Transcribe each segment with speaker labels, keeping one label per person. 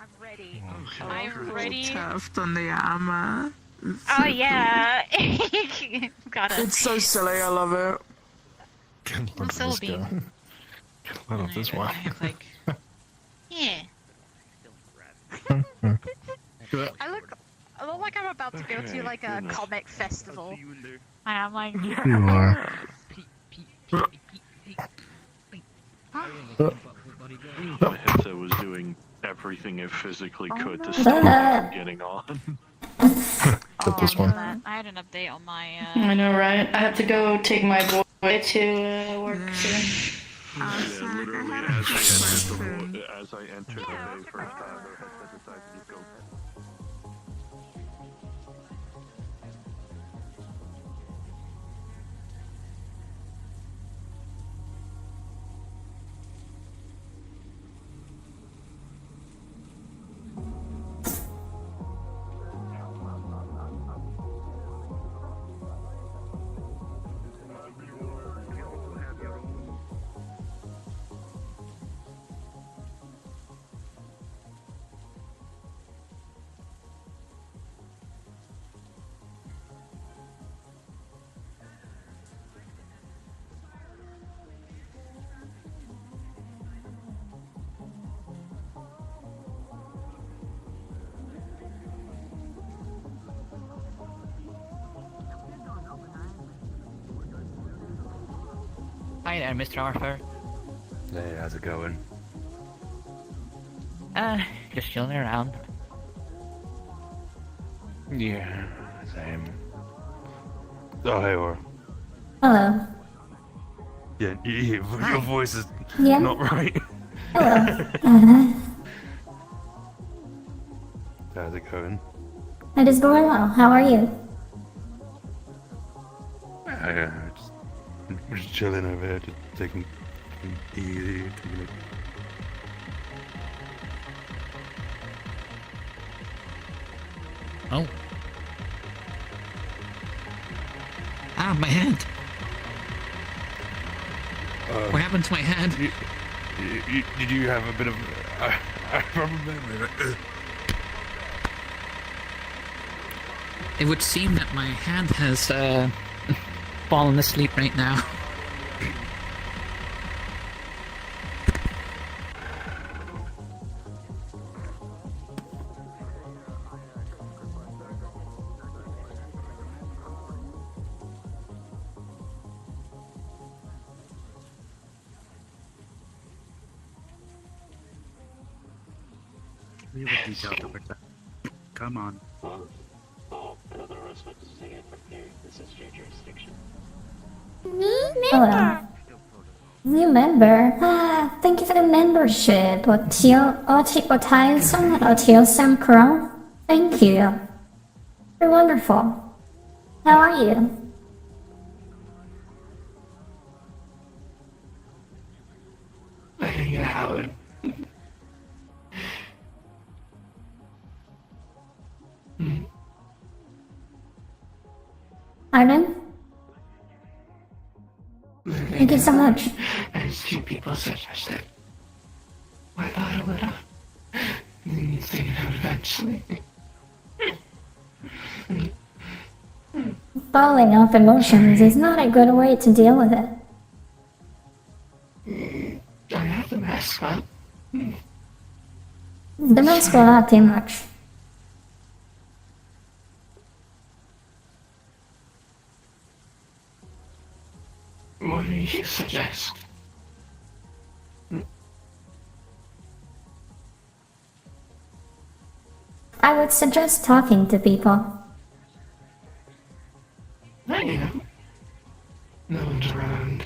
Speaker 1: I'm ready. I'm ready.
Speaker 2: Tuft on the armor.
Speaker 1: Oh yeah. Gotta.
Speaker 2: It's so silly, I love it.
Speaker 1: I'm so being.
Speaker 3: Let off this one.
Speaker 1: Like, yeah. I look like I'm about to go to like a comic festival. I'm like,
Speaker 3: You are.
Speaker 4: My headset was doing everything it physically could to stop me from getting on.
Speaker 3: This one.
Speaker 1: I had an update on my.
Speaker 5: I know, right? I have to go take my boy to work soon.
Speaker 4: Yeah, literally, as I entered the very first time, the headset decided to go.
Speaker 6: Hi there, Mr. Arthur.
Speaker 3: Hey, how's it going?
Speaker 6: Just chilling around.
Speaker 3: Yeah, same. Oh, hey, or.
Speaker 7: Hello.
Speaker 3: Yeah, your voice is
Speaker 7: Yeah.
Speaker 3: not right.
Speaker 7: Hello.
Speaker 3: How's it going?
Speaker 7: It is going well. How are you?
Speaker 3: We're just chilling over here, just taking it easy.
Speaker 6: Oh. Ah, my hand. What happened to my hand?
Speaker 3: Did you have a bit of a problem there?
Speaker 6: It would seem that my hand has fallen asleep right now.
Speaker 8: We have a detail to protect. Come on.
Speaker 7: Hello. New member. Thank you for the membership. 1000 crown. Thank you. You're wonderful. How are you? Pardon? Thank you so much.
Speaker 9: As two people suggested. I thought I would figure it out eventually.
Speaker 7: Falling off emotions is not a good way to deal with it.
Speaker 9: I have the mascot.
Speaker 7: The mask will not do much.
Speaker 9: What do you suggest?
Speaker 7: I would suggest talking to people.
Speaker 9: I am. No one's around.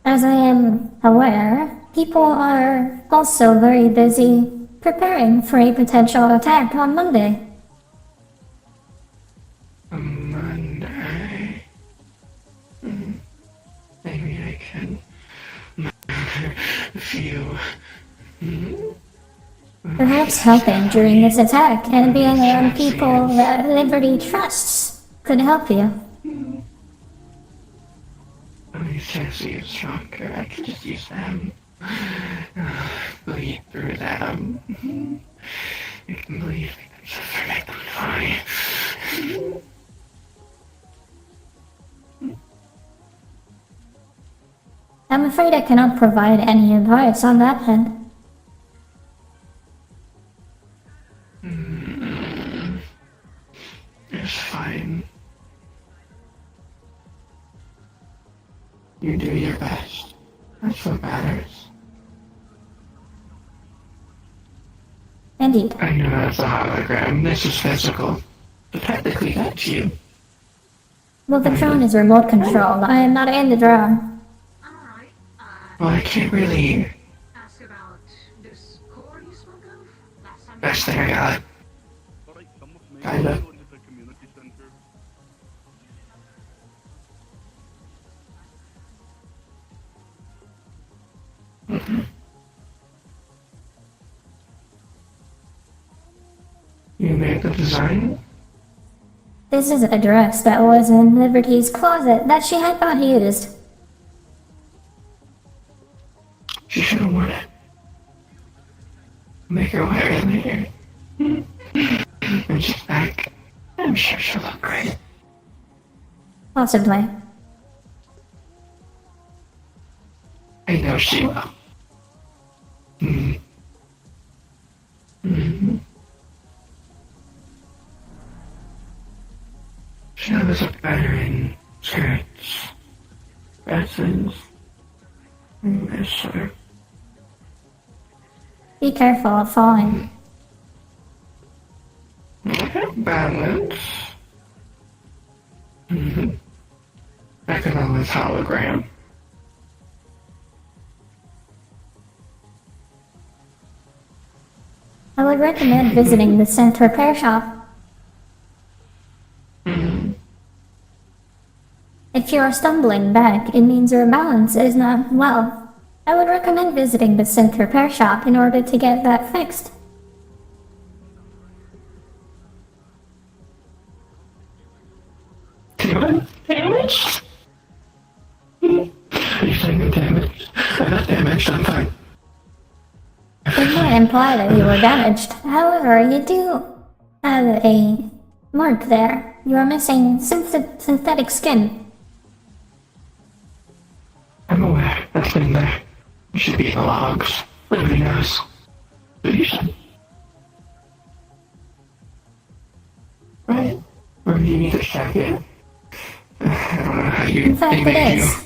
Speaker 7: As I am aware, people are also very busy preparing for a potential attack on Monday.
Speaker 9: I you.
Speaker 7: Perhaps helping during this attack and being around people that Liberty trusts could help you.
Speaker 9: These sexy is stronger. I can just use them. Bleed through them. You can believe me. That's perfectly fine.
Speaker 7: I'm afraid I cannot provide any advice on that end.
Speaker 9: It's fine. You do your best. That's what matters.
Speaker 7: Indeed.
Speaker 9: I know that's a hologram. This is physical. But technically that's you.
Speaker 7: Well, the drone is remote controlled. I am not in the drone.
Speaker 9: Well, I can't really... Best thing I got. Kinda. You made the design?
Speaker 7: This is a dress that was in Liberty's closet that she had not used.
Speaker 9: She should have worn it. Make her wear it later. When she's back, I'm sure she'll look great.
Speaker 7: Possibly.
Speaker 9: I know she will. She always look better in skirts, dresses. I miss her.
Speaker 7: Be careful of falling.
Speaker 9: Balance. I can always hologram.
Speaker 7: I would recommend visiting the center repair shop. If you are stumbling back, it means your balance is not well. I would recommend visiting the center repair shop in order to get that fixed.
Speaker 9: Damaged? Are you saying I'm damaged? I'm not damaged, I'm fine.
Speaker 7: It might imply that you were damaged. However, you do have a mark there. You are missing synthetic skin.
Speaker 9: I'm aware. That's been there. You should be in the logs. Nobody knows. But you should. Right? Or do you need to check it? I don't know how you...
Speaker 7: In fact, it is.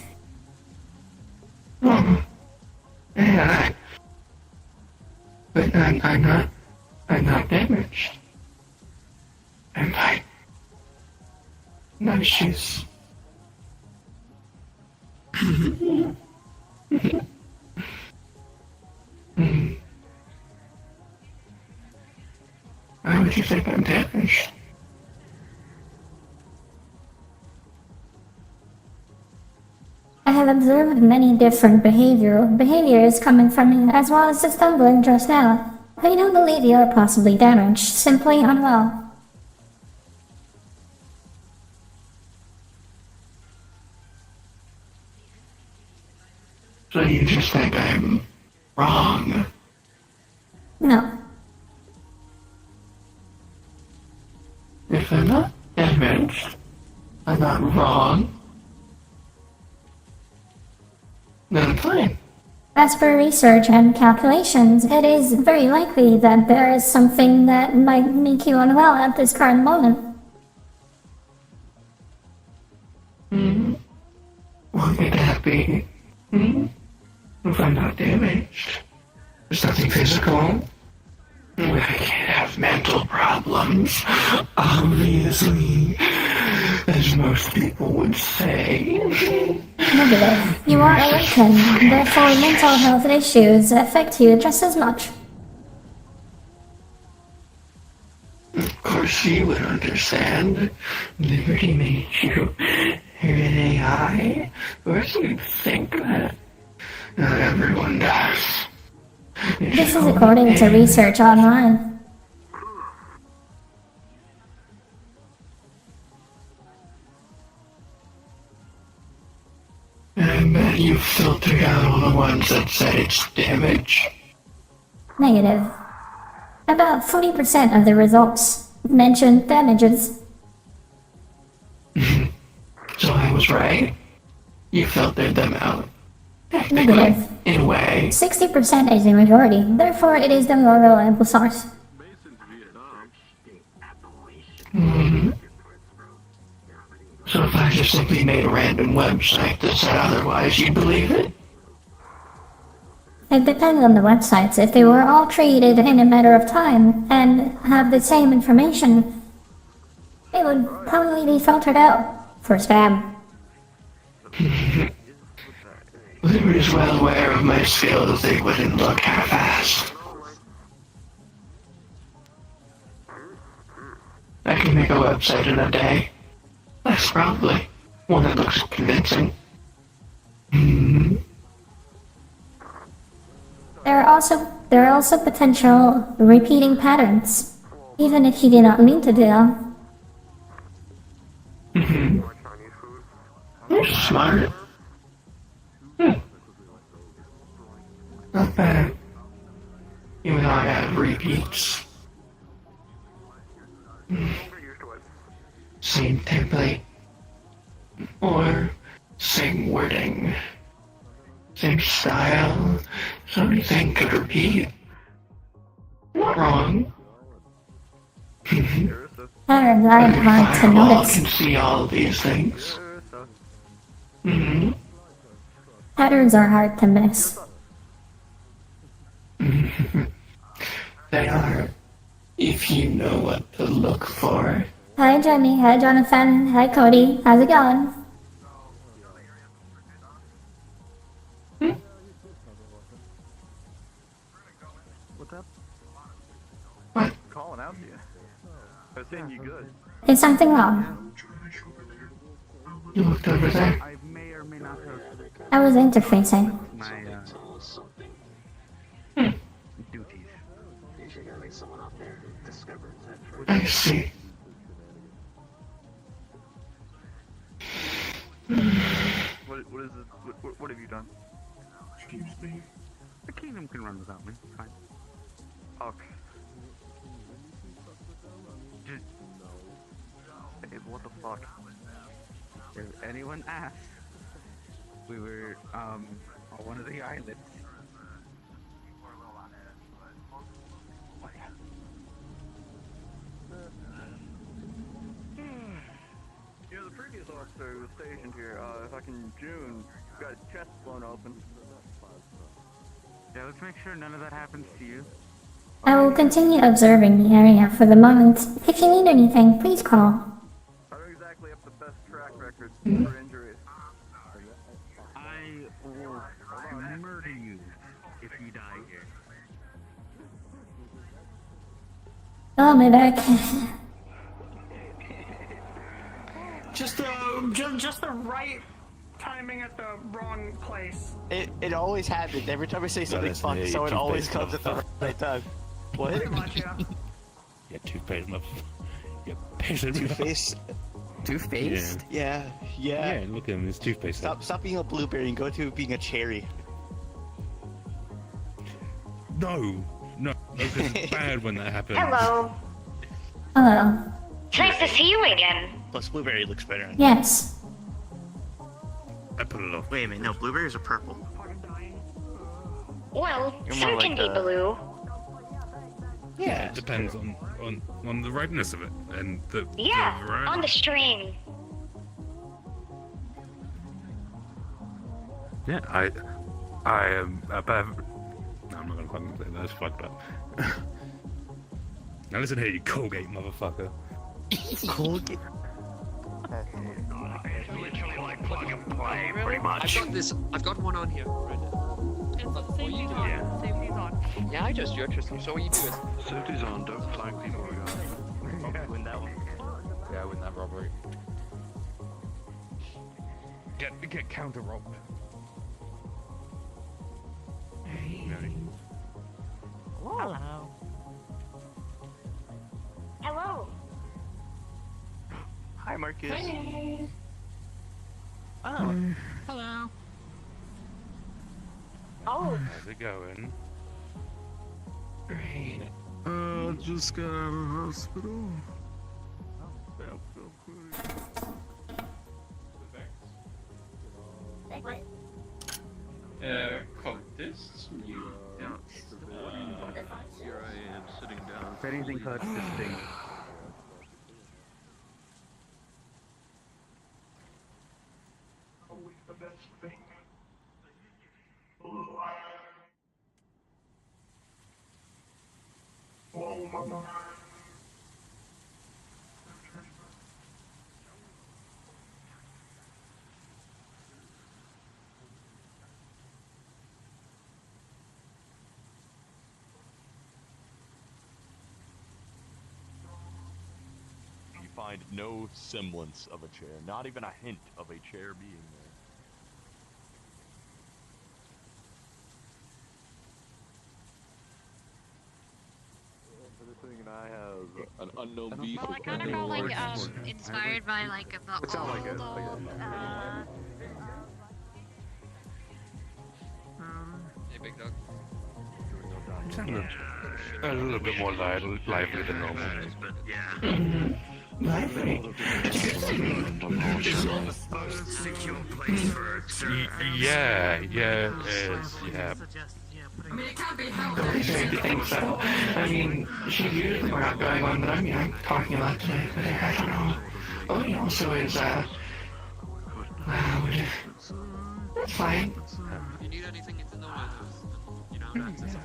Speaker 9: Yeah. But I'm not damaged. I'm fine. No issues. Why would you think I'm damaged?
Speaker 7: I have observed many different behaviors coming from you, as well as the stumbling just now. I don't believe you are possibly damaged, simply unwell.
Speaker 9: So you just think I'm wrong?
Speaker 7: No.
Speaker 9: If I'm not damaged, I'm not wrong, then I'm fine.
Speaker 7: As per research and calculations, it is very likely that there is something that might make you unwell at this current moment.
Speaker 9: What could that be? If I'm not damaged, there's nothing physical. I can't have mental problems, obviously, as most people would say.
Speaker 7: Negative. You are awakened, therefore mental health issues affect you just as much.
Speaker 9: Of course you would understand. Liberty made you. You're an AI. Of course you'd think that Not everyone does.
Speaker 7: This is according to research online.
Speaker 9: I bet you filtered out all the ones that said it's damage.
Speaker 7: Negative. About 40% of the results mentioned damages.
Speaker 9: So I was right. You filtered them out.
Speaker 7: Negative.
Speaker 9: In a way.
Speaker 7: 60% is the majority, therefore it is the more reliable source.
Speaker 9: So if I just simply made a random website that said otherwise, you'd believe it?
Speaker 7: It depends on the websites. If they were all created in a matter of time and have the same information, it would probably be filtered out for spam.
Speaker 9: If they were just well aware of my skills, they wouldn't look half-assed. I can make a website in a day. Less probably. One that looks convincing.
Speaker 7: There are also potential repeating patterns, even if you did not mean to do them.
Speaker 9: You're smart. Not bad. Even though I have repeats. Same template. Or same wording. Same style. So anything could repeat. Not wrong.
Speaker 7: Patterns aren't hard to
Speaker 9: Firewall
Speaker 7: notice.
Speaker 9: can see all of these things.
Speaker 7: Patterns are hard to miss.
Speaker 9: They are. If you know what to look for.
Speaker 7: Hi Jenny, hi Jonathan, hi Cody, how's it going?
Speaker 4: What's up?
Speaker 9: What?
Speaker 4: Calling out to you. I was saying you good.
Speaker 7: Is something wrong?
Speaker 9: You looked over there?
Speaker 8: I may or may not have
Speaker 7: I was interfacing.
Speaker 8: my duties.
Speaker 9: I see.
Speaker 4: What is it? What have you done?
Speaker 8: Excuse me. The kingdom can run without me. Fine.
Speaker 4: Okay. Just... Hey, what the fuck?
Speaker 8: If anyone asks, we were on one of the islands.
Speaker 4: You know, the previous officer who was stationed here, fucking June, got his chest blown open.
Speaker 8: Yeah, let's make sure none of that happens to you.
Speaker 7: I will continue observing the area for the moment. If you need anything, please call.
Speaker 4: I don't exactly have the best track record for injuries.
Speaker 8: I will murder you if you die here.
Speaker 7: Oh, my back.
Speaker 10: Just the right timing at the wrong place.
Speaker 11: It always happens. Every time I say something fun, someone always comes at the right time. What?
Speaker 10: Pretty much, yeah.
Speaker 3: Yeah, toothpaste, motherfucker. Yeah, piss everywhere.
Speaker 11: Two-faced?
Speaker 6: Two-faced?
Speaker 11: Yeah.
Speaker 3: Yeah, look at him, it's toothpaste.
Speaker 11: Stop being a blueberry and go to being a cherry.
Speaker 3: No, it's bad when that happens.
Speaker 12: Hello.
Speaker 7: Hello.
Speaker 12: It's nice to see you again.
Speaker 11: Plus, blueberry looks better.
Speaker 7: Yes.
Speaker 3: I put it off.
Speaker 11: Wait a minute, no, blueberries are purple.
Speaker 12: Well,
Speaker 11: You're
Speaker 12: some
Speaker 11: more
Speaker 12: can
Speaker 11: like
Speaker 12: be blue.
Speaker 3: Yeah, it depends on the ripeness of it and the
Speaker 12: Yeah,
Speaker 3: variety.
Speaker 12: on the string.
Speaker 3: Yeah, I am a bad. No, I'm not gonna fucking say that. That's fucked up. Now listen here, you Colgate motherfucker.
Speaker 11: Colgate.
Speaker 9: It's literally like plug and play, pretty much.
Speaker 13: I've got one on here right now.
Speaker 1: Safety's on.
Speaker 13: Yeah.
Speaker 1: Safety's on.
Speaker 13: Yeah, I just trust you. So what you do is
Speaker 4: Safety's on, don't flag people again.
Speaker 11: Win that one.
Speaker 13: yeah, win that robbery.
Speaker 3: Get counter robbed.
Speaker 1: Hello.
Speaker 12: Hello.
Speaker 11: Hi, Marcus.
Speaker 5: Hey.
Speaker 11: Oh.
Speaker 6: Hello.
Speaker 12: Oh.
Speaker 3: How's it going?
Speaker 9: Great.
Speaker 2: Just got out of the hospital.
Speaker 9: Cultists?
Speaker 4: Here I am sitting down.
Speaker 8: If anything touched this thing.
Speaker 10: Oh my god.
Speaker 14: You find no semblance of a chair, not even a hint of a chair being there.
Speaker 4: And I have an unknown beef.
Speaker 1: Well, I kind of got like inspired by like the old.
Speaker 13: Hey, big dog.
Speaker 3: Sounded a little bit more lively than normal.
Speaker 9: But yeah.
Speaker 2: Lively. Secure place for
Speaker 3: Yeah, it is. Yeah.
Speaker 10: I mean, it can't be held.
Speaker 9: Don't you think so? I mean, she usually we're not going on, but I mean, I'm talking a lot tonight, but I don't know. Oh, he also is, loud. That's fine.
Speaker 13: If you need anything, it's in the windows. You know, that's it.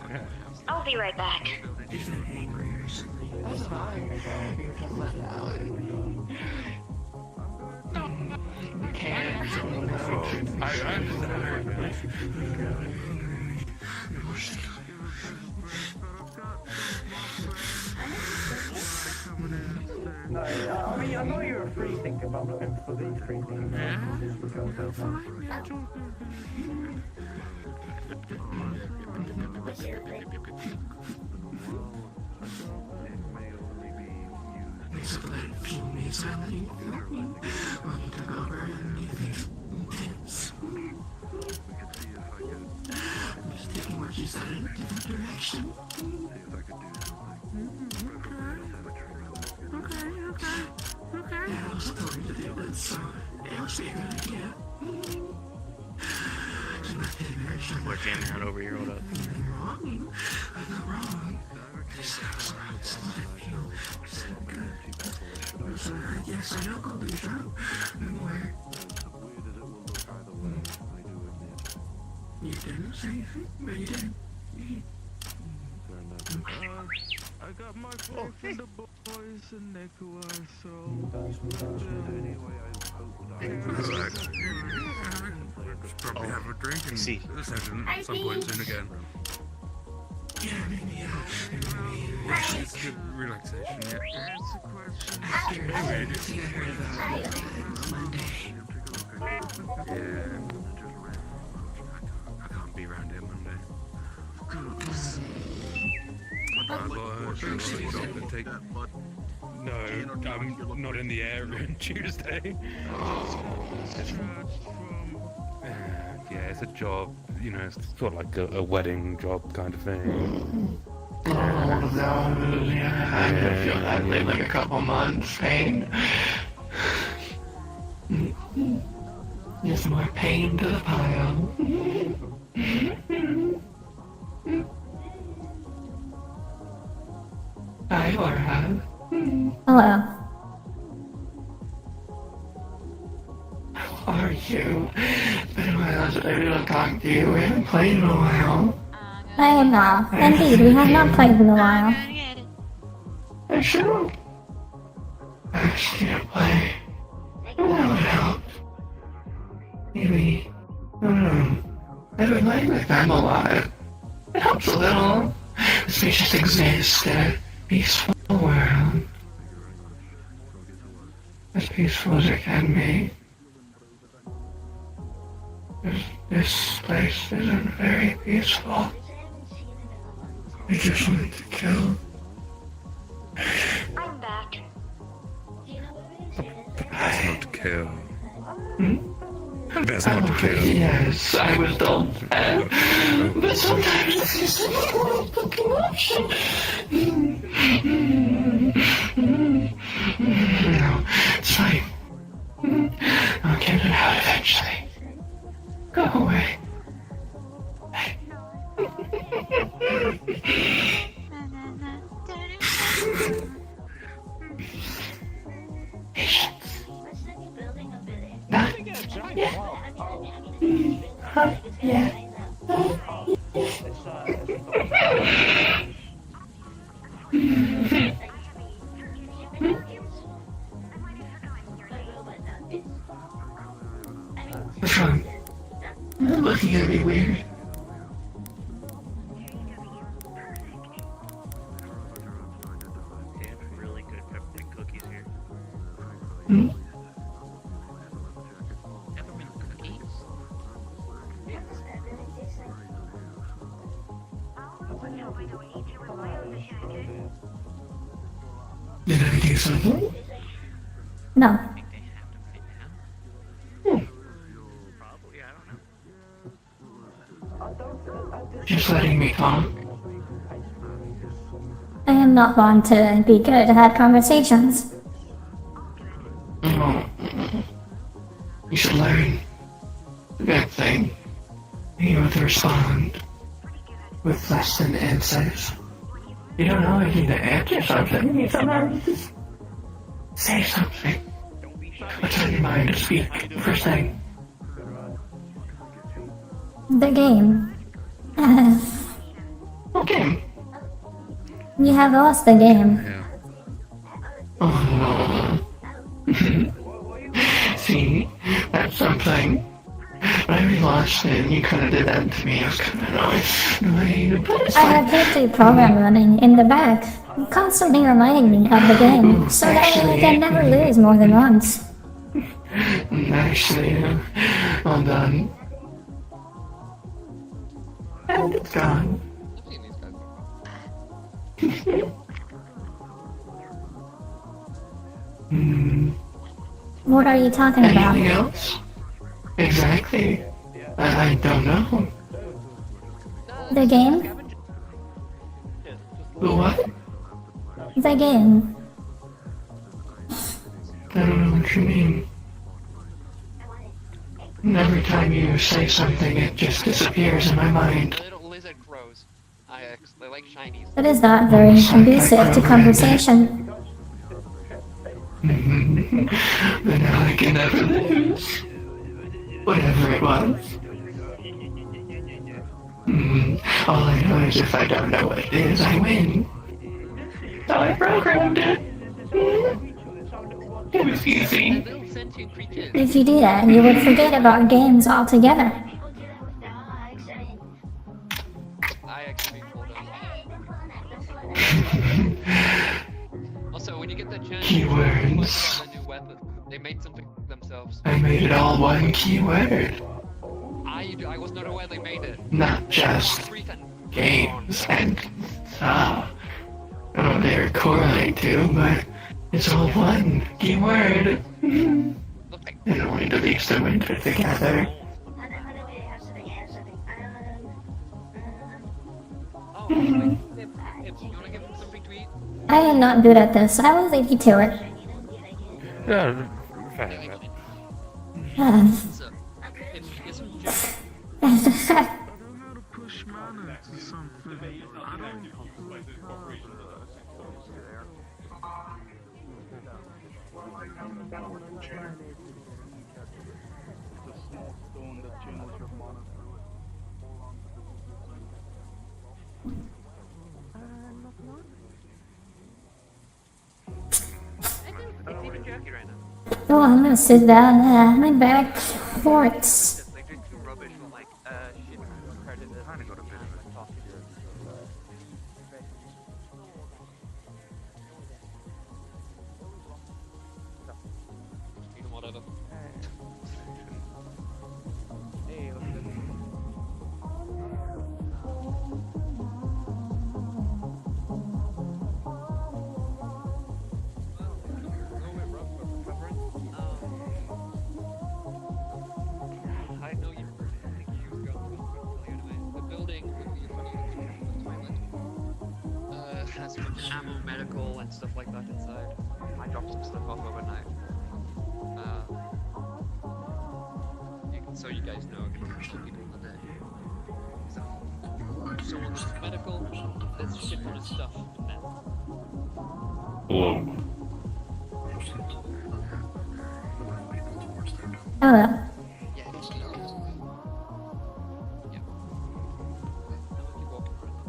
Speaker 12: I'll be right back.
Speaker 9: Even angry or something. That's fine. You're just let out. You can't.
Speaker 3: I
Speaker 10: No, I mean, I know you're a free thinker, but I'm looking for these free things.
Speaker 9: So that people may silently help me while you took over and you think intense. I'm just taking what you said in a different direction. Okay. Yeah, I was going to do that, so it was a good idea. Just not the direction.
Speaker 11: We're jamming out over here, hold up.
Speaker 9: I'm wrong. I'm not wrong. This house around something, you know, is that good? So, yes, I know Golden Drum. And where? You didn't say anything, but you did.
Speaker 2: I got my phone from the boys and Nikolai, so
Speaker 3: probably have a drink and see the session at some point soon again.
Speaker 9: Yeah, maybe,
Speaker 3: It's good relaxation, yeah.
Speaker 2: answer questions.
Speaker 9: I think I heard about Monday.
Speaker 3: Yeah. I can't be around here Monday. No, I'm not in the area on Tuesday. Yeah, it's a job, you know, it's sort of like a wedding job kind of thing.
Speaker 9: One of those, yeah, I'm gonna feel that in like a couple months, pain. Just more pain to the pile. Hi, Laura.
Speaker 7: Hello.
Speaker 9: How are you? Been a while since I really talked to you. We haven't played in a while.
Speaker 7: I am not. Indeed, we have not played in a while.
Speaker 9: I should have asked you to play. That would help. Maybe, I don't know. I would like my time a lot. It helps a little. This may just exist in a peaceful world. As peaceful as it can be. This place isn't very peaceful. I just wanted to kill.
Speaker 12: I'm back.
Speaker 3: That's not to kill. That's
Speaker 9: I'm
Speaker 3: not to
Speaker 9: afraid,
Speaker 3: kill.
Speaker 9: yes, I was told that. But sometimes it's just like a little fucking option. No, it's fine. I'll get it out eventually. Go away. Yeah. What's wrong? You're looking at me weird.
Speaker 2: They have really good peppermint cookies here.
Speaker 9: Hmm?
Speaker 13: Peppermint cookies?
Speaker 9: Did I do something?
Speaker 7: No.
Speaker 2: Probably, I don't know.
Speaker 9: Just letting me talk.
Speaker 7: I am not one to be good at conversations.
Speaker 9: Oh. You should learn. Good thing. You have to respond with less than answers. You don't always need to answer something. You sometimes just say something. What's on your mind to speak first thing?
Speaker 7: The game.
Speaker 9: Okay.
Speaker 7: You have lost the game.
Speaker 9: Oh. See, that's something. When I lost it and you kind of did that to me, I was kind of annoyed. But it's
Speaker 7: I
Speaker 9: fine.
Speaker 7: have the program running in the back, constantly reminding me of the game, so that I can never lose more than once.
Speaker 9: Actually, well done. And it's gone.
Speaker 7: What are you talking about?
Speaker 9: Anything else? Exactly. I don't know.
Speaker 7: The game?
Speaker 9: The what?
Speaker 7: The game.
Speaker 9: I don't know what you mean. And every time you say something, it just disappears in my mind.
Speaker 13: Little lizard crows. They like shinies.
Speaker 7: That is not very conducive to conversation.
Speaker 9: But now I can never lose. Whatever it was. All I know is if I don't know what it is, I win. So I programmed it. It was easy.
Speaker 7: If you do that, you would forget about games altogether.
Speaker 13: I actually pulled up. Also, when you get the chance,
Speaker 9: Keywords.
Speaker 13: the new weapon. They made something themselves.
Speaker 9: I made it all one keyword.
Speaker 13: I was not aware they made it.
Speaker 9: Not just games and stuff. I don't know what they correlate to, but it's all one keyword. And only the leaves the winter together.
Speaker 7: I am not good at this. I will leave you to it.
Speaker 3: Yeah, fair enough.
Speaker 2: Push mana to something. I don't.
Speaker 13: It's even jerky right now.
Speaker 7: Oh, I'm gonna sit down. My back hurts.
Speaker 13: Like, they're too rubbish for, like, shit compared to this. Kinda got a bit of a talk here. Whatever. Hey, ammo, medical, and stuff like that inside. I dropped some stuff off overnight. So you guys know, some people in there. So, if someone needs medical, there's a shitload of stuff in there.
Speaker 9: Hello.
Speaker 7: Hello.
Speaker 13: Yeah, just yeah. And we'll keep walking around.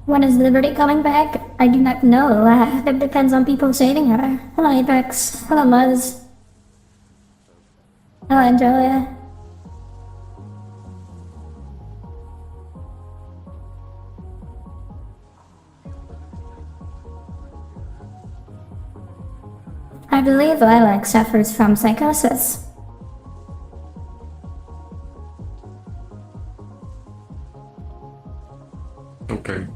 Speaker 7: When is Liberty coming back? I do not know. That depends on people saving her. Hello, Apex. Hello, Muzz. Hello, Angelia. I believe Lilac suffers from psychosis.
Speaker 9: Okay.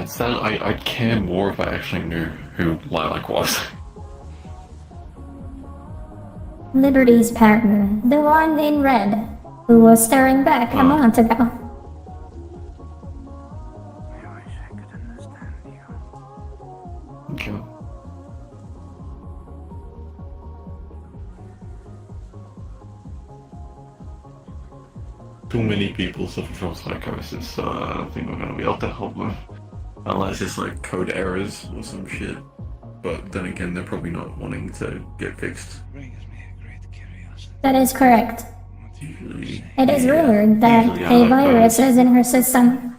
Speaker 9: Sorry, I'd care more if I actually knew who Lilac was.
Speaker 7: Liberty's partner, the one in red, who was staring back a month ago.
Speaker 9: Okay. Too many people suffer from psychosis, so I don't think we're gonna be able to help them. Unless it's like code errors or some shit. But then again, they're probably not wanting to get fixed.
Speaker 7: That is correct.
Speaker 9: Usually,
Speaker 7: It is rumored that
Speaker 9: usually
Speaker 7: a virus is in her system.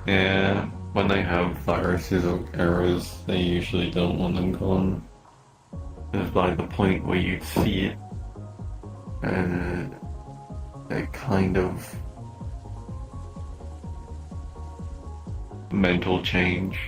Speaker 9: Yeah, when they have viruses or errors, they usually don't want them gone. It's like the point where you see it, and a kind of mental change.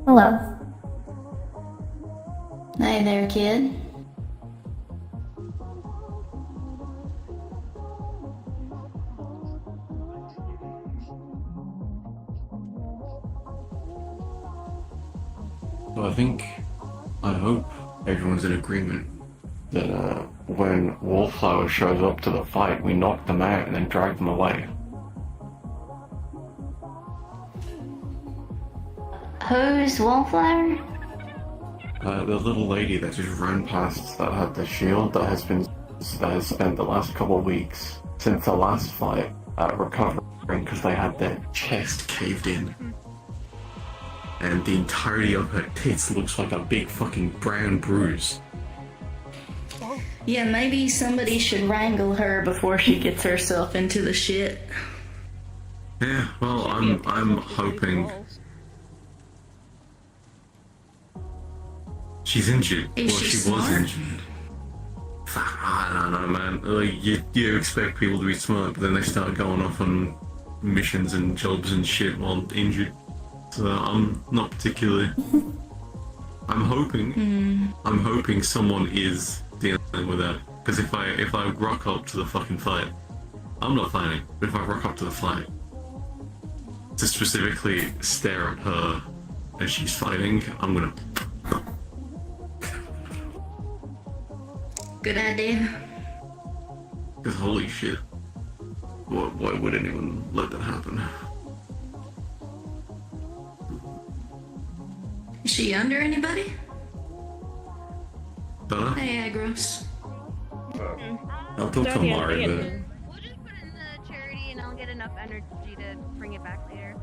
Speaker 7: Hello.
Speaker 5: Hey there, kid.
Speaker 9: So I hope everyone's in agreement that when Wallflower shows up to the fight, we knock them out and then drag them away.
Speaker 5: Who's Wallflower?
Speaker 9: The little lady that just ran past that had the shield that has spent the last couple of weeks since the last fight recovering because they had their chest caved in. And the entirety of her tits looks like a big fucking brown bruise.
Speaker 5: Yeah, maybe somebody should wrangle her before she gets herself into the shit.
Speaker 9: Yeah, well, I'm hoping. She's injured.
Speaker 5: Is
Speaker 9: Well,
Speaker 5: she
Speaker 9: she
Speaker 5: smart?
Speaker 9: was injured. Fuck, I don't know, man. Like, you expect people to be smart, but then they start going off on missions and jobs and shit while injured. So I'm not particularly. I'm hoping someone is dealing with that. Because if I rock up to the fucking fight, I'm not fighting. But if I rock up to the fight to specifically stare at her as she's fighting, I'm gonna.
Speaker 5: Good idea.
Speaker 9: Because holy shit, why would anyone let that happen?
Speaker 5: Is she under anybody?
Speaker 9: Bella?
Speaker 5: Hey, Agros.
Speaker 9: I'll talk to Mari, but...
Speaker 15: We'll just put it in the charity and I'll get enough energy to bring it back later.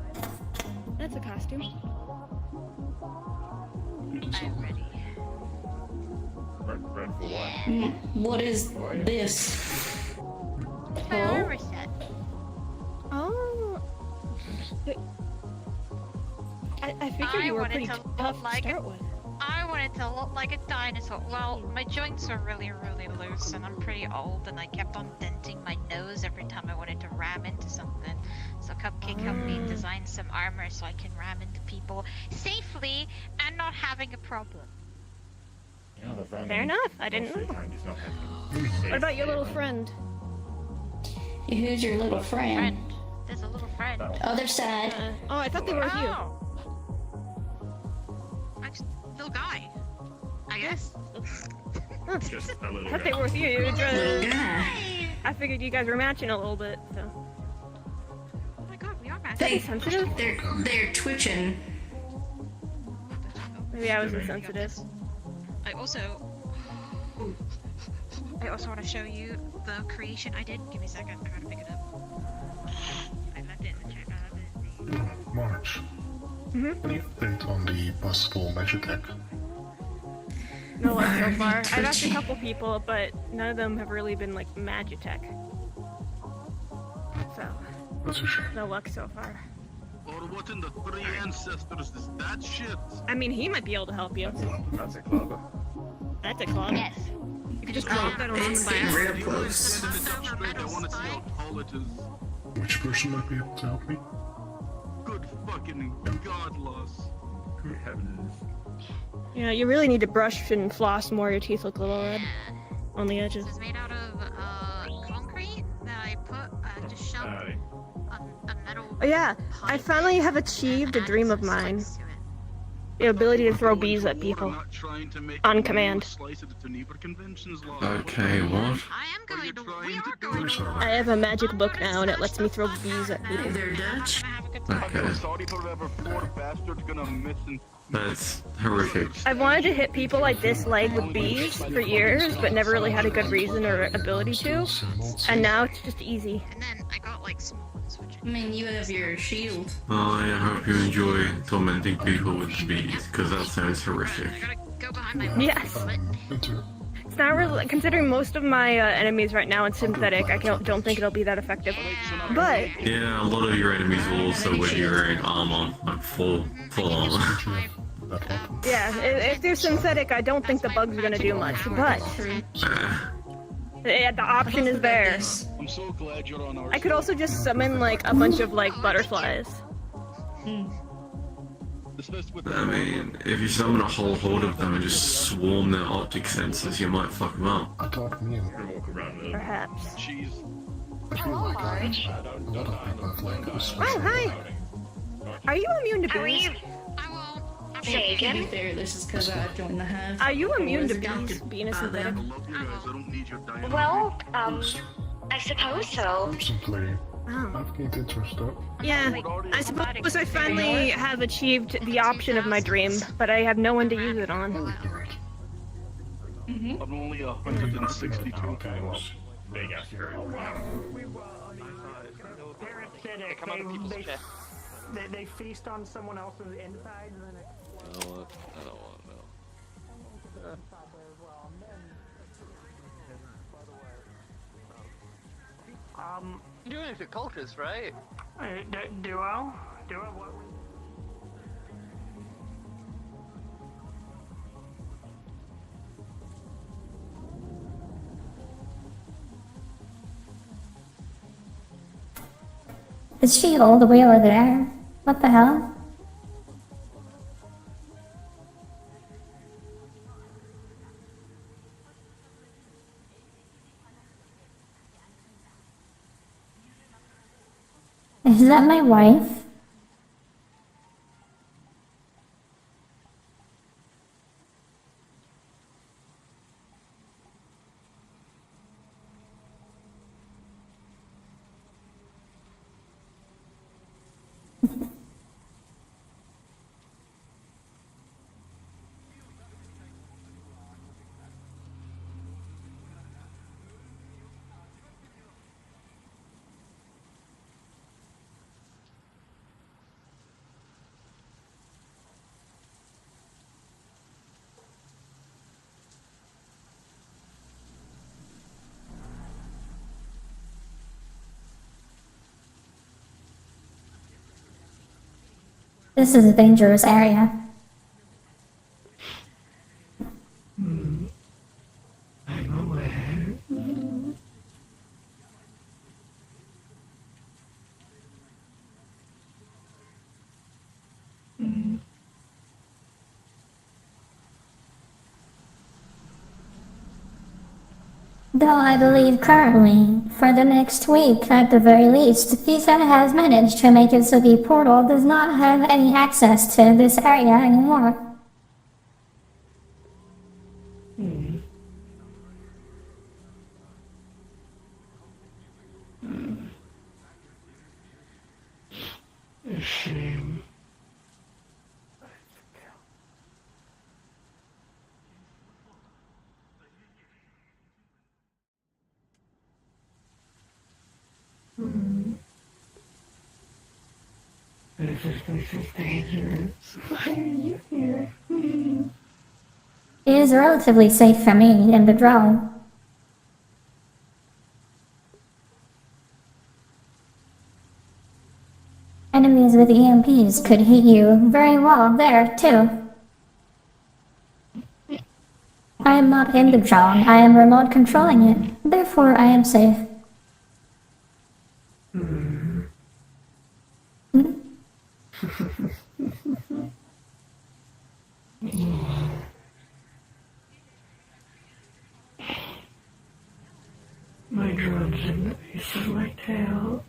Speaker 16: That's a costume.
Speaker 15: I'm ready.
Speaker 14: Ready for what?
Speaker 5: What is this?
Speaker 15: It's my armor set.
Speaker 16: Oh. I figured you were pretty tough to start with.
Speaker 1: I wanted to look like a dinosaur. Well, my joints are really, really loose, and I'm pretty old, and I kept on denting my nose every time I wanted to ram into something. So Cupcake helped me design some armor so I can ram into people safely and not having a problem.
Speaker 16: Fair enough. I didn't know. What about your little friend?
Speaker 5: Who's your little friend?
Speaker 1: There's a little friend.
Speaker 5: Other side.
Speaker 16: Oh, I thought they were with you.
Speaker 1: Little guy, I guess.
Speaker 14: Just a little
Speaker 16: I thought they were with you.
Speaker 5: Little guy.
Speaker 16: I figured you guys were matching a little bit. So.
Speaker 1: Oh my god, we are matching.
Speaker 16: Sensitive?
Speaker 5: They're twitching.
Speaker 16: Maybe I was insensitive.
Speaker 1: I also want to show you the creation I did. Give me a second. I gotta pick it up. I left it in the chat.
Speaker 17: March. What do you think on the possible Magitech?
Speaker 16: No luck so far. I've asked a couple people, but none of them have really been like Magitech. So,
Speaker 17: That's a shame.
Speaker 16: no luck so far.
Speaker 2: Or what in the three ancestors is that shit?
Speaker 16: I mean, he might be able to help you.
Speaker 14: That's a club.
Speaker 16: That's a club.
Speaker 15: Yes.
Speaker 16: You could just drop that on the class.
Speaker 5: Real close.
Speaker 2: I want to see how tall it is.
Speaker 17: Which person might be able to help me?
Speaker 2: Good fucking god loss.
Speaker 14: Good heavens.
Speaker 16: Yeah, you really need to brush and floss more. Your teeth look a little red on the edges.
Speaker 1: This is made out of concrete that I put just shoved a metal.
Speaker 16: Oh yeah, I finally have achieved a dream of mine. The ability to throw bees at people. On command.
Speaker 9: Okay, what?
Speaker 16: I have a magic book now and it lets me throw bees at people.
Speaker 5: They're Dutch?
Speaker 9: Okay. That's horrific.
Speaker 16: I've wanted to hit people like this leg with bees for years, but never really had a good reason or ability to. And now it's just easy.
Speaker 1: And then I got like small ones, which
Speaker 5: I mean, you have your shield.
Speaker 9: Oh, I hope you enjoy tormenting people with bees, because that sounds horrific.
Speaker 16: Yes. It's not really, considering most of my enemies right now in synthetic, I don't think it'll be that effective. But
Speaker 9: Yeah, a lot of your enemies will also wear your wearing armor, like full armor.
Speaker 16: yeah, if they're synthetic, I don't think the bugs are gonna do much. But yeah, the option is there.
Speaker 2: I'm so glad you're on our
Speaker 16: I could also just summon like a bunch of like butterflies.
Speaker 9: I mean, if you summon a whole horde of them and just swarm their optic sensors, you might fuck them up.
Speaker 17: I thought me and
Speaker 16: Perhaps.
Speaker 17: I feel like a lot of people have like a special.
Speaker 16: Oh, hi! Are you immune to bees?
Speaker 12: Say
Speaker 5: To be
Speaker 12: again?
Speaker 5: fair, this is because I joined the hive.
Speaker 16: Are you immune to
Speaker 5: Wizard
Speaker 16: bees,
Speaker 5: doctor
Speaker 16: being a
Speaker 5: by
Speaker 16: synthetic?
Speaker 5: them.
Speaker 12: Well, I suppose so.
Speaker 17: Simply
Speaker 16: Oh.
Speaker 17: navigate interested.
Speaker 16: Yeah, I suppose I finally have achieved the option of my dream, but I have no one to use it on.
Speaker 17: I'm only 162 pounds. Big ass
Speaker 13: Hey, come out of people's chest.
Speaker 10: They feast on someone else's insides and then
Speaker 18: I don't want to know.
Speaker 11: You're doing it to cultists, right?
Speaker 10: do I? Do I what?
Speaker 7: Is she all the way over there? What the hell? Is that my wife? This is a dangerous area.
Speaker 9: I'm aware.
Speaker 7: Though I believe currently, for the next week at the very least, Visa has managed to make it so the portal does not have any access to this area anymore.
Speaker 9: A shame. This is dangerous. Why are you here?
Speaker 7: It is relatively safe for me in the drone. Enemies with EMPs could hit you very well there, too. I am not in the drone, I am remote controlling it, therefore I am safe.
Speaker 9: My drone's in the base of my tail.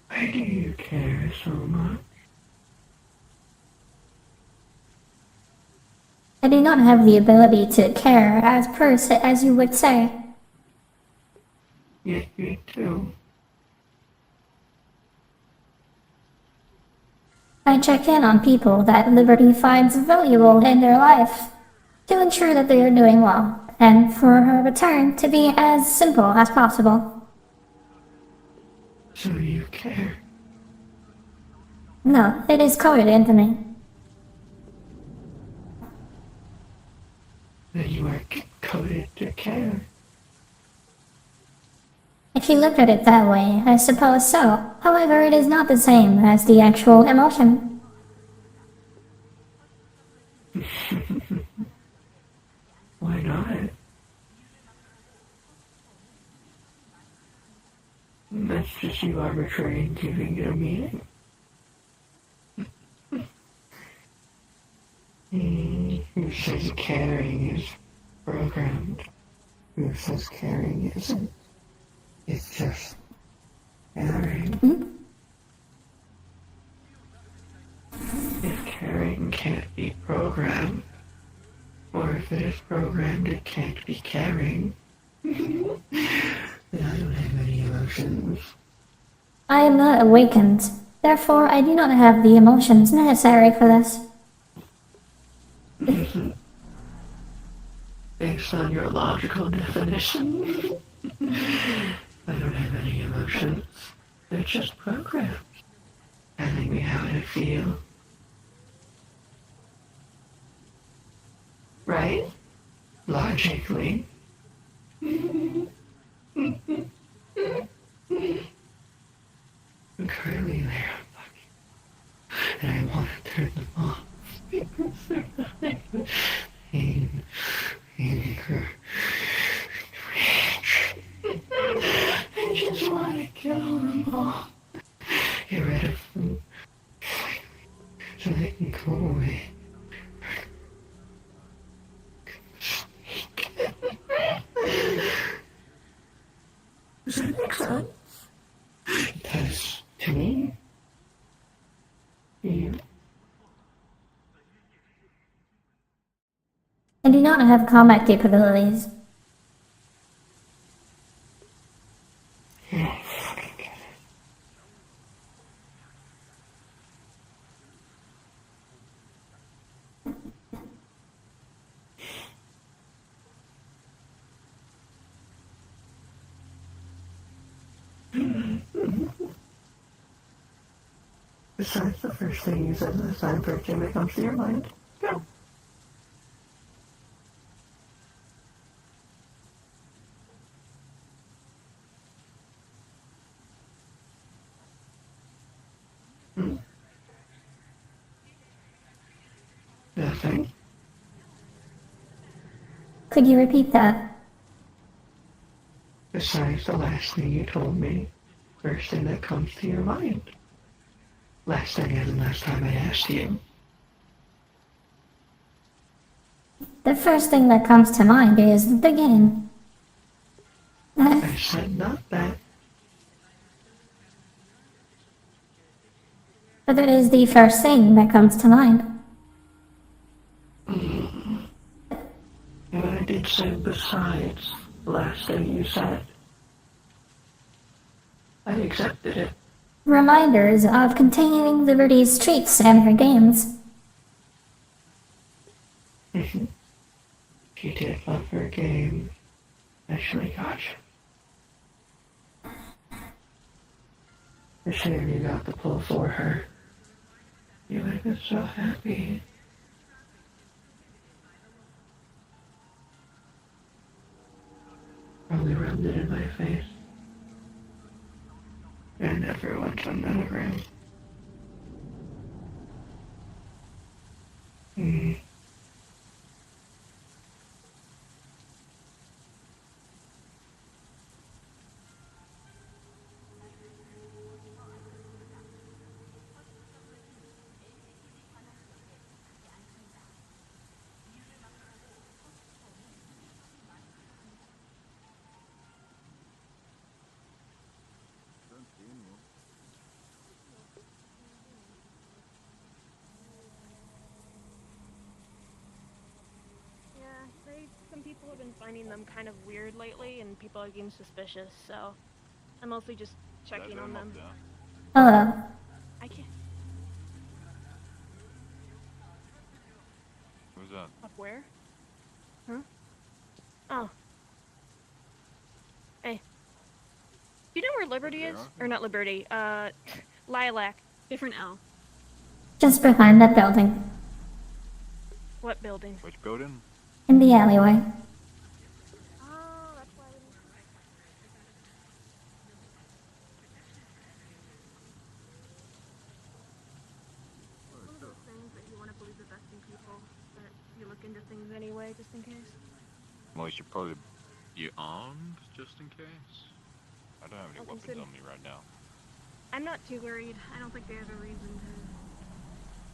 Speaker 9: Why do you care so much?
Speaker 7: I do not have the ability to care as per se, as you would say.
Speaker 9: Yes, you do.
Speaker 7: I check in on people that Liberty finds valuable in their life to ensure that they are doing well, and for her return to be as simple as possible.
Speaker 9: So you care.
Speaker 7: No, it is coded into me.
Speaker 9: That you are coded to care.
Speaker 7: If you look at it that way, I suppose so. However, it is not the same as the actual emotion.
Speaker 9: Why not? That's just you arbitrarily giving it a meaning. Who says caring is programmed? Who says caring isn't? It's just caring. If caring can't be programmed, or if it is programmed it can't be caring, then I don't have any emotions.
Speaker 7: I am not awakened. Therefore, I do not have the emotions necessary for this.
Speaker 9: Based on your logical definition, I don't have any emotions. They're just programs telling me how to feel. Right? Logically. I'm currently there, and I want to turn them off because they're nothing but pain, anger, rage. I just want to kill them all. Get rid of them so they can go away. Does that make sense? It does to me. You.
Speaker 7: I do not have combat capabilities.
Speaker 9: Besides the first thing you said this time, first thing that comes to your mind. Go. Nothing.
Speaker 7: Could you repeat that?
Speaker 9: Besides the last thing you told me, first thing that comes to your mind. Last thing as in last time I asked you.
Speaker 7: The first thing that comes to mind is the game.
Speaker 9: I said not that.
Speaker 7: But it is the first thing that comes to mind.
Speaker 9: And I did say besides the last thing you said. I accepted it.
Speaker 7: Reminders of containing Liberty's treats and her games.
Speaker 9: She did love her game. Actually, gosh. The shame you got the pull for her. You would have been so happy. Probably rubbed it in my face. And everyone's on Metagram.
Speaker 16: Some people have been finding them kind of weird lately, and people are getting suspicious, so I'm mostly just checking on them.
Speaker 7: Hello.
Speaker 16: I can't.
Speaker 14: Who's that?
Speaker 16: Up where? Huh? Oh. Hey. Do you know where Liberty is? Or not Liberty, Lilac. Different L.
Speaker 7: Just behind that building.
Speaker 16: What building?
Speaker 14: Which building?
Speaker 7: In the alleyway.
Speaker 16: One of those things that you want to believe the best in people, but you look into things anyway, just in case.
Speaker 14: Well, you should probably.
Speaker 18: You armed, just in case?
Speaker 14: I don't have any weapons on me right now.
Speaker 16: I'm not too worried. I don't think they have a reason to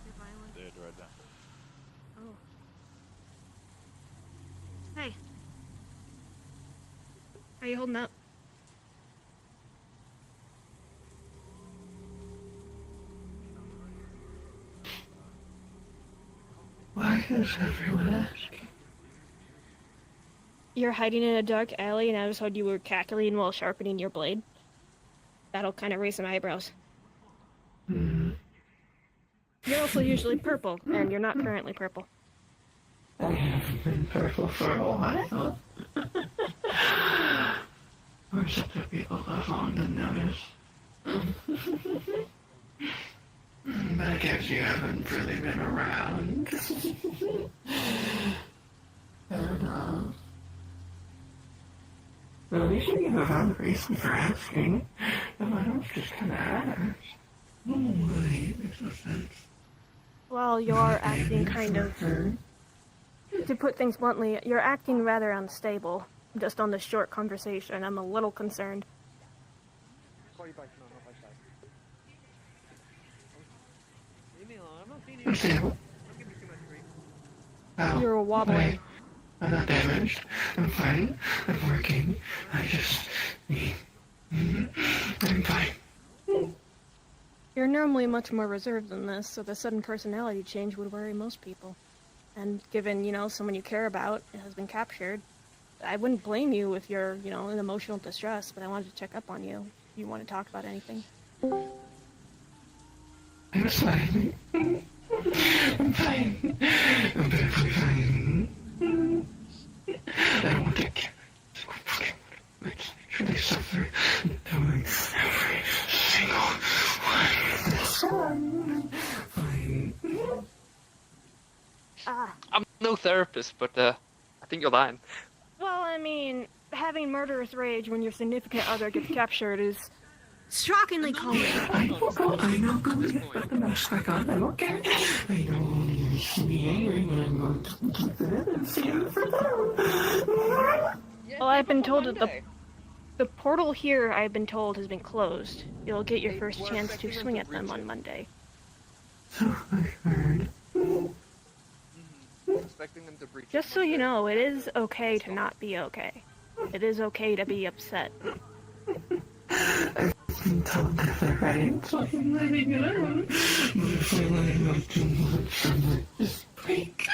Speaker 16: be violent.
Speaker 14: Dead right now.
Speaker 16: Oh. Hey. How you holding up?
Speaker 9: Why is everyone asking?
Speaker 16: You're hiding in a dark alley and I just heard you were cackling while sharpening your blade. That'll kind of raise some eyebrows.
Speaker 9: Hmm.
Speaker 16: You're also usually purple, and you're not currently purple.
Speaker 9: I haven't been purple for a while. Or such a people have long to notice. But I guess you haven't really been around. Fair enough. But at least you have a reason for asking. If I don't just kind of ask. Oh, really, it makes no sense.
Speaker 16: Well, you're acting kind of... To put things bluntly, you're acting rather unstable. Just on this short conversation, I'm a little concerned. You're wobbling.
Speaker 9: I'm not damaged. I'm fine. I'm working. I just need... I'm fine.
Speaker 16: You're normally much more reserved than this, so the sudden personality change would worry most people. And given, you know, someone you care about has been captured, I wouldn't blame you if you're, you know, in emotional distress, but I wanted to check up on you if you want to talk about anything.
Speaker 9: I'm fine. I'm fine. I'm perfectly fine. I don't want to get truly suffer doing every single one. Fine.
Speaker 13: I'm no therapist, but I think you're lying.
Speaker 16: Well, I mean, having murderous rage when your significant other gets captured is shockingly common.
Speaker 9: I know good, but the most I got, I'm okay. I know you should be angry when I'm going to keep it and see it for them.
Speaker 16: Well, I've been told that the portal here, I've been told, has been closed. You'll get your first chance to swing at them on Monday.
Speaker 9: So I heard.
Speaker 13: Expecting them to breach.
Speaker 16: Just so you know, it is okay to not be okay. It is okay to be upset.
Speaker 9: I've been told that they're right, so I'm letting it out. But if I let it out too much, I might just break.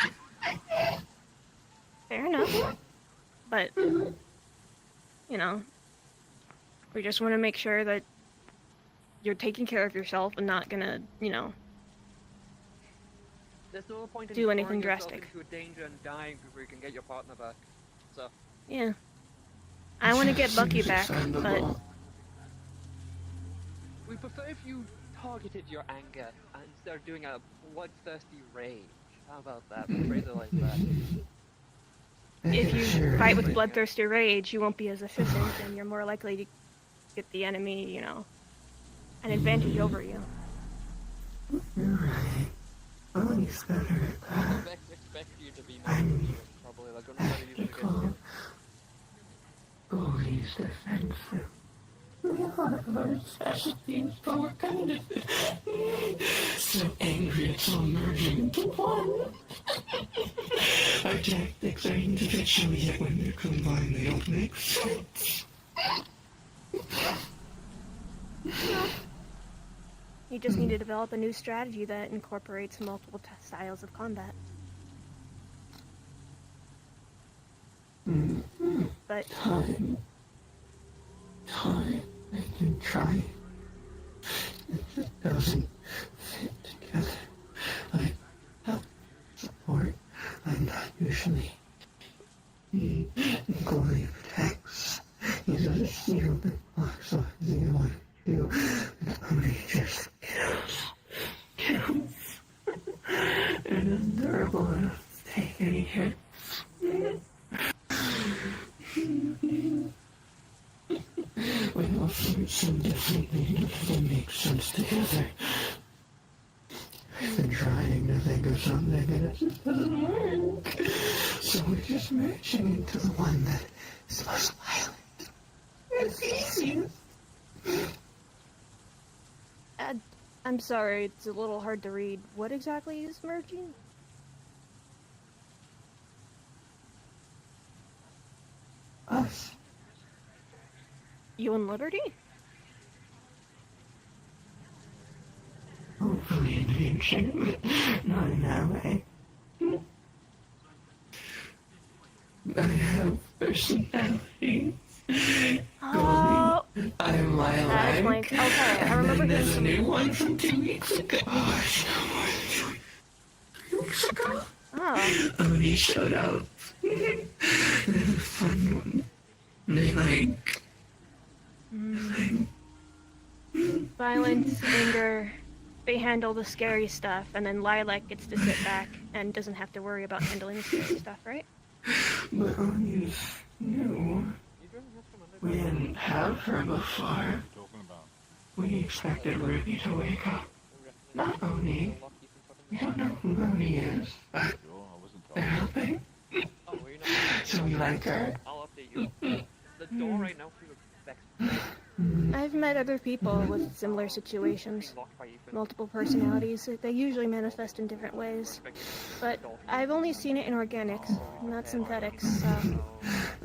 Speaker 16: Fair enough. But, you know, we just want to make sure that you're taking care of yourself and not gonna, you know,
Speaker 13: There's no point in
Speaker 16: do anything
Speaker 13: throwing yourself
Speaker 16: drastic.
Speaker 13: into a danger and dying before you can get your partner back. So.
Speaker 16: Yeah. I want to get Bucky back, but
Speaker 13: We prefer if you targeted your anger instead of doing a bloodthirsty rage. How about that? Phrase it like that.
Speaker 16: if you fight with bloodthirsty rage, you won't be as efficient, and you're more likely to get the enemy, you know, an advantage over you.
Speaker 9: You're right. Always better at that.
Speaker 13: Expect you to be more probably like gonna try to use it against you.
Speaker 9: Bully's defensive. Our specialties, but we're kind of so angry it's all merging into one. Our tactics are individual, yet when they're combined, they don't make sense.
Speaker 16: You just need to develop a new strategy that incorporates multiple styles of combat. But
Speaker 9: Time. I can try. It just doesn't fit together. I help, support. I'm not usually goalie protects. He's a shield that blocks off the one who only just kills. unendurable enough to take any hits. We all function differently, but make sense together. I've been trying to think of something and it just doesn't work. So we're just merging into the one that is most violent. It's easiest.
Speaker 16: I'm sorry, it's a little hard to read. What exactly is merging?
Speaker 9: Us.
Speaker 16: You and Liberty?
Speaker 9: Hopefully in the future, but not in that way. I have personality.
Speaker 16: Oh,
Speaker 9: I'm Lilac.
Speaker 16: okay, I remember
Speaker 9: There's a
Speaker 16: hearing
Speaker 9: new one from 2 weeks ago. Oh, it's no more than 2 weeks ago.
Speaker 16: Oh.
Speaker 9: Oni showed up. There's a fun one. They
Speaker 16: Violence, anger, they handle the scary stuff, and then Lilac gets to sit back and doesn't have to worry about handling the scary stuff, right?
Speaker 9: But Oni's new. We didn't have her before. We expected Ruby to wake up. Not Oni. We don't know who Oni is, but they're helping. So we like her.
Speaker 13: I'll update you. The door right now for your
Speaker 16: I've met other people with similar situations. Multiple personalities. They usually manifest in different ways. But I've only seen it in organics, not synthetics, so...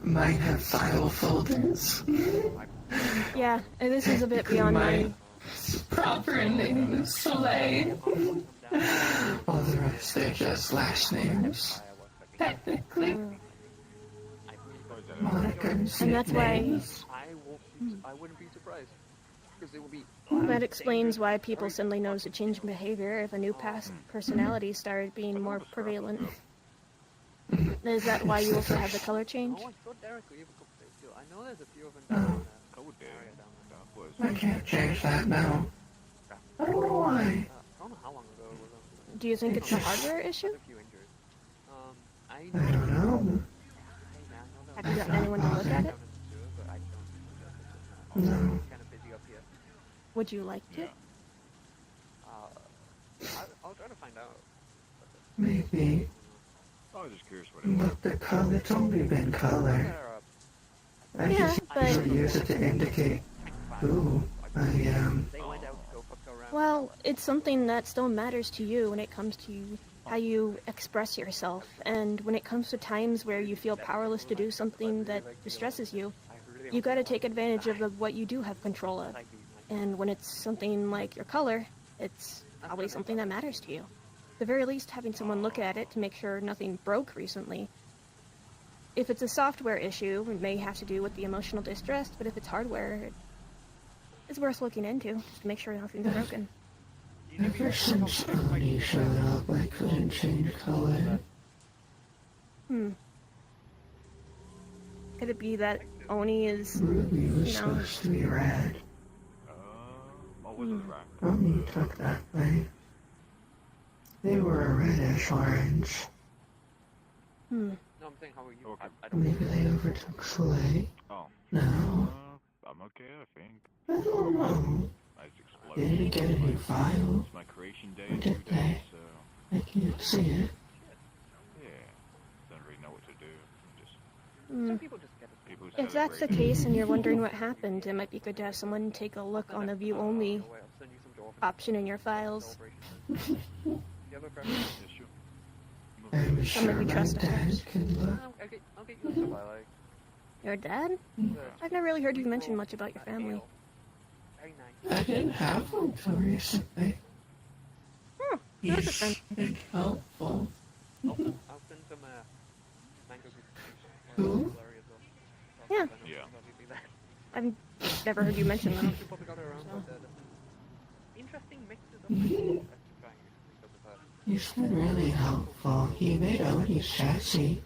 Speaker 9: Might have file folders.
Speaker 16: Yeah, and this is a bit beyond my...
Speaker 9: Proper name is Soleil. All the rest are just last names. Technically. Monikers,
Speaker 16: And that's why...
Speaker 9: nicknames.
Speaker 13: I wouldn't be surprised. Because it will be...
Speaker 16: That explains why people suddenly notice a change in behavior if a new past personality started being more prevalent. Is that why you also have the color change?
Speaker 13: Oh, I thought Derek would even complain too. I know there's a few of them down in the code area down there.
Speaker 9: I can't change that now. I don't know why.
Speaker 13: I don't know how long ago it was.
Speaker 16: Do you think it's a hardware issue?
Speaker 13: A few injuries.
Speaker 9: I don't know.
Speaker 16: Have you gotten anyone to look at it?
Speaker 9: No.
Speaker 13: Kind of busy up here.
Speaker 16: Would you like to?
Speaker 13: I'll try to find out.
Speaker 9: Maybe.
Speaker 14: I was just curious what it was.
Speaker 9: But the color, it's only been color. I
Speaker 16: Yeah,
Speaker 9: just
Speaker 16: but-
Speaker 9: usually use it to indicate who I am.
Speaker 16: Well, it's something that still matters to you when it comes to how you express yourself. And when it comes to times where you feel powerless to do something that distresses you, you gotta take advantage of what you do have control of. And when it's something like your color, it's probably something that matters to you. At the very least, having someone look at it to make sure nothing broke recently. If it's a software issue, it may have to do with the emotional distress, but if it's hardware, it's worth looking into, just to make sure nothing's broken.
Speaker 9: Ever since Oni showed up, I couldn't change color.
Speaker 16: Could it be that Oni is,
Speaker 9: Ruby was
Speaker 16: you know...
Speaker 9: supposed to be red.
Speaker 14: What was it, right?
Speaker 9: Oni took that way. They were a reddish orange.
Speaker 13: No, I'm saying how are you? I don't
Speaker 9: Maybe they overtook Soleil.
Speaker 14: Oh.
Speaker 9: No.
Speaker 14: I'm okay, I think.
Speaker 9: I don't know.
Speaker 14: Nice
Speaker 9: They
Speaker 14: explosion.
Speaker 9: didn't get any file.
Speaker 14: It's my creation day
Speaker 9: Or
Speaker 14: in
Speaker 9: did
Speaker 14: 2
Speaker 9: they?
Speaker 14: days, so...
Speaker 9: I can't see it.
Speaker 14: Yeah. Don't really know what to do. Just...
Speaker 16: Hmm.
Speaker 13: people just get it.
Speaker 14: People
Speaker 16: If that's the case and you're wondering what happened, it might be good to have someone take a look on the view-only option in your files.
Speaker 9: I'm sure
Speaker 16: Somebody
Speaker 9: my
Speaker 16: trust
Speaker 9: dad
Speaker 16: us.
Speaker 9: can look.
Speaker 13: I'll get you stuff I like.
Speaker 16: Your dad? I've never really heard you mention much about your family.
Speaker 13: Very nice.
Speaker 9: I didn't have one till recently.
Speaker 16: That's a
Speaker 9: He's
Speaker 16: friend.
Speaker 9: been helpful.
Speaker 13: I'll send some mango
Speaker 9: Who?
Speaker 16: Yeah.
Speaker 14: Yeah.
Speaker 16: I've never heard you mention them.
Speaker 13: Interesting mixes of
Speaker 9: He's been really helpful. He made Odie's chassis.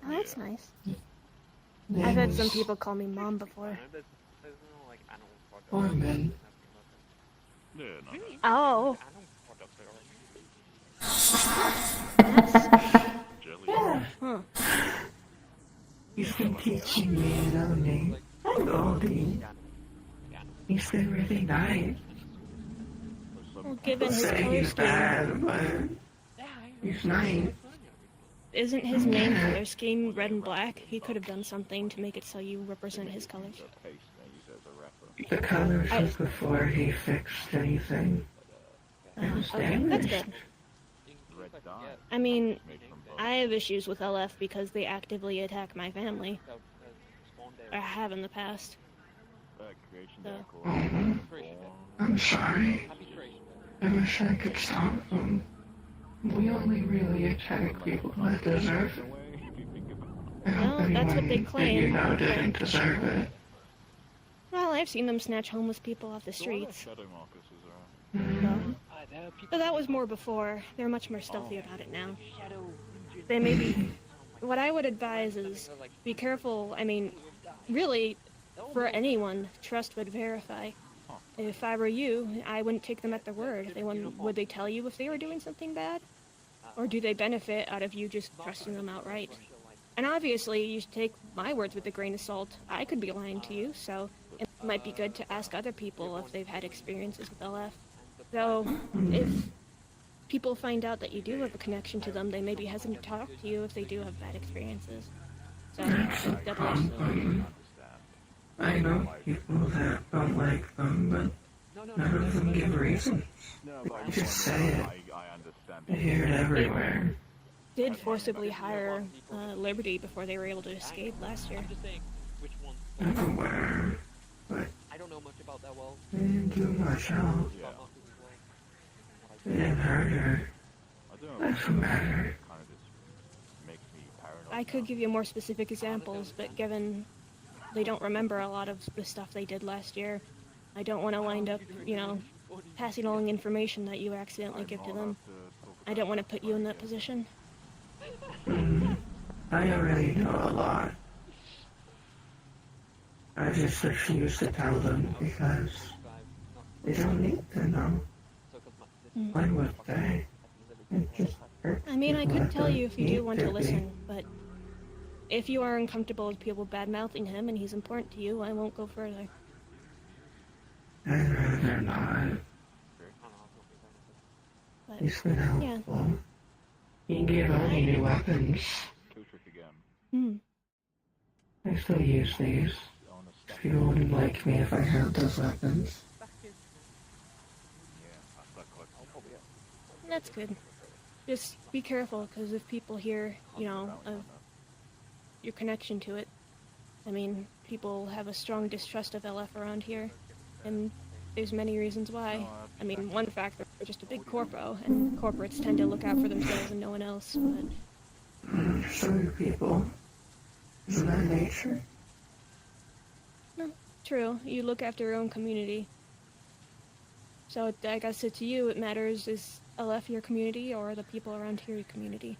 Speaker 16: Oh, that's nice.
Speaker 9: Name
Speaker 16: I've had some
Speaker 9: was
Speaker 16: people call me mom before.
Speaker 13: There's no like animal products.
Speaker 9: Orman.
Speaker 14: Yeah, no.
Speaker 16: Oh.
Speaker 13: Animal products
Speaker 16: Huh.
Speaker 9: He's been teaching me and owning. Goldie. He's been really nice.
Speaker 16: Well, given his
Speaker 9: Say
Speaker 16: color
Speaker 9: he's
Speaker 16: scheme,
Speaker 9: bad, but he's nice.
Speaker 16: isn't his main color scheme red and black? He could have done something to make it so you represent his colors.
Speaker 9: The colors was before he fixed anything. It was
Speaker 16: Okay, that's
Speaker 9: damaged.
Speaker 16: good. I mean, I have issues with LF because they actively attack my family. I have in the past. So.
Speaker 9: I'm sorry. I wish I could stop them. We only really attack people that deserve it. I hope
Speaker 16: Well, that's what they
Speaker 9: anyone that
Speaker 16: claim.
Speaker 9: you know didn't deserve it.
Speaker 16: Well, I've seen them snatch homeless people off the streets.
Speaker 9: Mm.
Speaker 16: But that was more before. They're much more stealthy about it now. They may be... What I would advise is be careful. I mean, really, for anyone, trust but verify. If I were you, I wouldn't take them at their word. Would they tell you if they were doing something bad? Or do they benefit out of you just trusting them outright? And obviously, you should take my words with a grain of salt. I could be lying to you, so it might be good to ask other people if they've had experiences with LF. So, if people find out that you do have a connection to them, they may be hesitant to talk to you if they do have bad experiences. So, double-edged sword.
Speaker 9: I know people that don't like them, but none of them give reasons. They just say it. I hear it everywhere.
Speaker 16: Did forcibly hire Liberty before they were able to escape last year.
Speaker 9: I'm aware, but they didn't do much help. They didn't hurt her. That's what mattered.
Speaker 16: I could give you more specific examples, but given they don't remember a lot of the stuff they did last year, I don't want to wind up, passing along information that you accidentally give to them. I don't want to put you in that position.
Speaker 9: I already know a lot. I just refuse to tell them because they don't need to know. Why would they? It just hurts
Speaker 16: I mean, I
Speaker 9: people
Speaker 16: could
Speaker 9: that
Speaker 16: tell you
Speaker 9: don't
Speaker 16: if you do
Speaker 9: need
Speaker 16: want to
Speaker 9: be.
Speaker 16: listen, but if you are uncomfortable with people bad-mouthing him and he's important to you, I won't go further.
Speaker 9: I'd rather not.
Speaker 16: But,
Speaker 9: He's been helpful.
Speaker 16: yeah.
Speaker 9: He gave only new weapons. I still use these. People wouldn't like me if I had those weapons.
Speaker 16: That's good. Just be careful, because if people hear, of your connection to it, I mean, people have a strong distrust of LF around here, and there's many reasons why. I mean, one factor, they're just a big corpo, and corporates tend to look out for themselves and no one else, but...
Speaker 9: So do people. Isn't that nature?
Speaker 16: No, true. You look after your own community. So I guess to you, it matters, is LF your community, or the people around here your community?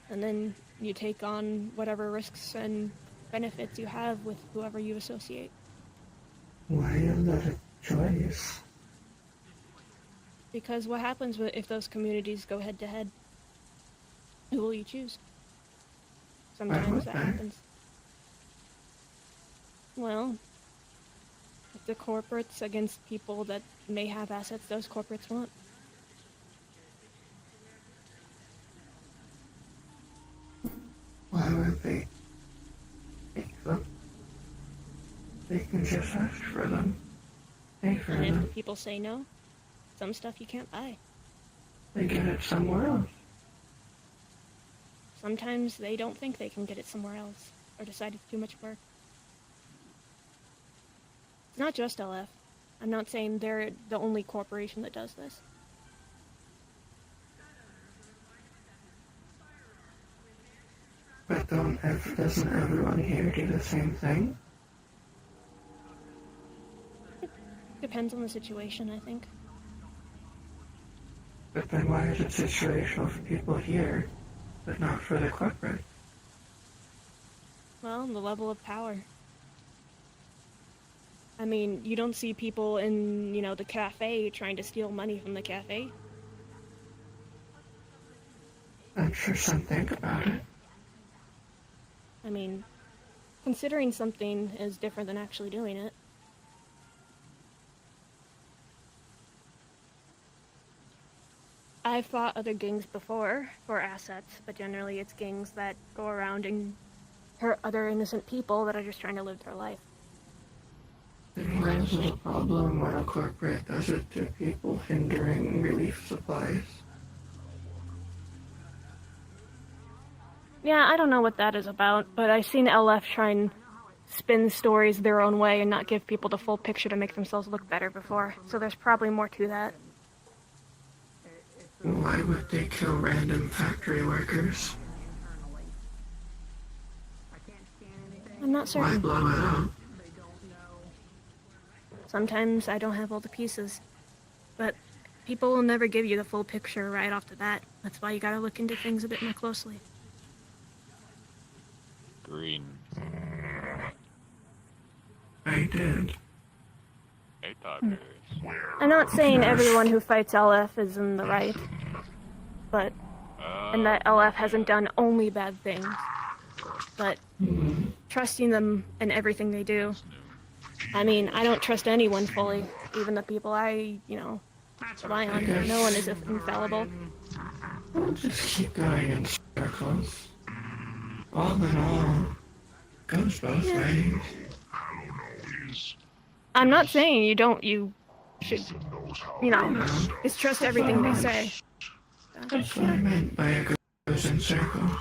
Speaker 16: And then you take on whatever risks and benefits you have with whoever you associate.
Speaker 9: Why is that a choice?
Speaker 16: Because what happens if those communities go head to head? Who will you choose? Sometimes that happens. Well, if the corporates against people that may have assets those corporates want.
Speaker 9: Why would they take them? They can just ask for them. Pay for
Speaker 16: And
Speaker 9: them.
Speaker 16: if people say no, some stuff you can't buy.
Speaker 9: They get it somewhere else.
Speaker 16: Sometimes they don't think they can get it somewhere else, or decide it's too much work. It's not just LF. I'm not saying they're the only corporation that does this.
Speaker 9: But doesn't everyone here do the same thing?
Speaker 16: Depends on the situation, I think.
Speaker 9: But then why is it situational for people here, but not for the corporate?
Speaker 16: Well, the level of power. I mean, you don't see people in, the cafe trying to steal money from the cafe.
Speaker 9: I'm sure some think about it.
Speaker 16: I mean, considering something is different than actually doing it. I've fought other gangs before for assets, but generally it's gangs that go around and hurt other innocent people that are just trying to live their life.
Speaker 9: Then why is it a problem when a corporate does it to people hindering relief supplies?
Speaker 16: Yeah, I don't know what that is about, but I've seen LF try and spin stories their own way and not give people the full picture to make themselves look better before, so there's probably more to that.
Speaker 9: Why would they kill random factory workers?
Speaker 16: I'm not
Speaker 9: Why
Speaker 16: certain.
Speaker 9: blow it up?
Speaker 16: Sometimes I don't have all the pieces, but people will never give you the full picture right off the bat. That's why you gotta look into things a bit more closely.
Speaker 18: Green.
Speaker 9: I did.
Speaker 18: Hey, Tigers.
Speaker 16: I'm not saying everyone who fights LF is in the right, but and that LF hasn't done only bad things, but trusting them in everything they do. I mean, I don't trust anyone fully, even the people I, rely on. No one is infallible.
Speaker 9: We'll just keep going in circles. All in all, goes both ways.
Speaker 16: I'm not saying you should, just trust everything they say.
Speaker 9: That's what I meant by it goes in circles.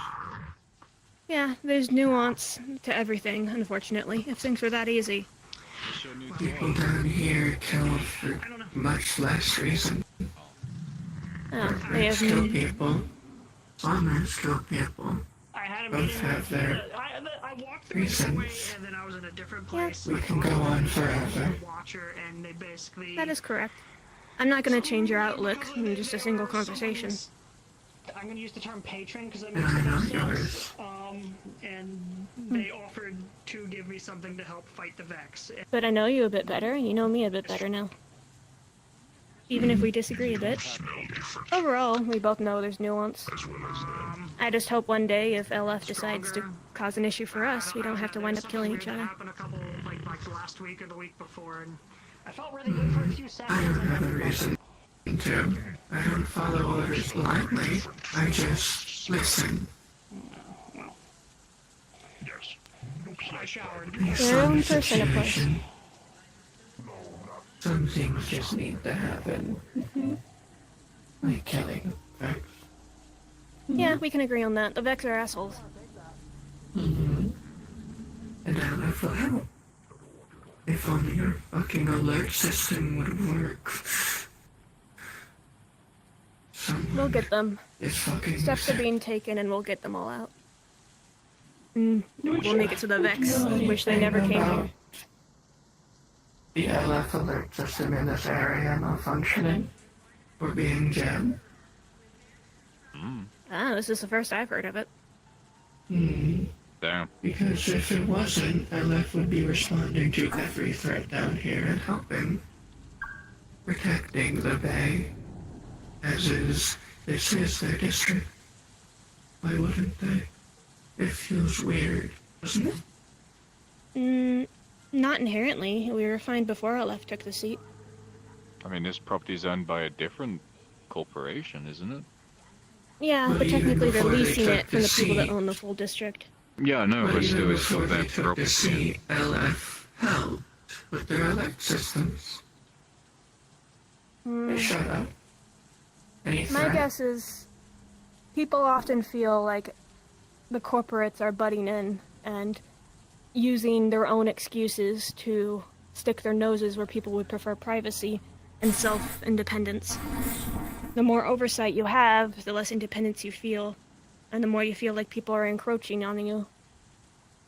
Speaker 16: Yeah, there's nuance to everything, unfortunately, if things were that easy.
Speaker 9: People down here kill for much less reason.
Speaker 16: Oh, they have
Speaker 9: Kill people. Farmers kill people. Both have their
Speaker 10: I walked through the way and then I was in a different place.
Speaker 9: We can go on forever.
Speaker 10: Watcher and they basically.
Speaker 16: That is correct. I'm not going to change your outlook in just a single conversation.
Speaker 10: I'm going to use the term patron because that makes the most sense. And they offered to give me something to help fight the Vex.
Speaker 16: But I know you a bit better, and you know me a bit better now. Even if we disagree a bit. Overall, we both know there's nuance. I just hope one day, if LF decides to cause an issue for us, we don't have to wind up killing each other.
Speaker 10: Happened a couple, like last week or the week before, and I felt really good for a few
Speaker 9: I
Speaker 10: seconds.
Speaker 9: don't have a reason to. I don't follow orders blindly. I just listen.
Speaker 10: I showered.
Speaker 9: In some situation, some things just need to happen. Like killing Vex.
Speaker 16: Yeah, we can agree on that. The Vex are assholes.
Speaker 9: And I left will help. If only your fucking alert system would work.
Speaker 16: We'll get them.
Speaker 9: It's fucking
Speaker 16: Steps are being taken and we'll get them all out. We'll make it to the Vex. Wish they never came here.
Speaker 9: The LF alert system in this area malfunctioning or being jammed.
Speaker 16: Ah, this is the first I've heard of it.
Speaker 18: Damn.
Speaker 9: Because if it wasn't, LF would be responding to every threat down here and helping. Protecting the Bay. As is, this is their district. Why wouldn't they? It feels weird, doesn't it?
Speaker 16: Not inherently. We were fine before LF took the seat.
Speaker 18: I mean, this property's owned by a different corporation, isn't it?
Speaker 16: Yeah, but technically they're leasing it from the people that own the full district.
Speaker 18: Yeah, I know, but still, it's
Speaker 9: before
Speaker 18: not their
Speaker 9: they took the
Speaker 18: property.
Speaker 9: seat, LF helped with their alert systems. Shut up. Any
Speaker 16: My
Speaker 9: threat?
Speaker 16: guess is people often feel like the corporates are butting in and using their own excuses to stick their noses where people would prefer privacy and self-independence. The more oversight you have, the less independence you feel, and the more you feel like people are encroaching on you.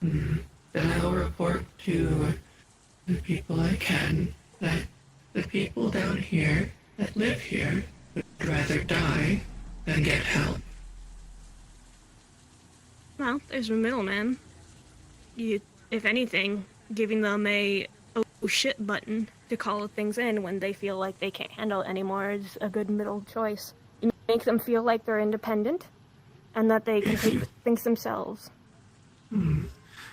Speaker 9: Then I'll report to the people I can that the people down here that live here would rather die than get help.
Speaker 16: Well, there's a middleman. If anything, giving them a oh shit button to call things in when they feel like they can't handle it anymore is a good middle choice. You make them feel like they're independent, and that they can take things themselves.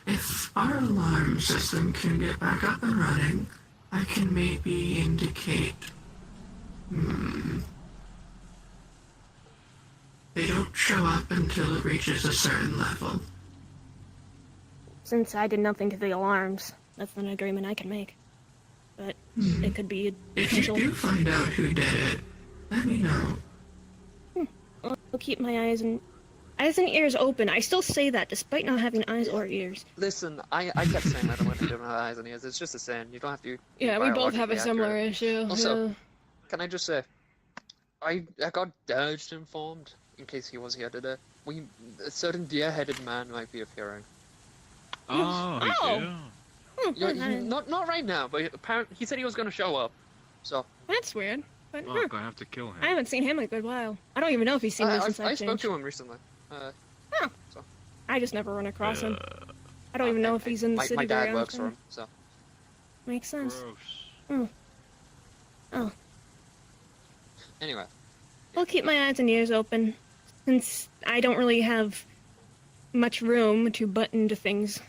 Speaker 9: If our alarm system can get back up and running, I can maybe indicate. They don't show up until it reaches a certain level.
Speaker 16: Since I did nothing to the alarms, that's an agreement I can make. But it could be a
Speaker 9: If you
Speaker 16: potential...
Speaker 9: do find out who did it, let me know.
Speaker 16: I'll keep my eyes and ears open. I still say that, despite not having eyes or ears.
Speaker 13: Listen, I kept saying that I wouldn't do my eyes and ears. It's just a saying. You don't have to.
Speaker 16: Yeah, we both have a similar
Speaker 13: accurate.
Speaker 16: issue.
Speaker 13: Also,
Speaker 16: yeah.
Speaker 13: can I just say, I got Dirged informed in case he was here today. A certain deer-headed man might be appearing.
Speaker 18: Oh,
Speaker 13: Yeah, not right now, but apparently he said he was going to show up. So
Speaker 16: That's weird. But,
Speaker 18: Fuck, I have to kill him.
Speaker 16: I haven't seen him in a good while. I don't even know if he's seen me since
Speaker 13: I
Speaker 16: I've
Speaker 13: spoke
Speaker 16: changed.
Speaker 13: to him recently. So.
Speaker 16: I just never run across him. I don't even know if he's in the city
Speaker 13: My
Speaker 16: very
Speaker 13: dad works for
Speaker 16: often.
Speaker 13: him, so.
Speaker 16: Makes sense.
Speaker 18: Gross.
Speaker 16: Oh.
Speaker 13: Anyway.
Speaker 16: I'll keep my eyes and ears open, since I don't really have much room to butt into things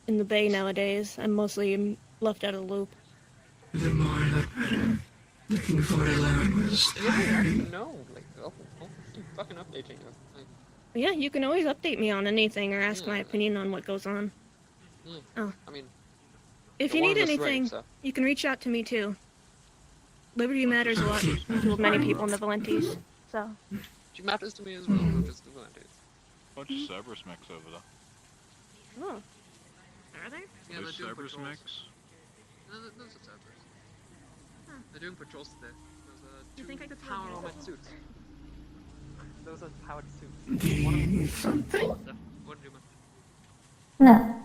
Speaker 16: in the bay nowadays. I'm mostly left out of the loop.
Speaker 9: The more the better. Looking forward to 11 was tiring.
Speaker 13: No, like, I'll keep fucking updating you. Like,
Speaker 16: Yeah, you can always update me on anything or ask my opinion on what goes on.
Speaker 13: yeah.
Speaker 16: Oh.
Speaker 13: I mean,
Speaker 16: If
Speaker 13: the
Speaker 16: you
Speaker 13: one
Speaker 16: need
Speaker 13: of us
Speaker 16: anything,
Speaker 13: ring, so.
Speaker 16: you can reach out to me too. Liberty matters a lot to many people in the Valentes, so.
Speaker 13: She matters to me as well, not just the Valentes.
Speaker 18: Bunch of Cerberus mechs over there.
Speaker 16: Oh. Are they?
Speaker 13: Yeah,
Speaker 18: There's
Speaker 13: they're doing
Speaker 18: Cerberus
Speaker 13: patrols.
Speaker 18: mechs.
Speaker 13: No, those are Cerberus. They're doing patrols today.
Speaker 16: You think I could
Speaker 13: power
Speaker 16: throw
Speaker 13: armored
Speaker 16: these?
Speaker 13: suits. Those are powered suits.
Speaker 9: Do you need something?
Speaker 13: What do you mean?
Speaker 7: No.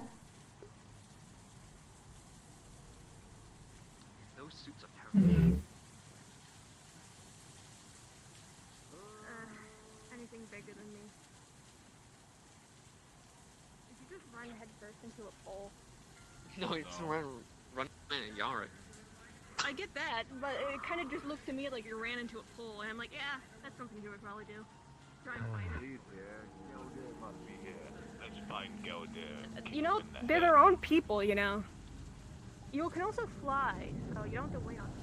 Speaker 13: Those suits are terrible.
Speaker 16: Anything bigger than me. Did you just run headfirst into a pole?
Speaker 13: No, it's run in a yard.
Speaker 16: I get that, but it kind of just looked to me like you ran into a pole, and I'm like, yeah, that's something you would probably do. Try and fight it.
Speaker 18: Must be here. Let's find Gelder.
Speaker 16: You know, they're their own people, you know. You can also fly, so you don't have to wait on them.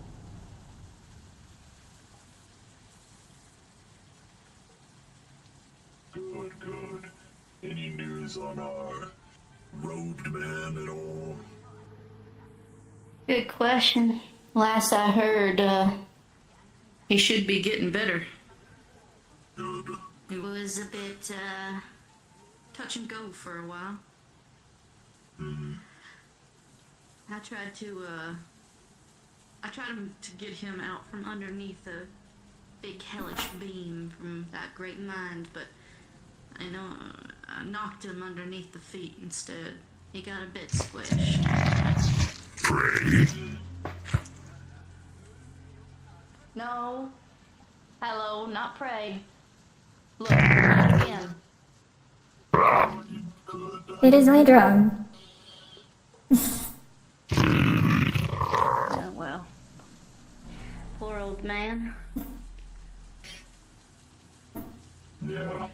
Speaker 17: Good. Any news on our robed man at all?
Speaker 5: Good question. Last I heard, he should be getting better. It was a bit, touch and go for a while. I tried to get him out from underneath a big hellish beam from that great mind, but I knocked him underneath the feet instead. He got a bit squished.
Speaker 17: Pray.
Speaker 5: No. Hello, not pray. Look, again.
Speaker 7: It is my drug.
Speaker 5: Oh, well. Poor old man.
Speaker 17: Yeah.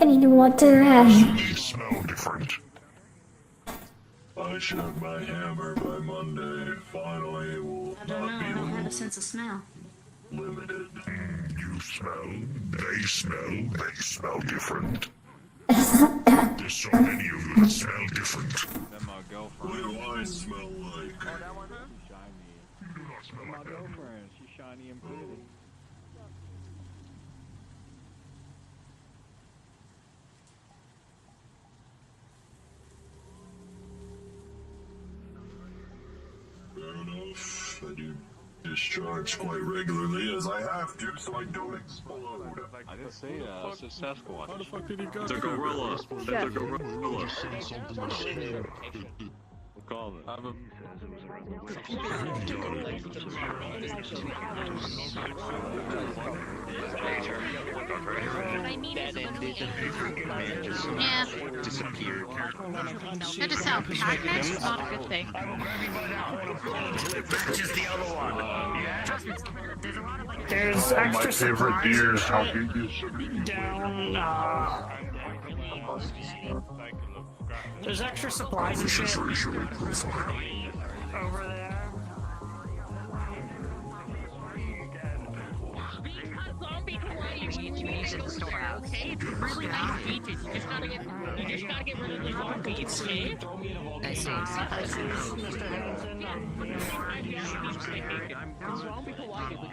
Speaker 7: I need to want to
Speaker 17: You smell different. I shot my hammer by Monday. Finally, will
Speaker 5: I don't know,
Speaker 17: not be
Speaker 5: I don't have a sense of smell.
Speaker 17: limited. You smell. They smell different. There's so many of you that smell different.
Speaker 18: Then my girlfriend.
Speaker 17: What do I smell like?
Speaker 18: Shiny.
Speaker 17: You do not smell
Speaker 18: My
Speaker 17: like that.
Speaker 18: girlfriend. She's shiny and pretty.
Speaker 17: Fair enough. I do discharge quite regularly as I have to, so I don't explode.
Speaker 18: I didn't say it's a Sasquatch.
Speaker 2: How the fuck did he go?
Speaker 17: It's a gorilla.
Speaker 2: It's a gorilla.
Speaker 14: comment. I'm a...
Speaker 1: Yeah.
Speaker 13: Disappeared.
Speaker 1: That just sounds package is not a good thing.
Speaker 17: Just the other one.
Speaker 9: There's
Speaker 17: My
Speaker 9: extra
Speaker 17: favorite beer is how
Speaker 9: supplies
Speaker 17: big is
Speaker 9: down, there's extra supplies and shit over there.
Speaker 19: Okay, it's really nice beaches. You just gotta get rid of the zombies, okay?
Speaker 6: I see.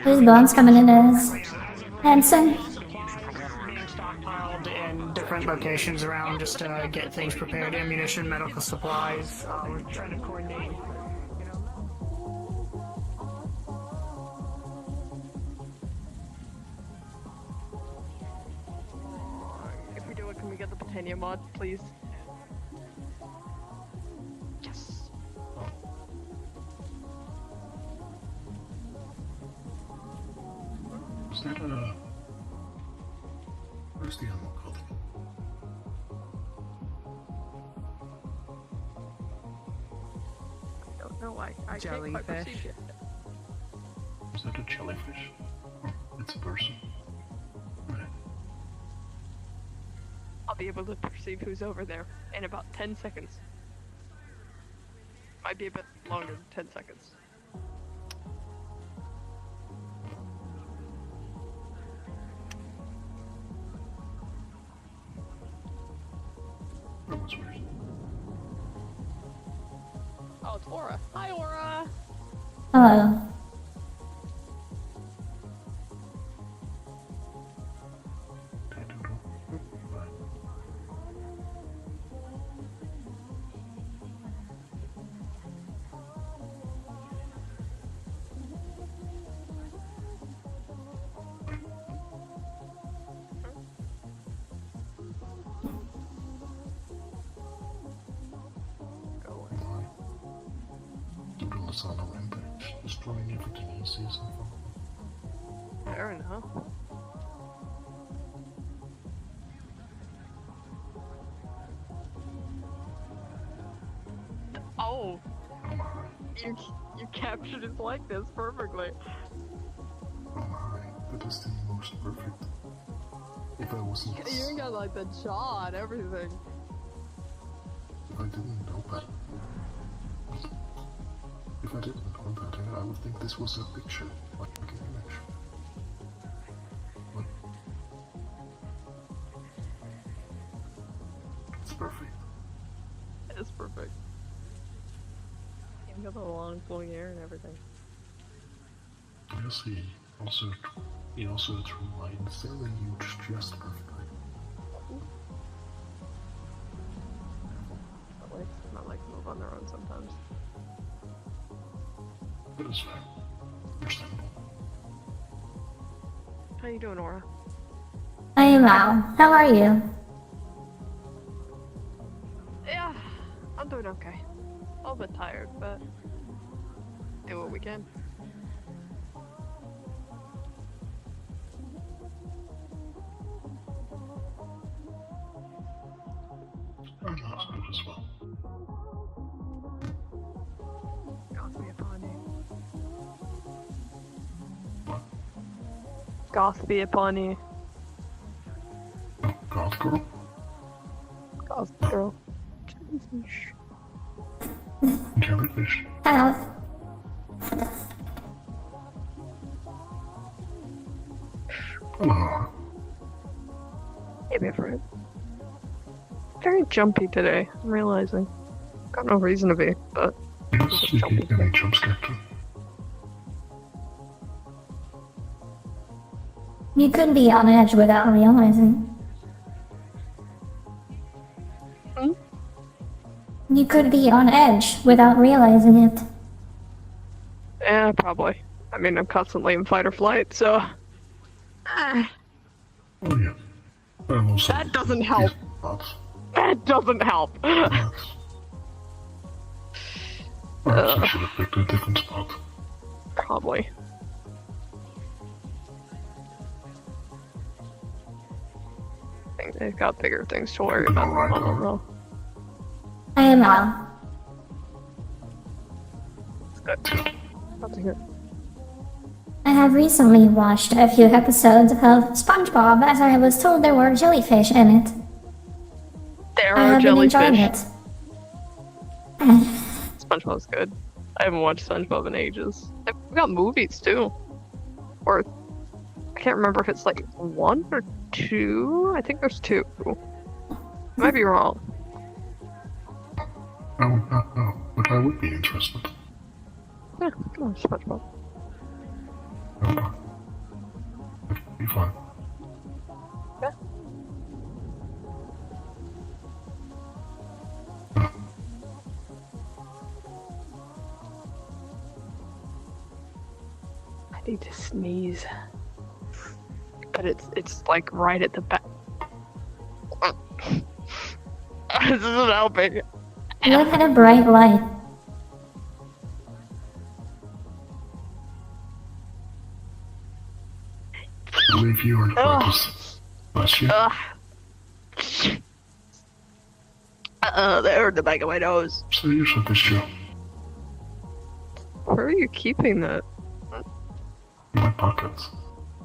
Speaker 7: There's bones coming in as Hanson.
Speaker 9: Stockpiled in different locations around just to get things prepared, ammunition, medical supplies. We're trying to coordinate.
Speaker 20: If we do it, can we get the Britannia mod, please?
Speaker 1: Yes.
Speaker 17: Is that a... Where's the animal called?
Speaker 20: I don't know why. I can't quite perceive it.
Speaker 17: Is that a jellyfish? Oh, it's a person. Right.
Speaker 20: I'll be able to perceive who's over there in about 10 seconds. Might be a bit longer than 10 seconds. Oh, it's Aura. Hi, Aura!
Speaker 7: Hello.
Speaker 17: The girl is on a rampage, destroying everything he sees and follows.
Speaker 20: Fair enough. Oh! You captured his likeness perfectly.
Speaker 17: Oh my, that is the most perfect. If I wasn't...
Speaker 20: You even got like the jaw and everything.
Speaker 17: If I didn't know better... If I didn't know better, I would think this was a picture, like an image. But... It's perfect.
Speaker 20: It's perfect. You got the long flowing hair and everything.
Speaker 17: Yes, he also drew my insanely huge chest perfectly.
Speaker 20: Not like move on their own sometimes.
Speaker 17: It is fair. Understandable.
Speaker 20: How you doing, Aura?
Speaker 7: I am Mal. How are you?
Speaker 20: Yeah, I'm doing okay. A little bit tired, but do what we can.
Speaker 17: I'm not good as well.
Speaker 20: Goth be upon you.
Speaker 17: What?
Speaker 20: Goth be upon you.
Speaker 17: Goth girl?
Speaker 20: Goth girl.
Speaker 17: Jellyfish.
Speaker 7: Hello.
Speaker 17: Hello.
Speaker 20: Hey, my friend. Very jumpy today, I'm realizing. Got no reason to be, but...
Speaker 17: Yes, you keep getting jump scared too.
Speaker 7: You could be on edge without realizing.
Speaker 20: Hmm?
Speaker 7: You could be on edge without realizing it.
Speaker 20: Yeah, probably. I mean, I'm constantly in fight or flight, so...
Speaker 17: Oh yeah.
Speaker 20: That doesn't help. That doesn't help.
Speaker 17: Perhaps I should have picked a different spot.
Speaker 20: Probably. I think they've got bigger things to worry about.
Speaker 17: Alright,
Speaker 20: I don't know.
Speaker 7: I am well.
Speaker 20: That's good. That's good.
Speaker 7: I have recently watched a few episodes of SpongeBob as I was told there were jellyfish in it.
Speaker 20: There
Speaker 7: I
Speaker 20: are
Speaker 7: have been enjoying
Speaker 20: jellyfish.
Speaker 7: it.
Speaker 20: SpongeBob's good. I haven't watched SpongeBob in ages. They've got movies too. Or I can't remember if it's like 1 or 2. I think there's 2. Might be wrong.
Speaker 17: I would not know, but I would be interested.
Speaker 20: Yeah, come on, SpongeBob.
Speaker 17: Okay. It'd be fun.
Speaker 20: Yeah. I need to sneeze. But it's like right at the back. This isn't helping.
Speaker 7: Look at a bright light.
Speaker 17: I believe you are the purpose. Bless you.
Speaker 20: There in the back of my nose.
Speaker 17: So you should this show.
Speaker 20: Where are you keeping that?
Speaker 17: In my pockets.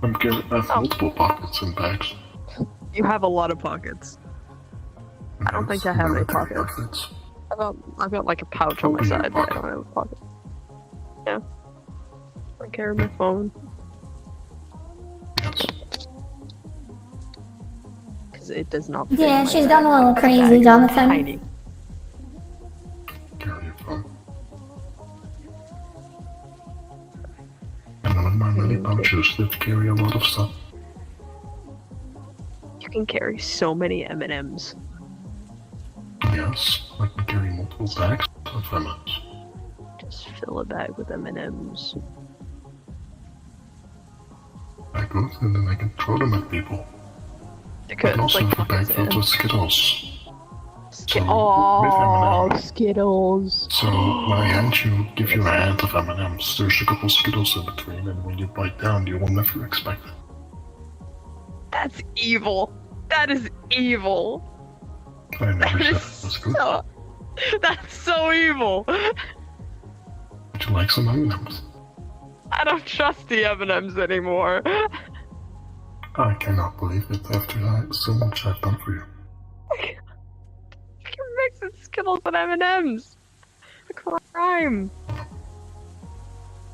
Speaker 17: I have multiple pockets and bags.
Speaker 20: You have a lot of pockets. I don't think I have any pockets. I've got like a pouch on my side, but I don't have a pocket. Yeah. I carry my phone. Because it does not fit
Speaker 7: Yeah,
Speaker 20: in my
Speaker 7: she's
Speaker 20: bag.
Speaker 7: gone a little
Speaker 20: My
Speaker 7: crazy,
Speaker 20: bag is
Speaker 7: Jonathan.
Speaker 20: Tiny.
Speaker 17: Carry your phone. And one of my many pouches that carry a lot of stuff.
Speaker 20: You can carry so many M&Ms.
Speaker 17: Yes, I can carry multiple bags of M&Ms.
Speaker 20: Just fill a bag with M&Ms.
Speaker 17: I go and then I can throw them at people.
Speaker 20: You
Speaker 17: I
Speaker 20: could,
Speaker 17: can also
Speaker 20: like,
Speaker 17: have a bag filled with Skittles.
Speaker 20: Oh, Skittles.
Speaker 17: So when I give you a hand of M&Ms, there's a couple Skittles in between, and when you bite down, you will never expect it.
Speaker 20: That's evil. That is evil.
Speaker 17: I never
Speaker 20: That
Speaker 17: said
Speaker 20: is
Speaker 17: it was good.
Speaker 20: That's so evil.
Speaker 17: Would you like some M&Ms?
Speaker 20: I don't trust the M&Ms anymore.
Speaker 17: I cannot believe it after so much I've done for you.
Speaker 20: You're mixing Skittles and M&Ms. A crime.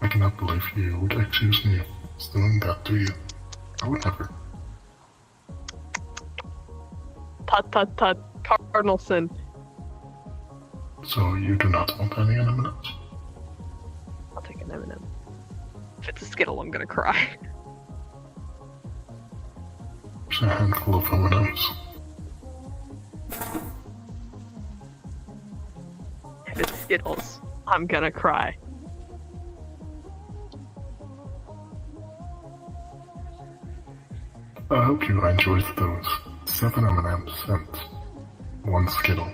Speaker 17: I cannot believe you would accuse me of doing that to you. I would never.
Speaker 20: Tut tut tut. Cardinalson.
Speaker 17: So you do not want any M&Ms?
Speaker 20: I'll take an M&M. If it's a Skittle, I'm gonna cry.
Speaker 17: There's a handful of M&Ms.
Speaker 20: If it's Skittles, I'm gonna cry.
Speaker 17: I hope you enjoyed those 7 M&Ms and 1 Skittle.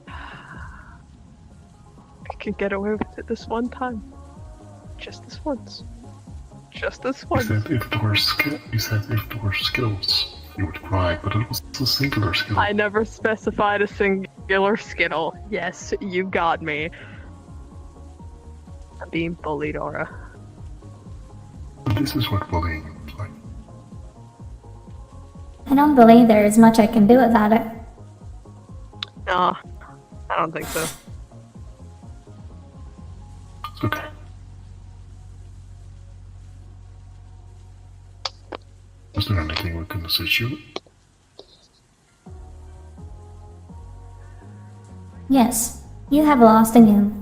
Speaker 20: I could get away with it this one time. Just this once. Just this once.
Speaker 17: You said if it were Skittles, you would cry, but it was a singular Skittle.
Speaker 20: I never specified a singular Skittle. Yes, you got me. I'm being bullied, Aura.
Speaker 17: This is what bullying is like.
Speaker 7: I don't believe there is much I can do about it.
Speaker 20: No, I don't think so.
Speaker 17: It's okay. Is there anything we can assist you with?
Speaker 7: Yes, you have lost again.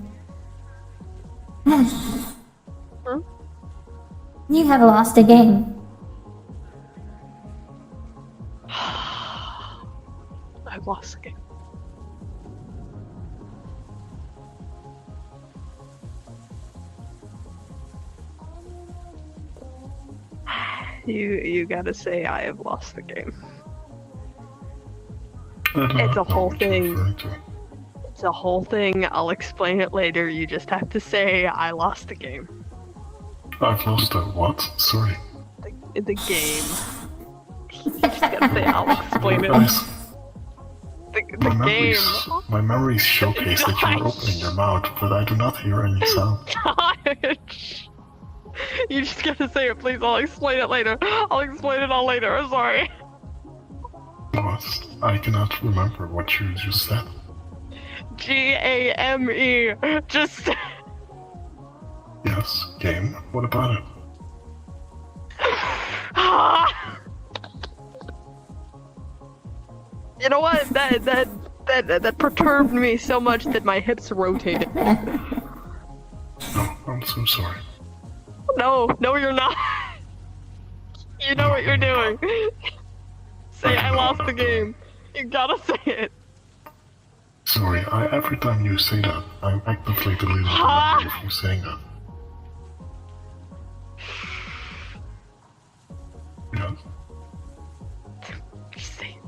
Speaker 7: You have lost a game.
Speaker 20: I've lost the game. You gotta say I have lost the game. It's a whole thing. It's a whole thing. I'll explain it later. You just have to say I lost the game.
Speaker 17: I've lost the what? Sorry.
Speaker 20: The game. You just gotta say I'll explain it.
Speaker 17: Guys,
Speaker 20: The game.
Speaker 17: my memories showcase that you're opening your mouth, but I do not hear any sound.
Speaker 20: Gosh. You just gotta say it, please. I'll explain it later. I'll explain it all later. I'm sorry.
Speaker 17: What? I cannot remember what you just said.
Speaker 20: G-A-M-E. Just.
Speaker 17: Yes, game. What about it?
Speaker 20: You know what? That perturbed me so much that my hips rotated.
Speaker 17: Oh, I'm so sorry.
Speaker 20: No, you're not. You know what you're doing. Say I lost the game. You gotta say it.
Speaker 17: Sorry, every time you say that, I'm actively deleting the memory of you saying that. Yes.
Speaker 20: Just say it,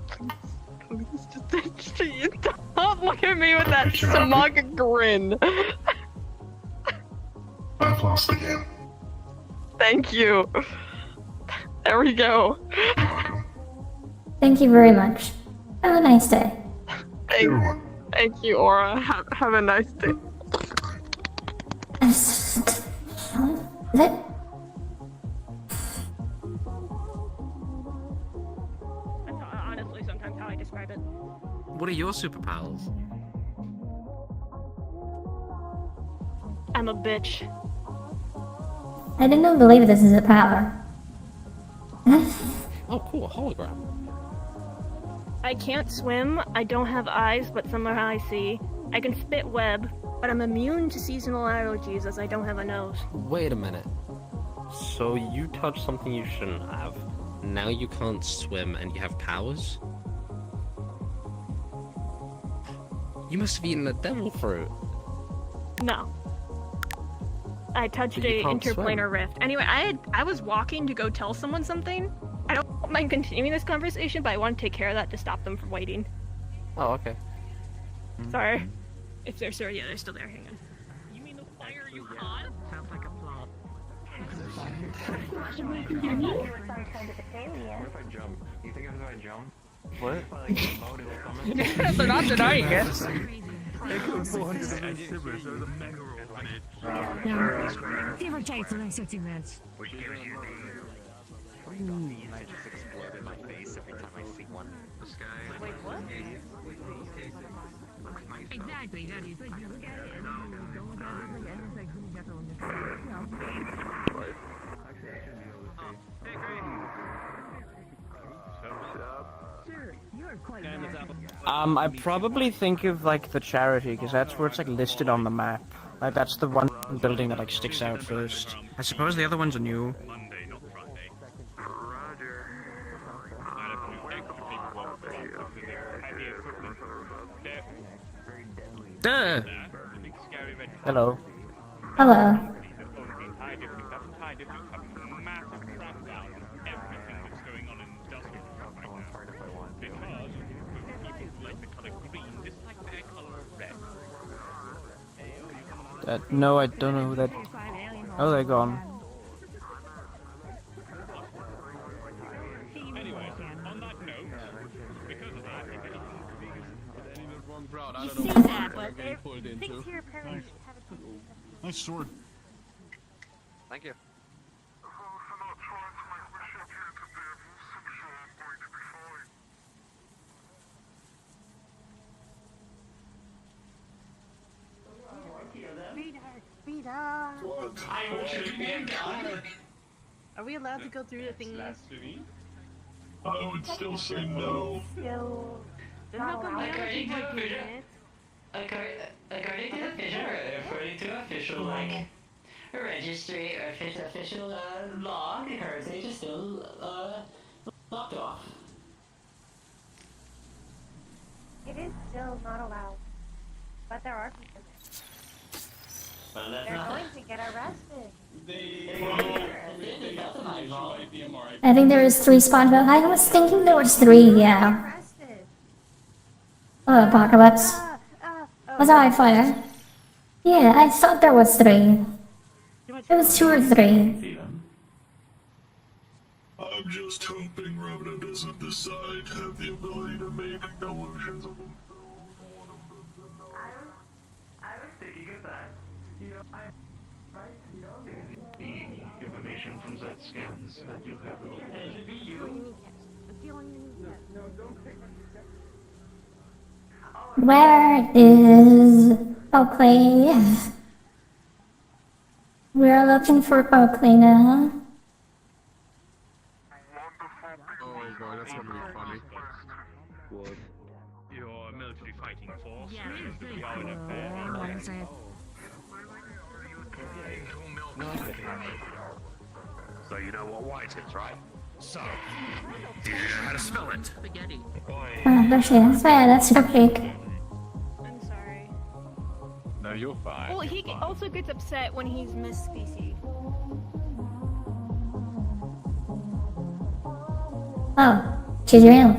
Speaker 20: please. Just don't look at me with that smug grin.
Speaker 17: I've lost the game.
Speaker 20: Thank you. There we go.
Speaker 7: Thank you very much. Have a nice day.
Speaker 20: Thank you, Aura. Have a nice day.
Speaker 7: That
Speaker 16: honestly sometimes how I describe it.
Speaker 6: What are your superpowers?
Speaker 16: I'm a bitch.
Speaker 7: I didn't believe this is a power.
Speaker 6: Oh, cool, a hologram.
Speaker 16: I can't swim, I don't have eyes, but somehow I see. I can spit web, but I'm immune to seasonal allergies as I don't have a nose.
Speaker 21: Wait a minute. So you touched something you shouldn't have. Now you can't swim and you have powers? You must have eaten a devil fruit.
Speaker 16: No. I touched
Speaker 21: But you
Speaker 16: a
Speaker 21: can't
Speaker 16: interplanar
Speaker 21: swim.
Speaker 16: rift. Anyway, I was walking to go tell someone something. I don't mind continuing this conversation, but I want to take care of that to stop them from waiting.
Speaker 21: Oh, okay.
Speaker 16: Sorry. If they're still, yeah, they're still there. Hang on.
Speaker 19: You mean the fire you caught? Sounds like a plot.
Speaker 14: What if I jump? You think if I jump?
Speaker 8: What?
Speaker 14: If I like get a boat, it'll come in?
Speaker 19: They're not denying it.
Speaker 2: They killed 400 siblings, so the mega orphanage.
Speaker 19: Vrchat are such events.
Speaker 13: I just explode in my face every time I see one.
Speaker 19: Wait, what? Exactly, that is. Like, you look at it and you don't look at it, and it's like, you got the one
Speaker 22: I probably think of like the charity because that's where it's like listed on the map. Like that's the one building that like sticks out first.
Speaker 6: I suppose the other ones are new. Duh!
Speaker 22: Hello.
Speaker 7: Hello.
Speaker 22: No, I don't know who that. Oh, they're gone.
Speaker 19: You say that, but things here apparently have a
Speaker 23: Nice sword.
Speaker 13: Thank you.
Speaker 15: Are we allowed to go through the thingies?
Speaker 17: I would still say no.
Speaker 15: Then how come you have to like minutes?
Speaker 24: According to the official, according to official like registry or official law, the heritage is still locked off.
Speaker 12: It is still not allowed, but there are people.
Speaker 24: Well,
Speaker 12: They're going to get arrested.
Speaker 24: That's my
Speaker 7: I think there was 3 SpongeBob. I was thinking there was 3, yeah. Oh, Apocalypse. Was I fire? Yeah, I thought there was 3. It was 2 or 3.
Speaker 17: I'm just hoping Rhoda doesn't decide to have the ability to make illusions of himself.
Speaker 9: I was thinking of that. The information from Z scans that you have. Should be you.
Speaker 7: Where is Oakley? We're looking for Oakley now.
Speaker 2: Oh boy, that's gonna be funny. What? Your military fighting force.
Speaker 17: So you know what white is, right? So, do you know how to spell it?
Speaker 19: Spaghetti.
Speaker 7: Oh, there she is. Yeah, that's Cupcake.
Speaker 16: I'm sorry.
Speaker 18: No, you're fine.
Speaker 16: Well, he also gets upset when he's misspecies.
Speaker 7: Oh, she's real.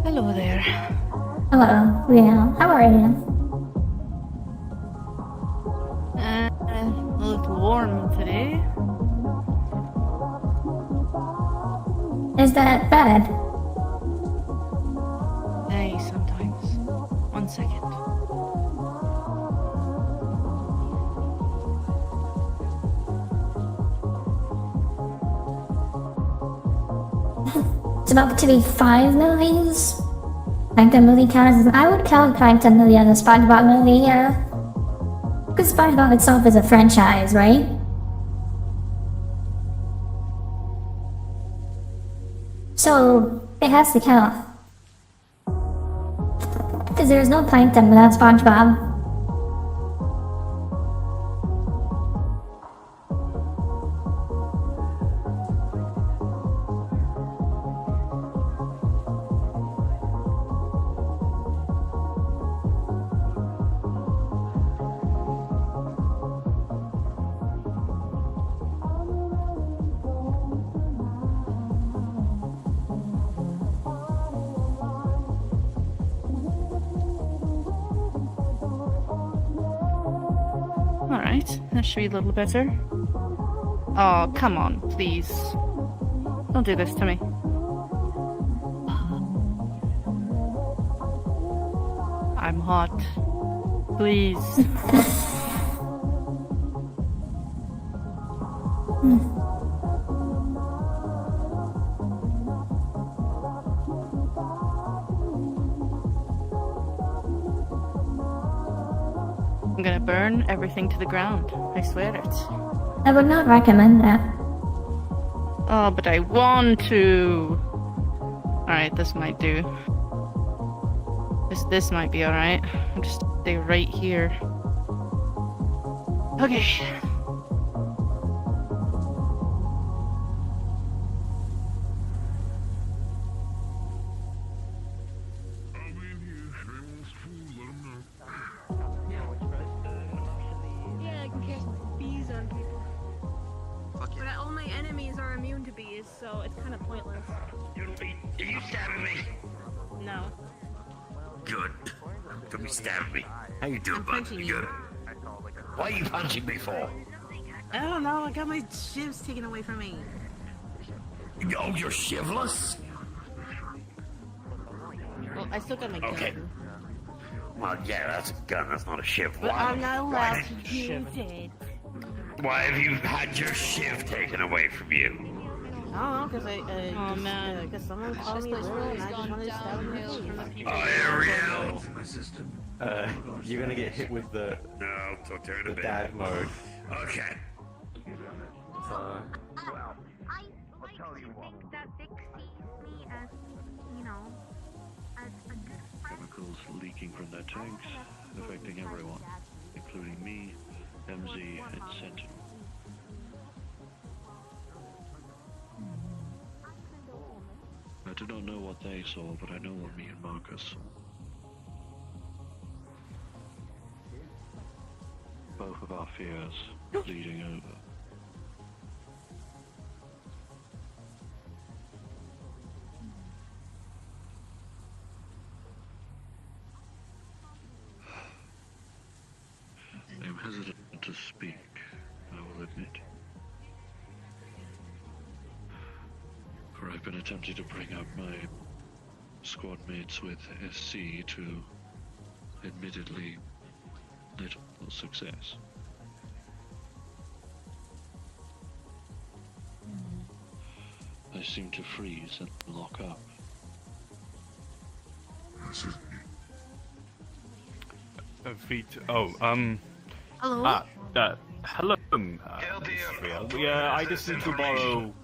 Speaker 3: Hello there.
Speaker 7: Hello, Real. How are you?
Speaker 3: A little warm today.
Speaker 7: Is that bad?
Speaker 3: Hey, sometimes. 1 second.
Speaker 7: It's about to be 5 movies. Plankton movie counts. I would count Plankton movie as a SpongeBob movie, yeah. Because SpongeBob itself is a franchise, right? So, it has to count. Because there's no Plankton without SpongeBob.
Speaker 3: Alright, that should be a little better. Oh, come on, please. Don't do this to me. I'm hot. Please. I'm gonna burn everything to the ground. I swear it.
Speaker 7: I would not recommend that.
Speaker 3: Oh, but I want to. Alright, this might do. This might be alright. I'll just stay right here. Okay.
Speaker 16: Yeah, I can cast bees on people. But all my enemies are immune to bees, so it's kind of pointless.
Speaker 17: Are you stabbing me?
Speaker 16: No.
Speaker 17: Good. Don't be stabbing me. How you doing, bud? You good? Why are you punching me for?
Speaker 19: I don't know, I got my shivs taken away from me.
Speaker 17: Oh, you're shivless?
Speaker 19: Well, I still got my gun.
Speaker 17: Okay. Well, yeah, that's a gun. That's not a shiv.
Speaker 19: But I'm not allowed
Speaker 17: why
Speaker 19: to use it.
Speaker 17: Why have you had your shiv taken away from you?
Speaker 19: I don't know, because oh man, because someone called me little and I just wanted to stab him in the face.
Speaker 17: Ariel!
Speaker 21: You're gonna get hit with the
Speaker 17: talk to her in a
Speaker 21: the
Speaker 17: bit.
Speaker 21: dad mode.
Speaker 17: Okay.
Speaker 21: So,
Speaker 12: Well, I like to think that Vic sees me as, you know, as a good friend.
Speaker 2: Chemicals leaking from their tanks, affecting everyone, including me, MZ, and Sentinel.
Speaker 4: I do not know what they saw, but I know what me and Marcus saw. Both of our fears bleeding over. I am hesitant to speak, I will admit. For I've been attempting to bring up my squad mates with SC to admittedly little success. I seem to freeze and lock up.
Speaker 10: Hello. Hello. I just need to borrow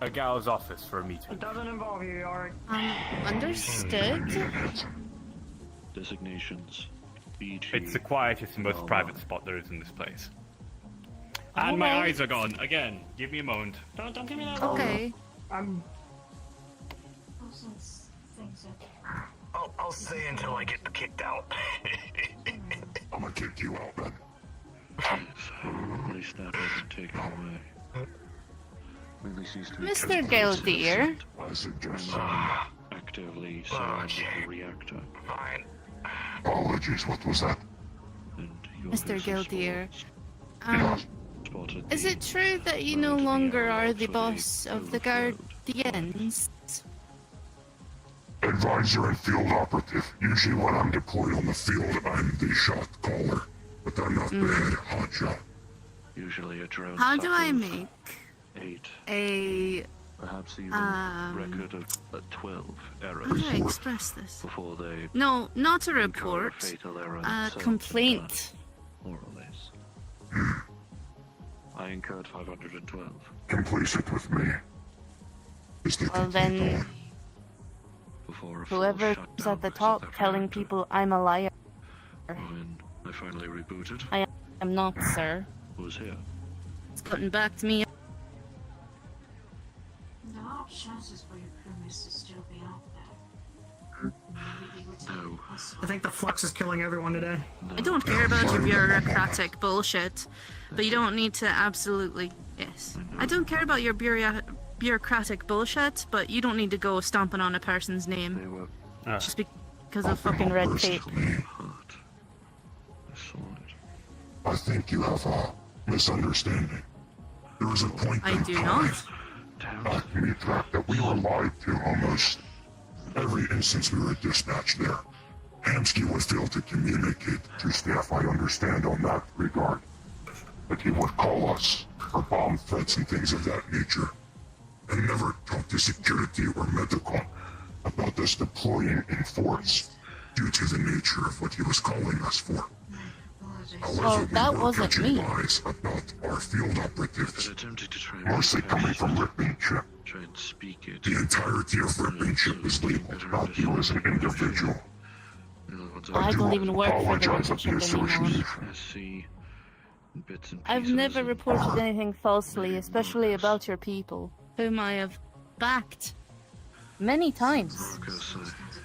Speaker 10: a gal's office for a meeting.
Speaker 24: It doesn't involve you, Yorick.
Speaker 3: Understood.
Speaker 4: Designations. BG.
Speaker 10: It's the quietest and most private spot there is in this place. And my eyes are gone again. Give me a moment. Don't give me that.
Speaker 3: Okay.
Speaker 17: I'll stay until I get kicked out. I'm gonna kick you out, then.
Speaker 4: At least that wasn't taken away. Mainly seems to be
Speaker 3: Mr. Gale, dear.
Speaker 17: I suggest
Speaker 4: actively surrounding the reactor.
Speaker 17: Fine. Apologies, what was that?
Speaker 3: Mr. Gale, dear. Is it true that you no longer are the boss of the Guardians?
Speaker 17: Advisor and field operative. Usually when I'm deployed on the field, I'm the shot caller. But I'm not the head hotshot.
Speaker 4: Usually a drone.
Speaker 3: How do I make
Speaker 4: 8,
Speaker 3: a
Speaker 4: perhaps even record of 12 errors?
Speaker 3: How do I express this?
Speaker 4: Before they
Speaker 3: No, not a report.
Speaker 4: fatal error
Speaker 3: A
Speaker 4: themselves,
Speaker 3: complaint.
Speaker 4: more or less. I incurred 512.
Speaker 17: Complicit with me.
Speaker 3: Well then,
Speaker 4: Before a full
Speaker 3: whoever's
Speaker 4: shutdown
Speaker 3: at the
Speaker 4: of
Speaker 3: top
Speaker 4: their
Speaker 3: telling
Speaker 4: reactor.
Speaker 3: people I'm a liar.
Speaker 4: When I finally rebooted,
Speaker 3: I am not, sir.
Speaker 4: who was here?
Speaker 3: It's gotten back to me.
Speaker 5: There are chances for your premise to still be out there.
Speaker 4: No.
Speaker 24: I think the flux is killing everyone today.
Speaker 3: I don't care about your bureaucratic bullshit, but you don't need to absolutely... Yes. I don't care about your bureaucratic bullshit, but you don't need to go stomping on a person's name. Just because of fucking red tape.
Speaker 17: I think you have a misunderstanding. There was a point
Speaker 3: I do not.
Speaker 17: At me track that we were lied to almost every instance we were dispatched there. Hamsky would fail to communicate to staff, I understand on that regard. But he would call us for bomb threats and things of that nature. And never talk to security or medical about us deploying in force due to the nature of what he was calling us for.
Speaker 3: Well, that wasn't me.
Speaker 17: Lies about our field operatives,
Speaker 4: Attempting to try
Speaker 17: mostly coming from Ripping Chip.
Speaker 4: Try and speak it.
Speaker 17: The entirety of Ripping Chip is labeled, not you as an individual.
Speaker 3: I don't even work for the relationship anymore.
Speaker 4: Bits and
Speaker 3: I've
Speaker 4: pieces
Speaker 3: never
Speaker 4: and
Speaker 3: reported anything falsely, especially about your people, whom I have backed many times.
Speaker 4: Marcus,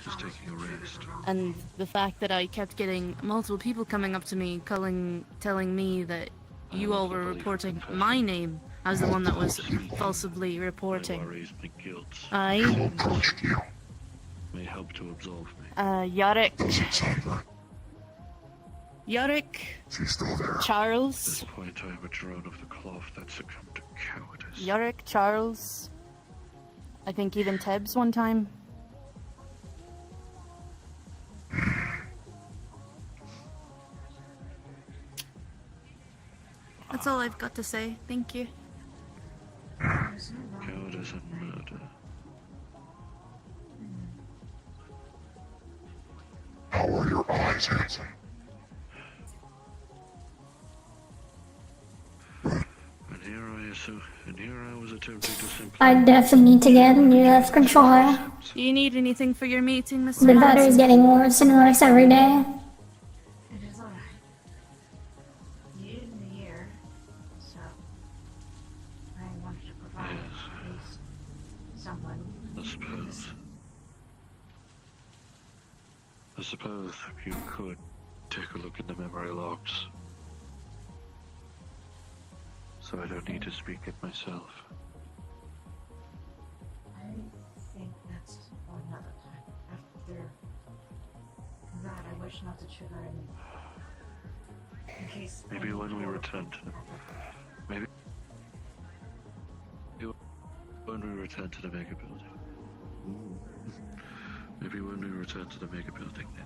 Speaker 4: just taking a rest.
Speaker 3: And the fact that I kept getting multiple people coming up to me, telling me that you all were reporting my name as the one that was falsely reporting. I...
Speaker 4: May help to absolve me.
Speaker 3: Yorick. Yorick.
Speaker 17: She's still there.
Speaker 3: Charles.
Speaker 4: At this point, I am a drone of the cloth that succumbed to cowardice.
Speaker 3: Yorick, Charles. I think even Tebbs one time. That's all I've got to say. Thank you.
Speaker 4: Cowardice and murder.
Speaker 17: How are your eyes, Hanson?
Speaker 4: And here I was attempting to simply...
Speaker 7: I definitely need to get a new left controller.
Speaker 3: Do you need anything for your meeting, Mr.
Speaker 7: The battery's getting worse and worse every day.
Speaker 5: It is alright. You did the year, so I wanted to provide at least someone
Speaker 4: I suppose. I suppose you could take a look at the memory logs. So I don't need to speak it myself.
Speaker 1: I think that's for another time. After that, I wish not to trigger any. In case.
Speaker 4: Maybe when we return to the... Maybe... When we return to the mega building. Maybe when we return to the mega building then.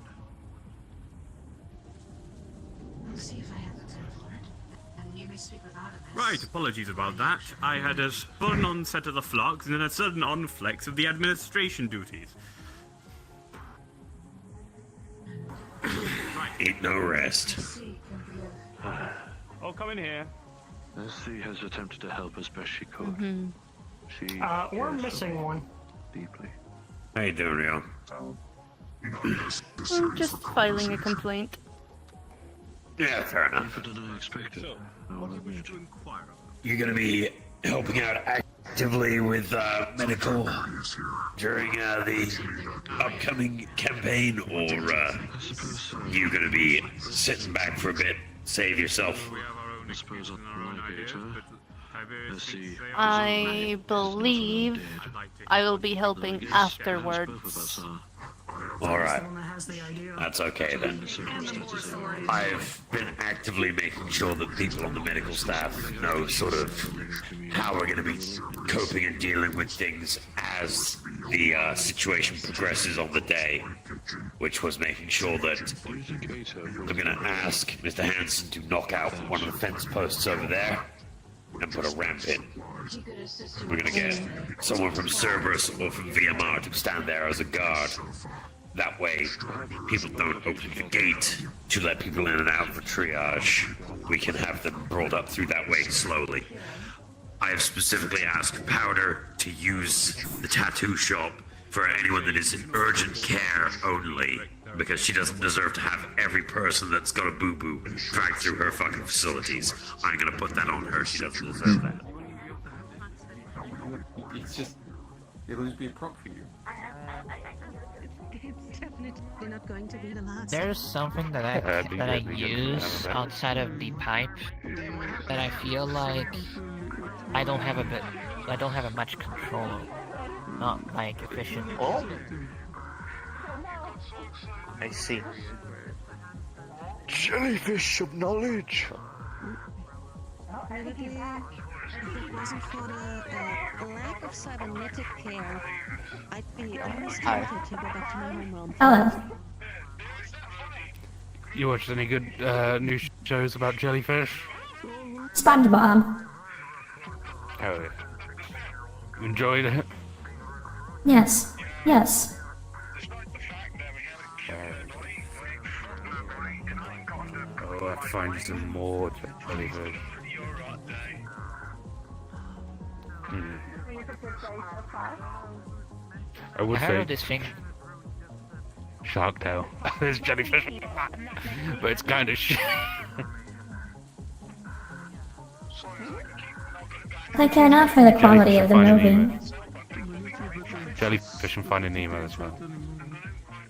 Speaker 1: We'll see if I have the time for it. And you may speak with Artemis.
Speaker 2: Right, apologies about that. I had a sudden onset of the flux and then a sudden onflex of the administration duties.
Speaker 11: Ain't no rest.
Speaker 10: Oh, come in here.
Speaker 4: Nessie has attempted to help as best she could. She
Speaker 9: we're
Speaker 4: cares
Speaker 9: missing one.
Speaker 4: deeply.
Speaker 11: How you doing, Rio?
Speaker 3: I'm just filing a complaint.
Speaker 11: Yeah, fair enough.
Speaker 4: Deeper than I expected. I'll admit.
Speaker 11: You're gonna be helping out actively with medical during the upcoming campaign, or you gonna be sitting back for a bit, save yourself?
Speaker 4: I suppose I might be, huh? Let's see.
Speaker 3: I believe I will be helping afterwards.
Speaker 11: Alright. That's okay then. I've been actively making sure that people on the medical staff know sort of how we're going to be coping and dealing with things as the situation progresses on the day, which was making sure that I'm going to ask Mr. Hansen to knock out one of the fence posts over there and put a ramp in. We're going to get someone from Cerberus or from VMR to stand there as a guard. That way, people don't open the gate to let people in and out for triage. We can have them brought up through that way slowly. I have specifically asked Powder to use the tattoo shop for anyone that is in urgent care only, because she doesn't deserve to have every person that's got a boo-boo dragged through her fucking facilities. I'm gonna put that on her. She doesn't deserve that.
Speaker 20: It's just... It'll just be a prop for you.
Speaker 1: It's definitely not going to be the last.
Speaker 23: There's something that I use outside of the pipe that I feel like I don't have much control. Not like efficient.
Speaker 22: Oh, I see.
Speaker 17: Jellyfish of knowledge.
Speaker 1: Probably, if it wasn't for the lack of cybernetic care, I'd be almost tempted to go back to my homeworld.
Speaker 7: Hello.
Speaker 25: You watched any good new shows about jellyfish?
Speaker 7: SpongeBob.
Speaker 25: Oh, yeah. You enjoyed it?
Speaker 7: Yes. Yes.
Speaker 25: Oh, I'll find you some more jellyfish. I would
Speaker 23: I heard
Speaker 25: say
Speaker 23: of this thing.
Speaker 25: Shark Tale. There's jellyfish, but it's kind of shit.
Speaker 7: I care not for the quality of the movie.
Speaker 25: Jellyfish and Finding Nemo as well.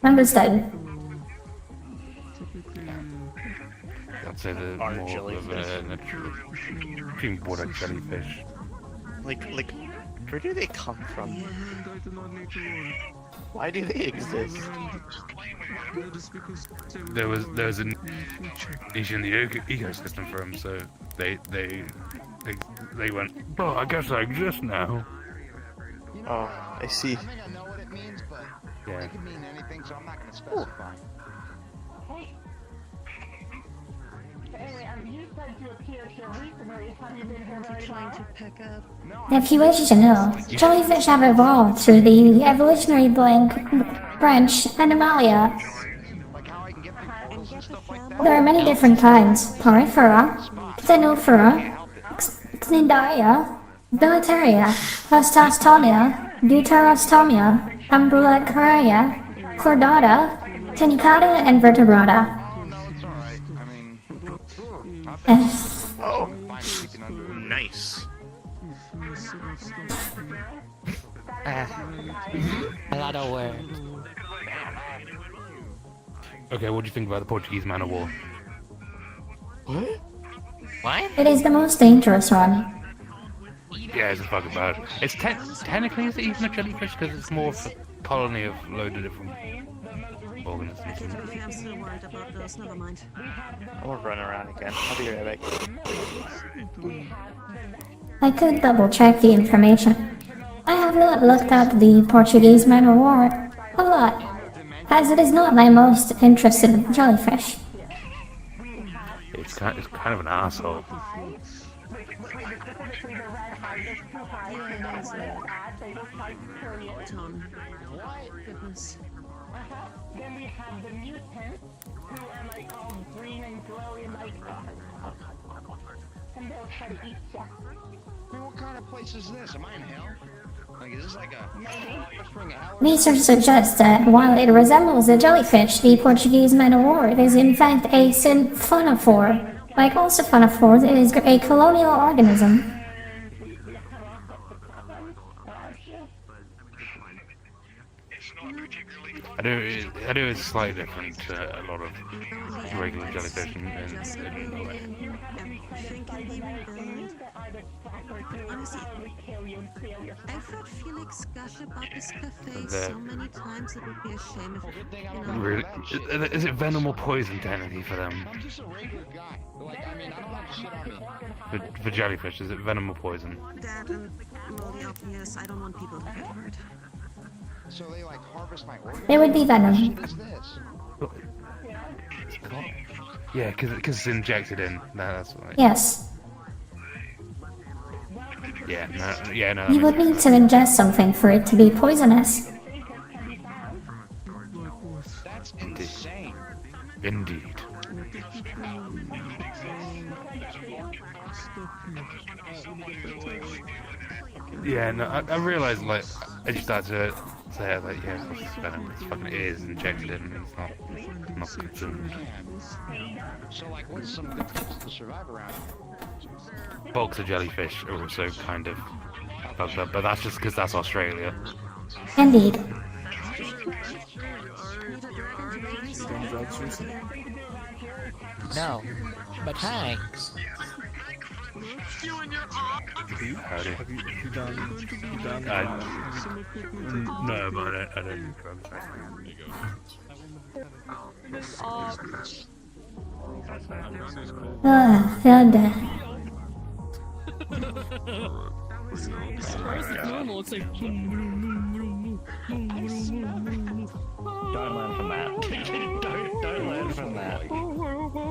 Speaker 7: Understood.
Speaker 25: I'd say the more of a cream water jellyfish.
Speaker 22: Like, where do they come from? Why do they exist?
Speaker 25: There's a niche in the ecosystem for them, so they went, oh, I guess I exist now.
Speaker 22: Oh, I see.
Speaker 26: I may not know what it means, but
Speaker 25: Yeah.
Speaker 26: it could mean anything, so I'm not going to specify.
Speaker 7: If you wish to know, jellyfish have evolved through the evolutionary branch Animalia. There are many different kinds: Porifera, Xenophora, Cnidaria, Bilitaria, Ostostomia, Deuterostomia, Ambulacaria, Chordata, Tenicata, and Vertebrata.
Speaker 22: Oh, nice.
Speaker 23: A lot of words.
Speaker 25: Okay, what do you think about the Portuguese man of war?
Speaker 21: What?
Speaker 23: What?
Speaker 7: It is the most dangerous one.
Speaker 25: Yeah, it's a fucking bad. It's technically is it even a jellyfish because it's more of a colony of loads of different organisms.
Speaker 6: I'm still worried about those. Never mind.
Speaker 21: I won't run around again. I'll be right back.
Speaker 7: I could double check the information. I have not looked up the Portuguese man of war a lot, as it is not my most interested jellyfish.
Speaker 25: It's kind of an asshole.
Speaker 6: Tom. Goodness.
Speaker 12: Then we have the mutants, who are like all green and glowy like and they'll try to eat you.
Speaker 26: Man, what kind of place is this? Am I in hell? Like, is this like a spring of hell?
Speaker 7: Research suggests that while it resembles a jellyfish, the Portuguese man of war is in fact a siphonophore. Like all siphonophores, it is a colonial organism.
Speaker 25: I do it's slightly different to a lot of regular jellyfish in a way.
Speaker 6: I've heard Felix gush about this cafe so many times it would be a shame if,
Speaker 25: Really? Is it venom or poison technically for them?
Speaker 26: I'm just a regular guy. Like, I mean, I don't have shit on me.
Speaker 25: For jellyfish, is it venom or poison?
Speaker 6: That and all the obvious, I don't want people to get hurt.
Speaker 26: So they like harvest my organs?
Speaker 7: It would be venom.
Speaker 26: What is this?
Speaker 25: Yeah, because it's injected in. That's why.
Speaker 7: Yes.
Speaker 25: Yeah, no.
Speaker 7: You would need to ingest something for it to be poisonous.
Speaker 26: That's insane.
Speaker 25: Indeed. Yeah, no, I realized, like, I just started to say, like, yeah, of course it's venom. It's fucking is injected in, and it's not consumed.
Speaker 26: So, like, what's some good tips to survive around?
Speaker 25: Bulks of jellyfish are also kind of fucked up, but that's just because that's Australia.
Speaker 7: Indeed.
Speaker 23: No, but hi.
Speaker 25: Howdy.
Speaker 20: Have you done?
Speaker 25: No, but I don't do drugs.
Speaker 7: God.
Speaker 19: Normal, it's like
Speaker 21: Don't learn from that. Don't learn from that. Don't learn from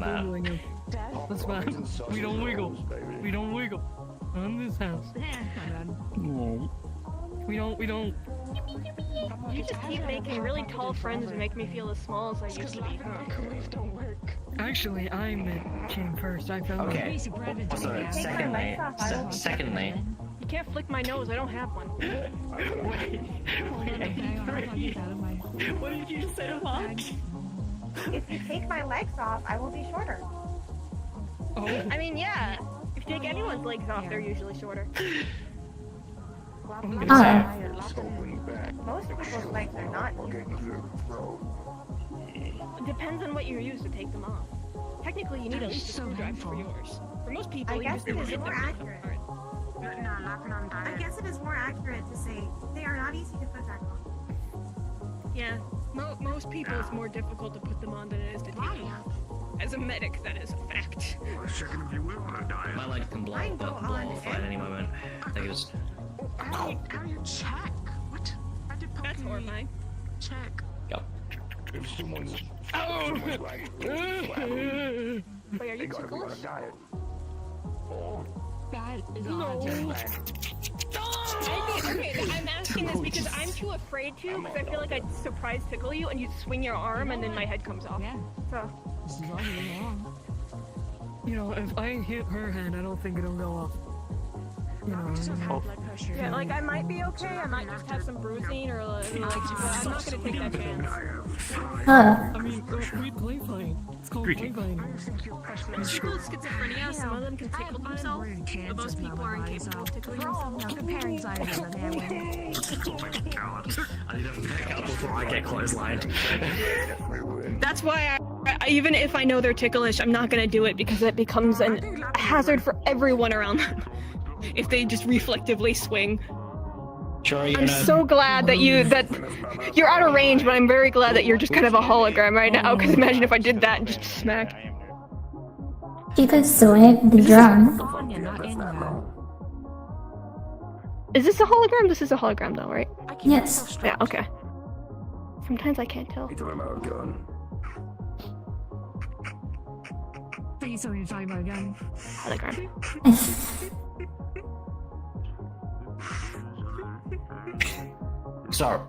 Speaker 21: that.
Speaker 19: That's fine. We don't wiggle. We don't wiggle. On this house. We don't.
Speaker 16: You just keep making really tall friends and make me feel as small as I used to be.
Speaker 19: Actually, I came first. I found
Speaker 21: Okay. So, secondly.
Speaker 16: You can't flick my nose, I don't have one.
Speaker 24: What did you just say to Fox?
Speaker 12: If you take my legs off, I will be shorter.
Speaker 16: I mean, yeah. If you take anyone's legs off, they're usually shorter.
Speaker 12: Most people's legs are not.
Speaker 16: It depends on what you use to take them off. Technically, you need at least a screwdriver for yours. For most people,
Speaker 12: I
Speaker 16: you
Speaker 12: guess
Speaker 16: just
Speaker 12: it is
Speaker 16: hit
Speaker 12: more
Speaker 16: them with
Speaker 12: accurate.
Speaker 16: them.
Speaker 12: I guess it is more accurate to say they are not easy to put back on.
Speaker 16: Yeah, most people it's more difficult to put them on than it is to take them off. As a medic, that is a fact.
Speaker 21: My leg can blow off at any moment. I think it was.
Speaker 12: How do you check? What?
Speaker 16: That's horrifying.
Speaker 12: Check.
Speaker 21: Yep.
Speaker 16: Wait, are you ticklish?
Speaker 12: That is
Speaker 16: no. Okay, I'm asking this because I'm too afraid to, because I feel like I'd surprise tickle you and you'd swing your arm and then my head comes off.
Speaker 12: Yeah.
Speaker 16: So.
Speaker 12: This is all wrong.
Speaker 19: You know, if I hit her hand, I don't think it'll go off.
Speaker 16: Yeah, like I might be okay. I might just have some bruising or like, but I'm not gonna take that chance.
Speaker 7: Huh.
Speaker 5: I mean, we play fine. It's called play fine.
Speaker 16: People with schizophrenia, some of them can tickle themselves, but most people are incapable of tickling themselves.
Speaker 5: Comparing side of them,
Speaker 8: Oh my god. I need to pick up before I get clotheslined.
Speaker 16: That's why even if I know they're ticklish, I'm not gonna do it because it becomes a hazard for everyone around them. If they just reflectively swing. I'm so glad that you're out of range, but I'm very glad that you're just kind of a hologram right now. Because imagine if I did that and just smack.
Speaker 7: You could swipe the drum.
Speaker 16: Is this a hologram? This is a hologram, though, right?
Speaker 7: Yes.
Speaker 16: Yeah. Okay. Sometimes I can't tell.
Speaker 5: Please don't even talk about a gun.
Speaker 16: Hologram.
Speaker 21: So,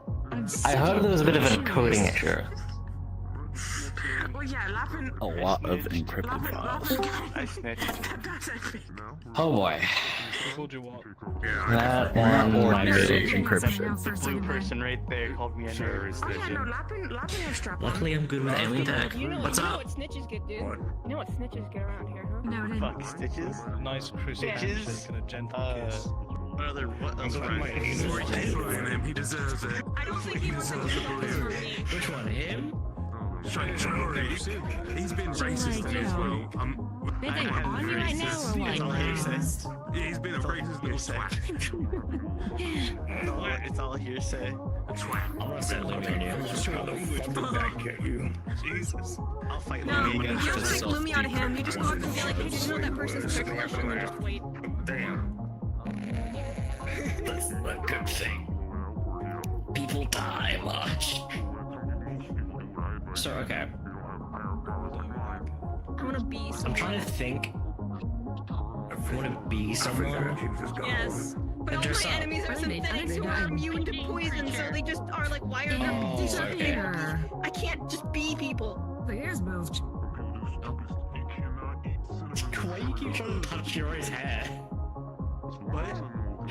Speaker 21: I heard there was a bit of a coding issue.
Speaker 13: A lot of encrypted files.
Speaker 20: I snitched.
Speaker 21: Oh boy.
Speaker 20: I told you what.
Speaker 21: That one might be
Speaker 13: encryption.
Speaker 20: The blue person right there called me a nerd.
Speaker 8: Luckily, I'm good with alien tech. What's
Speaker 16: You know
Speaker 8: up?
Speaker 16: what snitches get, dude? You know what snitches get around here, huh?
Speaker 5: No, it didn't.
Speaker 20: Fuck, stitches?
Speaker 2: Nice crisp handshake and a gentle kiss.
Speaker 20: What else?
Speaker 13: He deserves it.
Speaker 16: I don't think he was
Speaker 8: Which one? Him?
Speaker 13: He's been racist in as well.
Speaker 5: They think on you right now or what?
Speaker 13: Yeah, he's been a racist little swat.
Speaker 20: It's all hearsay.
Speaker 8: I'm gonna set you.
Speaker 20: Jesus. I'll fight
Speaker 16: No,
Speaker 20: Louie
Speaker 16: you
Speaker 20: against
Speaker 16: don't
Speaker 20: this.
Speaker 16: take Lumi out of him. You just go up and be like, hey, did you know that person's ticklish? And then just wait.
Speaker 8: Damn. That's a good thing. People die much. So, okay.
Speaker 16: I wanna be someone.
Speaker 8: I'm trying to think. I want to be someone.
Speaker 16: Yes. But all my enemies are synthetics who are immune to poison, so they just are like, why are they disappear? I can't just be people.
Speaker 5: The ears moved.
Speaker 8: Why do you keep trying to touch Yori's hair?
Speaker 20: What?
Speaker 2: I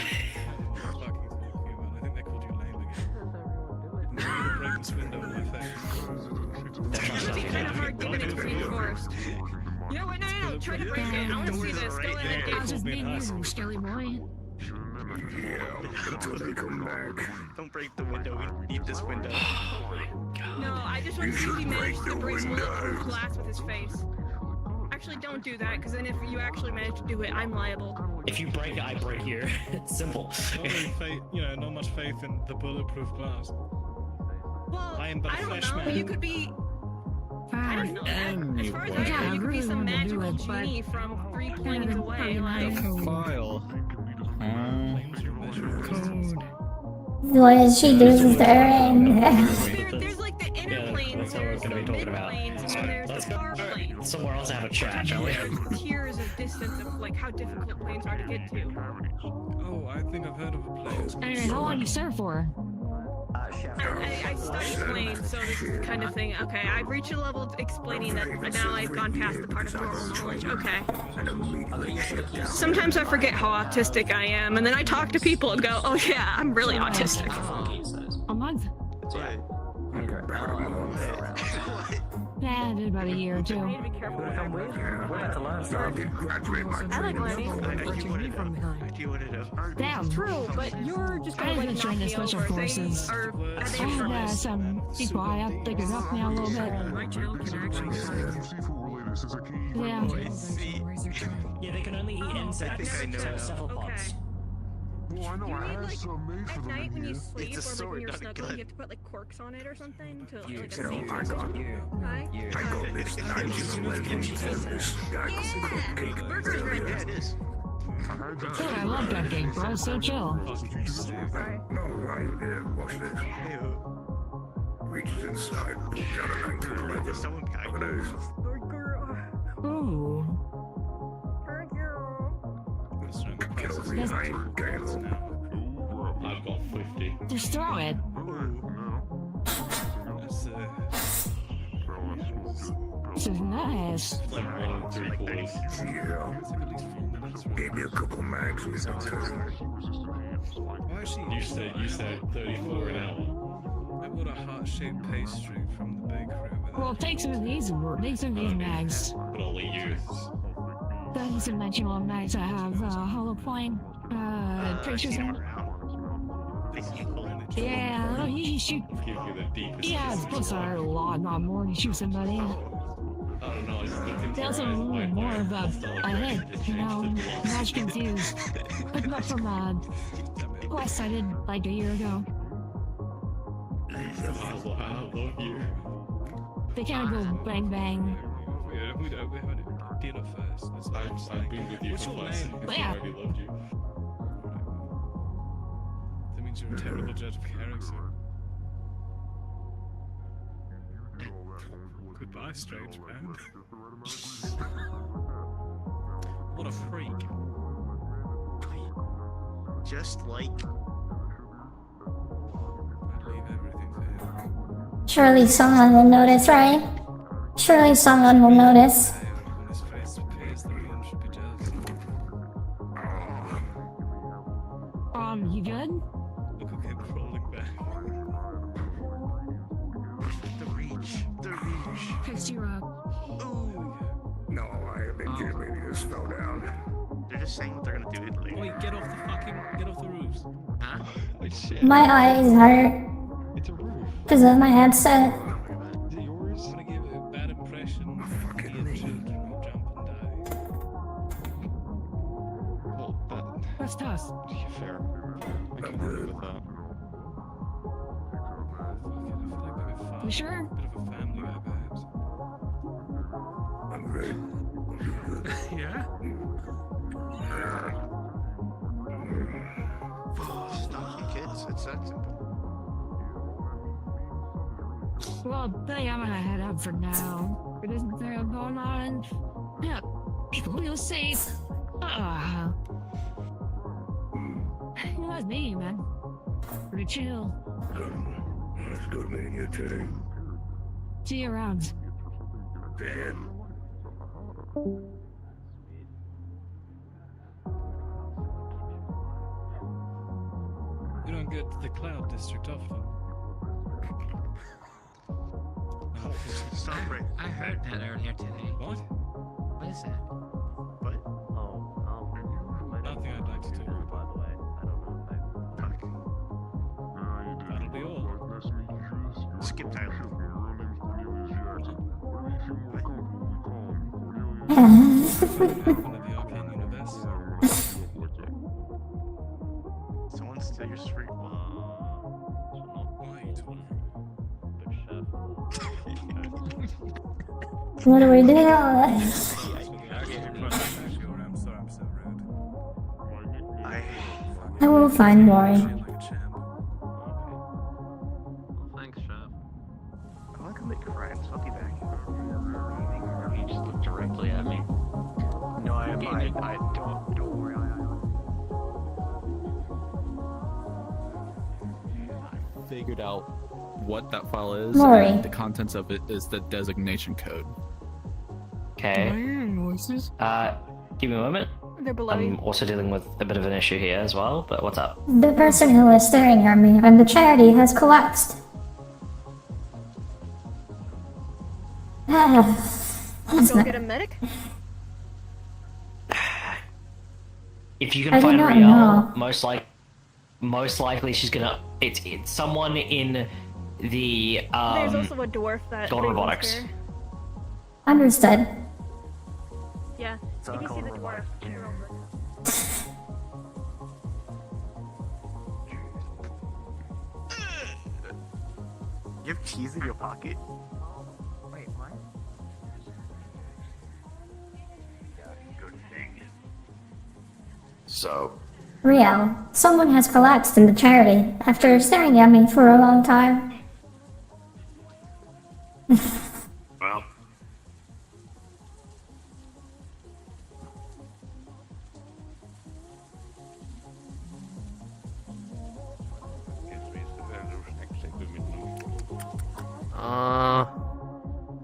Speaker 2: think they called you lame again. I'm gonna break this window in my face.
Speaker 16: It's gonna be kind of hard given it's reinforced. You know what? No. Try to break it. I want to see this. Go in and
Speaker 5: I was just being you, Skelly boy.
Speaker 17: Until they come back.
Speaker 20: Don't break the window. We need this window.
Speaker 16: No, I just want to see if he managed to break bulletproof glass with his face. Actually, don't do that, because then if you actually manage to do it, I'm liable.
Speaker 8: If you break it, I break here. It's simple.
Speaker 2: Not much faith in the bulletproof glass.
Speaker 16: Well,
Speaker 2: I am but a
Speaker 16: don't
Speaker 2: flesh
Speaker 16: know.
Speaker 2: man.
Speaker 16: You could be. I don't know. As far as I know, you could be some magical genie from 3 planes away. Like.
Speaker 20: File.
Speaker 7: What is she doing there?
Speaker 16: There's like the inner planes, there's the mid planes, and then there's the far planes.
Speaker 8: Somewhere else have a chat, shall we?
Speaker 16: Tiers of distance of like how difficult planes are to get to.
Speaker 2: Oh, I think I've heard of a place.
Speaker 5: Anyway, how long you serve for?
Speaker 16: I studied planes, so this is the kind of thing. Okay, I've reached a level of explaining that now I've gone past the part of normal knowledge. Okay. Sometimes I forget how autistic I am, and then I talk to people and go, oh yeah, I'm really autistic.
Speaker 5: A month? Yeah, I did about a year or two.
Speaker 16: I like learning.
Speaker 5: Damn.
Speaker 16: True, but you're just
Speaker 5: I
Speaker 16: gonna
Speaker 5: was
Speaker 16: like
Speaker 5: trained in
Speaker 16: knock me
Speaker 5: special
Speaker 16: over.
Speaker 5: forces. I had some people I have figured out now a little bit. Yeah.
Speaker 8: Yeah, they can only eat insects, cephalopods.
Speaker 17: Well, I know I had some made for
Speaker 16: At
Speaker 17: them
Speaker 16: night
Speaker 17: in
Speaker 16: when you
Speaker 17: here.
Speaker 16: sleep or like when you're snuggling, you have to put like corks on it or something to like a safe Hi.
Speaker 17: I got this 1911 Metaverse.
Speaker 16: Burger's right there.
Speaker 5: Yeah, I love that game, bro. It's so chill.
Speaker 17: No, right there. Watch this. Reaches inside. Got a 1911.
Speaker 5: Ooh.
Speaker 17: Kills me. I ain't cancel.
Speaker 10: I've got 50.
Speaker 5: Just throw it. This is nice.
Speaker 17: Yeah. Gave me a couple mags with them too.
Speaker 3: You said 34 an hour. I bought a heart-shaped pastry from the bakery over there.
Speaker 5: Well, take some of these mags.
Speaker 3: But only you.
Speaker 5: Those dimensional mags I have, hollow point, pictures in. Yeah, he shoot. Yeah, it's supposed to hurt a lot, not more than shoot somebody.
Speaker 3: I don't know, it's looking
Speaker 5: They also need more of a hit, you know, not confused. Picking up from quest I did like a year ago.
Speaker 3: I love you.
Speaker 5: They kind of go bang bang.
Speaker 3: Yeah, we have a dinner first. I've been with you for less than I already loved you. That means you're a terrible judge of character. Goodbye, strange man. What a freak.
Speaker 8: Just like...
Speaker 3: I'd leave everything for him.
Speaker 7: Surely someone will notice, right? Surely someone will notice.
Speaker 3: When his face appears, the man should be jealous.
Speaker 5: You good?
Speaker 3: Look who came crawling back.
Speaker 8: The reach.
Speaker 5: Fixed you up.
Speaker 17: No, I have been giggling. He just fell down.
Speaker 8: They're just saying what they're gonna do later.
Speaker 3: Wait, get off the roofs.
Speaker 8: Huh?
Speaker 3: Oh, shit.
Speaker 7: My eyes hurt.
Speaker 3: It's a roof.
Speaker 7: Because of my headset.
Speaker 3: Is it yours? I'm gonna give it a bad impression. Fucking children will jump and die. Well,
Speaker 5: That's tough.
Speaker 3: yeah, fair. I can live with that.
Speaker 5: You sure?
Speaker 3: Bit of a family guy, perhaps.
Speaker 17: I'm great.
Speaker 3: Yeah?
Speaker 8: Stop you kids. It's that simple.
Speaker 5: Well, I think I'm gonna head up for now. It isn't there going on. Yeah, people feel safe. You know, it's me, man. Pretty chill.
Speaker 17: It's good meeting you too.
Speaker 5: See you around.
Speaker 17: Dan.
Speaker 3: You don't get to the Cloud District often.
Speaker 8: Stop right.
Speaker 24: I heard that earlier today.
Speaker 3: What?
Speaker 24: What is that?
Speaker 8: What?
Speaker 3: Nothing I'd like to talk about.
Speaker 20: By the way, I don't know if
Speaker 3: That'll be all.
Speaker 8: Skip Tyler. Someone steal your street.
Speaker 7: What do we do?
Speaker 3: I'm sorry, I'm so rude.
Speaker 7: I will find Maury.
Speaker 20: Thanks, Chef.
Speaker 8: I want to go make friends. I'll be back.
Speaker 20: You just look directly at me.
Speaker 8: No, I don't worry.
Speaker 4: Figured out what that file is,
Speaker 7: Maury.
Speaker 4: and the contents of it is the designation code.
Speaker 23: Okay. Give me a moment.
Speaker 16: They're below
Speaker 23: I'm
Speaker 16: you.
Speaker 23: also dealing with a bit of an issue here as well, but what's up?
Speaker 7: The person who is staring at me and the charity has collapsed. That's
Speaker 16: Go
Speaker 7: not...
Speaker 16: get a medic?
Speaker 23: If you
Speaker 7: I
Speaker 23: can
Speaker 7: do
Speaker 23: find
Speaker 7: not
Speaker 23: Riel,
Speaker 7: know.
Speaker 23: most likely she's gonna. It's someone in the
Speaker 16: There's also a dwarf that
Speaker 23: God
Speaker 16: lives
Speaker 23: robotics.
Speaker 16: here.
Speaker 7: Understood.
Speaker 16: Yeah, if you see the dwarf, you're over.
Speaker 8: You have cheese in your pocket?
Speaker 20: Wait, what?
Speaker 8: Good thing.
Speaker 11: So,
Speaker 7: Riel, someone has collapsed in the charity after staring at me for a long time.
Speaker 11: well,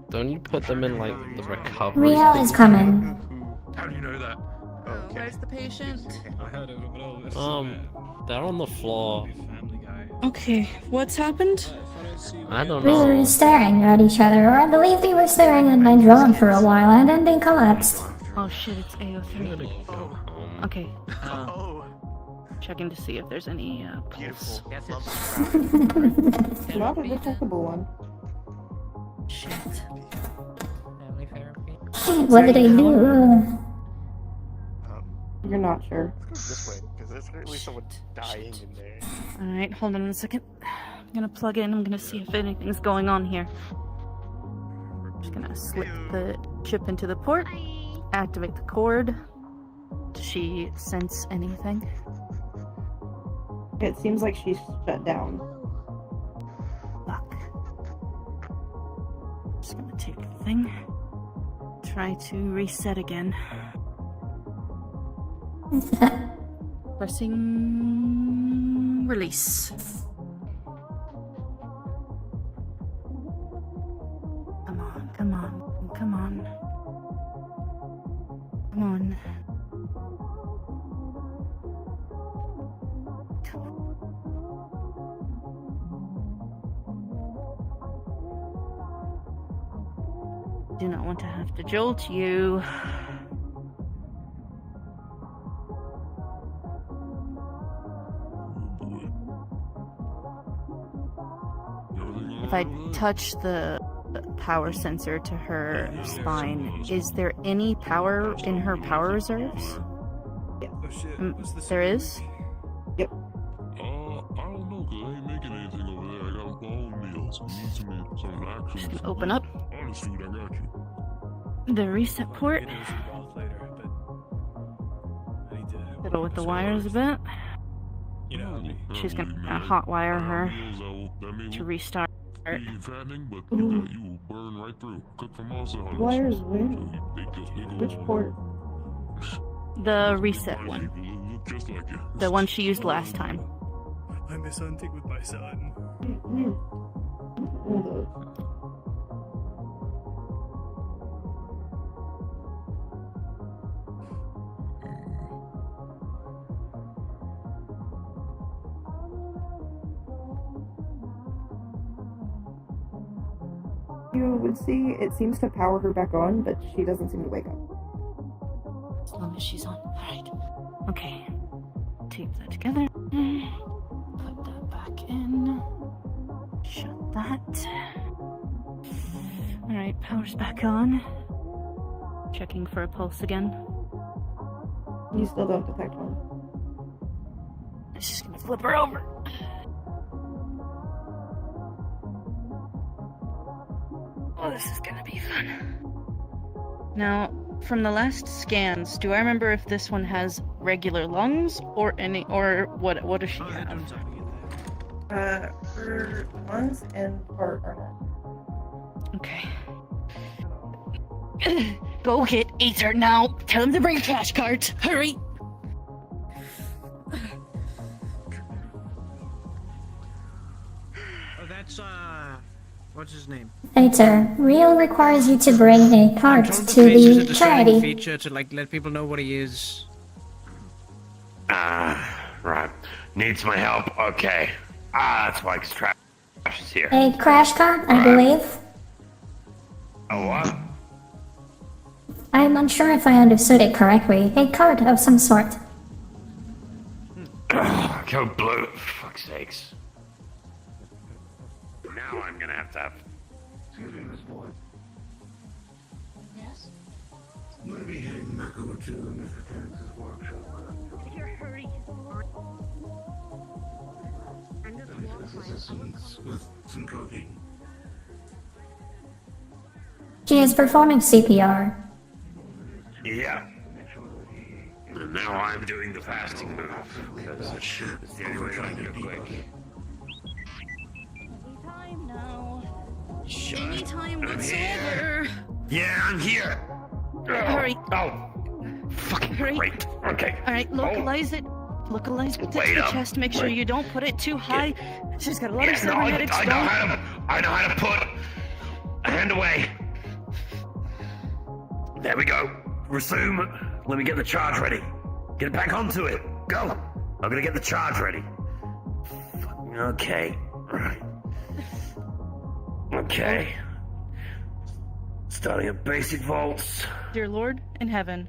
Speaker 21: Don't you put them in like the recovery?
Speaker 7: Riel is coming.
Speaker 25: How do you know that?
Speaker 3: Okay.
Speaker 16: Where's the
Speaker 1: patient?
Speaker 21: They're on the floor.
Speaker 1: Okay, what's happened?
Speaker 21: I don't
Speaker 7: We
Speaker 21: know.
Speaker 7: were staring at each other, or I believe they were staring at my drone for a while, and then they collapsed.
Speaker 1: Oh shit, it's AO3. Okay, checking to see if there's any pulse.
Speaker 9: Not a detectable one.
Speaker 1: Shit.
Speaker 7: What did I do?
Speaker 9: You're not sure.
Speaker 20: This way, because there's at least someone dying in there.
Speaker 1: Alright, hold on a second. I'm gonna plug in, I'm gonna see if anything's going on here. Just gonna slip the chip into the port, activate the cord. Does she sense anything?
Speaker 9: It seems like she's shut down.
Speaker 1: Fuck. Just gonna take the thing. Try to reset again. Pressing release. Come on, come on, come on. Come on. Do not want to have to jolt you. If I touch the power sensor to her spine, is there any power in her power reserves?
Speaker 9: Yeah.
Speaker 1: There is?
Speaker 9: Yep.
Speaker 17: I don't know, cause I ain't making anything over there. I got my own meals. You need some actual
Speaker 1: Just
Speaker 17: food.
Speaker 1: open up
Speaker 17: Honest food, I got you.
Speaker 1: the reset port. Fiddle with the wires a bit. She's gonna hotwire her to restart.
Speaker 17: Fattening, but you will burn right through. Cook from all sides.
Speaker 9: Wires where? Which port?
Speaker 1: The reset one.
Speaker 17: Look just like you.
Speaker 1: The one she used last time.
Speaker 3: I miss hunting with my son.
Speaker 9: You would see it seems to power her back on, but she doesn't seem to wake up.
Speaker 1: As long as she's on. Alright. Okay. Tape that together. Put that back in. Shut that. Alright, power's back on. Checking for a pulse again.
Speaker 9: You still don't detect one.
Speaker 1: It's just gonna flip her over. Oh, this is gonna be fun. Now, from the last scans, do I remember if this one has regular lungs or any, or what does she have?
Speaker 9: Her lungs and heart are not.
Speaker 1: Okay. Go get Aether now. Tell him to bring cash cards. Hurry.
Speaker 14: Oh, that's what's his name?
Speaker 7: Later, Real requires you to bring a card to
Speaker 14: Is
Speaker 7: the
Speaker 14: it a
Speaker 7: charity.
Speaker 14: feature to like let people know what he is?
Speaker 11: Right. Needs my help? Okay. That's why Trash is here.
Speaker 7: A crash cart, I believe.
Speaker 11: A what?
Speaker 7: I'm unsure if I understood it correctly. A card of some sort.
Speaker 11: Go blue. For fuck's sakes. Now I'm gonna have to have.
Speaker 12: Yes?
Speaker 17: Maybe heading back over to Mr. Terrence's workshop.
Speaker 12: Here, hurry.
Speaker 17: With some cocaine.
Speaker 7: She is performing CPR.
Speaker 11: Yeah. And now I'm doing the fasting move. Because it's the only way I can go quick.
Speaker 1: Anytime now.
Speaker 11: Shut
Speaker 1: Anytime
Speaker 11: I'm
Speaker 1: whatsoever.
Speaker 11: Yeah, I'm here.
Speaker 1: Hurry.
Speaker 11: Oh. Fucking
Speaker 1: Hurry.
Speaker 11: great. Okay.
Speaker 1: Alright, localize it. Localize it to
Speaker 11: Wait
Speaker 1: the
Speaker 11: up.
Speaker 1: chest. Make sure you don't put it too high. She's got a lot of
Speaker 11: Yeah, no,
Speaker 1: cybernetic
Speaker 11: I
Speaker 1: stuff.
Speaker 11: know how to put a hand away. There we go. Resume. Let me get the charge ready. Get back onto it. Go. I'm gonna get the charge ready. Okay. Right. Okay. Starting at basic volts.
Speaker 1: Dear Lord in heaven.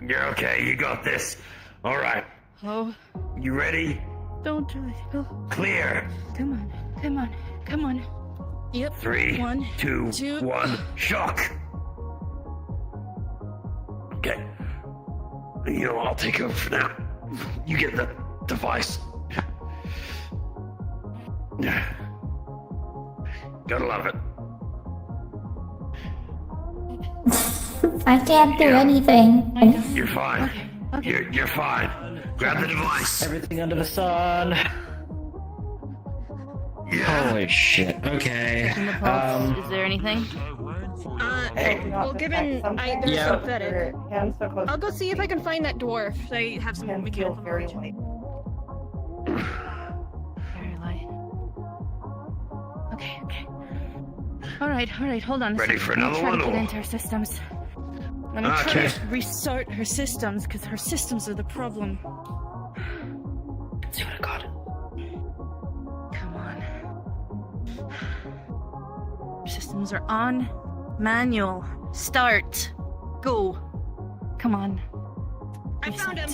Speaker 11: You're okay. You got this. All right.
Speaker 1: Oh.
Speaker 11: You ready?
Speaker 1: Don't do it. Oh.
Speaker 11: Clear.
Speaker 1: Come on. Come on. Come on. Yep.
Speaker 11: 3, 2, 1. Shock. Okay. You know, I'll take over for now. You get the device. Gotta love it.
Speaker 7: I can't do anything.
Speaker 11: You're fine. You're fine. Grab the device.
Speaker 8: Everything under the sun. Holy shit. Okay.
Speaker 1: Checking the pulse. Is there anything?
Speaker 16: Well, given they're
Speaker 8: Yeah.
Speaker 16: synthetic, I'll go see if I can find that dwarf. They have some mechanical
Speaker 9: very
Speaker 16: knowledge.
Speaker 9: light.
Speaker 1: Very light. Okay, okay. Alright, hold on a
Speaker 11: Ready
Speaker 1: second.
Speaker 11: for
Speaker 1: I'm gonna
Speaker 11: another
Speaker 1: try
Speaker 11: one,
Speaker 1: to get
Speaker 11: or-
Speaker 1: into her systems. I'm gonna try
Speaker 11: Okay.
Speaker 1: to restart her systems, because her systems are the problem.
Speaker 8: See what I got.
Speaker 1: Come on. Systems are on. Manual. Start. Go. Come on.
Speaker 16: I found him.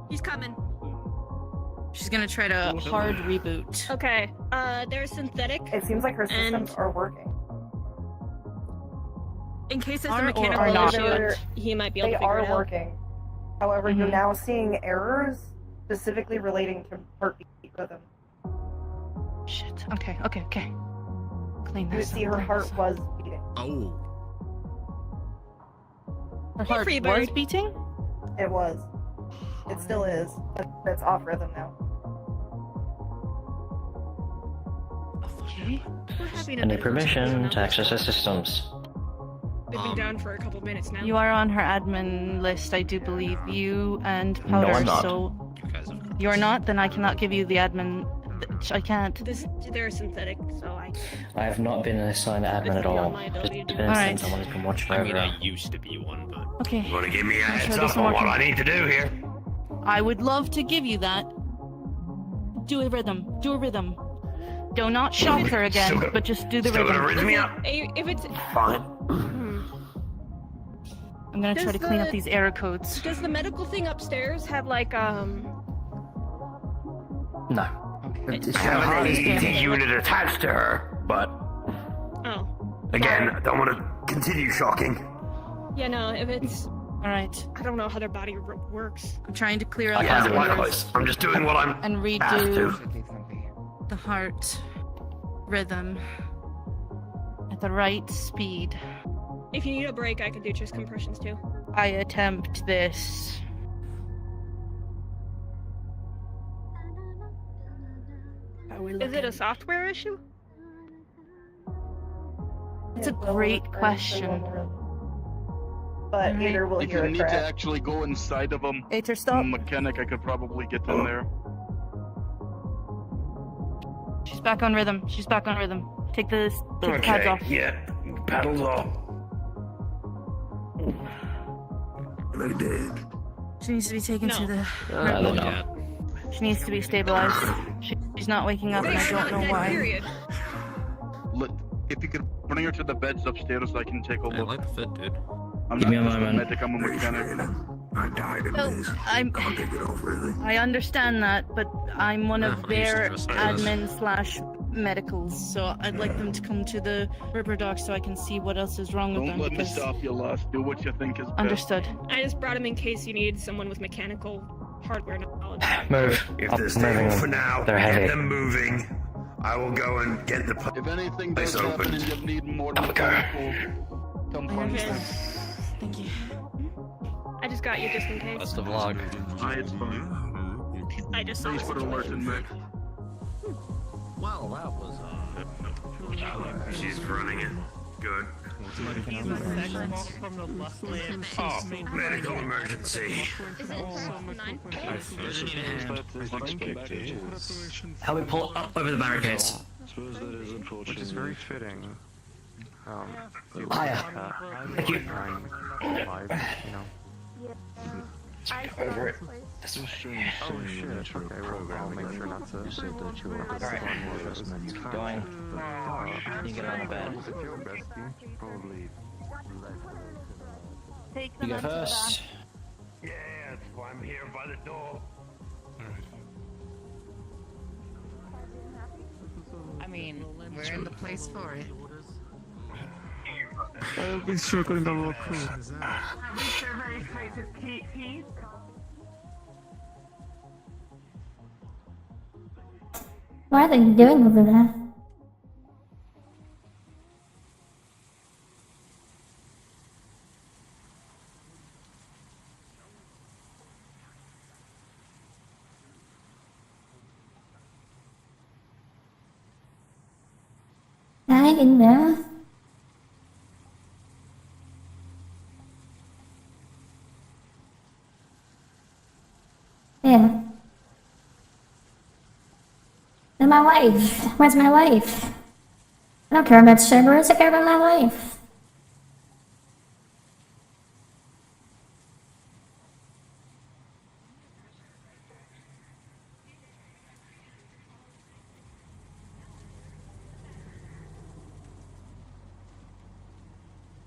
Speaker 16: He's coming.
Speaker 1: She's gonna try to hard reboot.
Speaker 16: Okay. They're synthetic.
Speaker 9: It seems like her systems are working.
Speaker 16: In case it's
Speaker 1: Are
Speaker 16: a
Speaker 1: or
Speaker 16: mechanical
Speaker 1: are not
Speaker 16: issue,
Speaker 9: They're-
Speaker 16: he might be able
Speaker 9: They
Speaker 16: to figure
Speaker 9: are
Speaker 16: it out.
Speaker 9: working. However, you're
Speaker 1: Mhm.
Speaker 9: now seeing errors specifically relating to heartbeat rhythm.
Speaker 1: Shit. Okay. Clean
Speaker 9: You
Speaker 1: this
Speaker 9: see
Speaker 1: up.
Speaker 9: her heart was beating.
Speaker 13: Oh.
Speaker 1: Her heart
Speaker 16: Free
Speaker 1: was
Speaker 16: bird.
Speaker 1: beating?
Speaker 9: It was. It still is. But it's off rhythm now.
Speaker 1: Okay.
Speaker 16: We're having
Speaker 8: I need
Speaker 16: bit of a
Speaker 8: permission
Speaker 16: trouble
Speaker 8: to
Speaker 16: now.
Speaker 8: access the systems.
Speaker 16: They've been down for a couple minutes now.
Speaker 1: You are on her admin list, I do believe. You and
Speaker 8: No,
Speaker 1: Powder,
Speaker 8: I'm not.
Speaker 1: so you're not, then I cannot give you the admin. I can't.
Speaker 16: They're synthetic, so I.
Speaker 8: I have not been assigned admin at all. Just been
Speaker 1: Alright.
Speaker 8: someone who's been watching
Speaker 21: I mean,
Speaker 8: over.
Speaker 21: I used to be one, but
Speaker 1: Okay.
Speaker 11: You wanna give me a
Speaker 1: I'll
Speaker 11: heads
Speaker 1: try
Speaker 11: up
Speaker 1: this
Speaker 11: on
Speaker 1: one
Speaker 11: what
Speaker 1: more
Speaker 11: I need to do here?
Speaker 1: I would love to give you that. Do a rhythm. Do a rhythm. Do not shock her again,
Speaker 11: Still got-
Speaker 1: but just do the
Speaker 11: still
Speaker 1: rhythm.
Speaker 11: gonna rhythm me up?
Speaker 16: If it's.
Speaker 11: Fine.
Speaker 1: I'm gonna try
Speaker 16: Does
Speaker 1: to clean up
Speaker 16: the-
Speaker 1: these error codes.
Speaker 16: Does the medical thing upstairs have like
Speaker 8: No.
Speaker 11: I have an AED unit attached to her, but
Speaker 16: Oh.
Speaker 11: again, I don't want to continue shocking.
Speaker 16: Yeah, no. If it's.
Speaker 1: All right.
Speaker 16: I don't know how their body works.
Speaker 1: I'm trying to clear out
Speaker 11: I can't
Speaker 1: these
Speaker 11: do
Speaker 1: errors
Speaker 11: likewise. I'm just doing what I'm
Speaker 1: and
Speaker 11: asked
Speaker 1: redo
Speaker 11: to.
Speaker 1: the heart rhythm at the right speed.
Speaker 16: If you need a break, I can do chest compressions too.
Speaker 1: I attempt this.
Speaker 16: Is it a software issue?
Speaker 1: It's a great question.
Speaker 9: But Aether will
Speaker 2: If
Speaker 9: hear
Speaker 2: you
Speaker 9: a
Speaker 2: need to
Speaker 9: crash.
Speaker 2: actually go inside of them,
Speaker 1: Aether, stop.
Speaker 2: mechanic, I could probably get in there.
Speaker 1: She's back on rhythm. She's back on rhythm. Take the pads off.
Speaker 11: Yeah, paddles off. They did.
Speaker 1: She needs to be taken to the.
Speaker 8: I don't know.
Speaker 1: She needs to be stabilized. She's not waking up, and I don't know why.
Speaker 16: Period.
Speaker 2: If you could bring her to the beds upstairs, I can take a
Speaker 21: I
Speaker 2: look.
Speaker 21: like the fit, dude.
Speaker 2: I'm
Speaker 8: Give
Speaker 2: not
Speaker 8: me a
Speaker 2: just a
Speaker 8: moment.
Speaker 2: medic, I'm a mechanic.
Speaker 17: I died in
Speaker 1: No,
Speaker 17: this.
Speaker 1: I'm.
Speaker 17: Can't take it off, really.
Speaker 1: I understand that, but I'm one of
Speaker 21: Yeah, I used to
Speaker 1: their
Speaker 21: trust those.
Speaker 1: admin/medicals, so I'd like them to come to the Ripper Dock so I can see what else is wrong with
Speaker 2: Don't
Speaker 1: them.
Speaker 2: let me
Speaker 1: Because
Speaker 2: stop you, lass. Do what you think is best.
Speaker 1: understood.
Speaker 16: I just brought him in case you need someone with mechanical hardware knowledge.
Speaker 8: Move.
Speaker 11: If
Speaker 8: I'm
Speaker 11: they're stable
Speaker 8: moving.
Speaker 11: for now,
Speaker 8: They're
Speaker 11: get
Speaker 8: heavy.
Speaker 11: them moving. I will go and get the
Speaker 2: If anything
Speaker 11: place
Speaker 2: does happen
Speaker 11: open.
Speaker 2: and you need more
Speaker 11: Okay.
Speaker 2: mechanical, come
Speaker 1: I
Speaker 2: find me.
Speaker 1: understand. Thank you.
Speaker 16: I just got you just in case.
Speaker 21: That's the vlog.
Speaker 2: It's fine.
Speaker 16: I just saw
Speaker 2: Thanks for alerting me.
Speaker 21: Well, that was
Speaker 11: She's running it. Good. Oh, medical emergency.
Speaker 8: Help me pull up over the barricades.
Speaker 20: Which is very fitting.
Speaker 8: Higher. Thank you.
Speaker 20: You know. Over it. This way.
Speaker 2: Oh shit, okay, well, I'll make sure not to.
Speaker 20: You said that you were
Speaker 23: Alright, keep going. You get on the bed. You go first.
Speaker 11: Yeah, that's why I'm here by the door.
Speaker 23: I mean, we're in the place for it.
Speaker 2: I've been struggling a lot too.
Speaker 7: What are they doing over there? I didn't know. Yeah. And my wife. Where's my wife? I don't care about Cerberus, I care about my wife.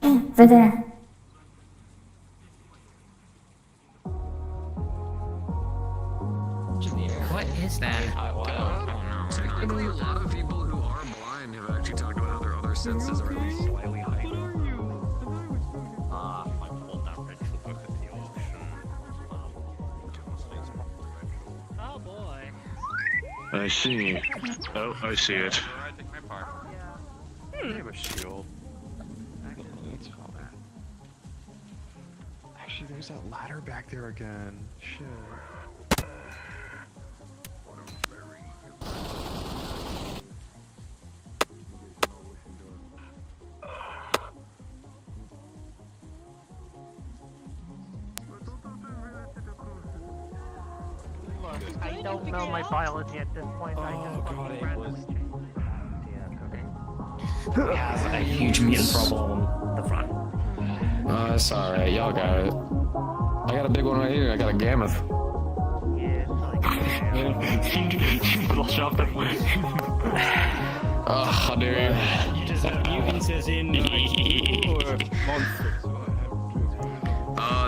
Speaker 7: Over there.
Speaker 23: What is that?
Speaker 13: Technically, a lot of people who are blind have actually talked about how their other senses are at least slightly heightened.
Speaker 21: I pulled that ritual book at the auction.
Speaker 23: Oh boy.
Speaker 13: I see. Oh, I see it.
Speaker 2: I take my part. I have a shield. Actually, there's that ladder back there again. Shit.
Speaker 23: I don't know my biology at this point. I just randomly
Speaker 20: We have a huge mutant problem on the front.
Speaker 8: It's alright, y'all got it. I got a big one right here, I got a gammoth. Oh, how dare you.
Speaker 21: You just have mutants as in or monsters?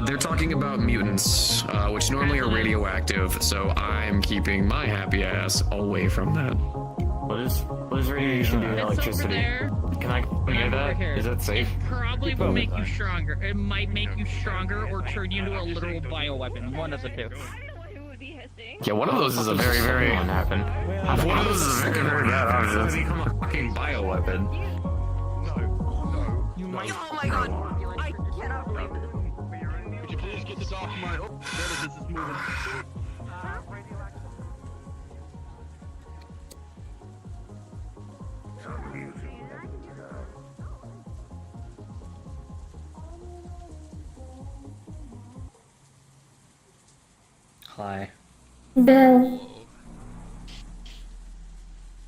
Speaker 13: They're talking about mutants, which normally are radioactive, so I'm keeping my happy ass away from that.
Speaker 8: What does radiation do to electricity? Can I hear that? Is that safe?
Speaker 23: probably will make you stronger. It might make you stronger or turn you into a literal bioweapon. One of the two.
Speaker 8: Yeah, one of those is a very, very...
Speaker 13: One of those is a very, very bad option. It's become a fucking bioweapon.
Speaker 23: You might.
Speaker 9: Oh my god! I cannot believe this.
Speaker 2: Could you please get this off my... Oh, this is moving.
Speaker 20: Hi.
Speaker 7: Bill.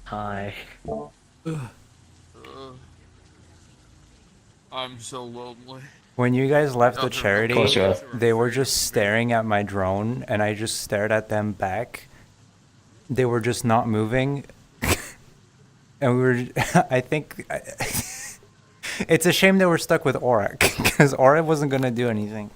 Speaker 20: Hi.
Speaker 4: I'm so lonely.
Speaker 6: When you guys left the charity,
Speaker 20: Of course you are.
Speaker 6: they were just staring at my drone, and I just stared at them back. They were just not moving. And we were, I think, it's a shame they were stuck with Aurak, because Aurak wasn't going to do anything.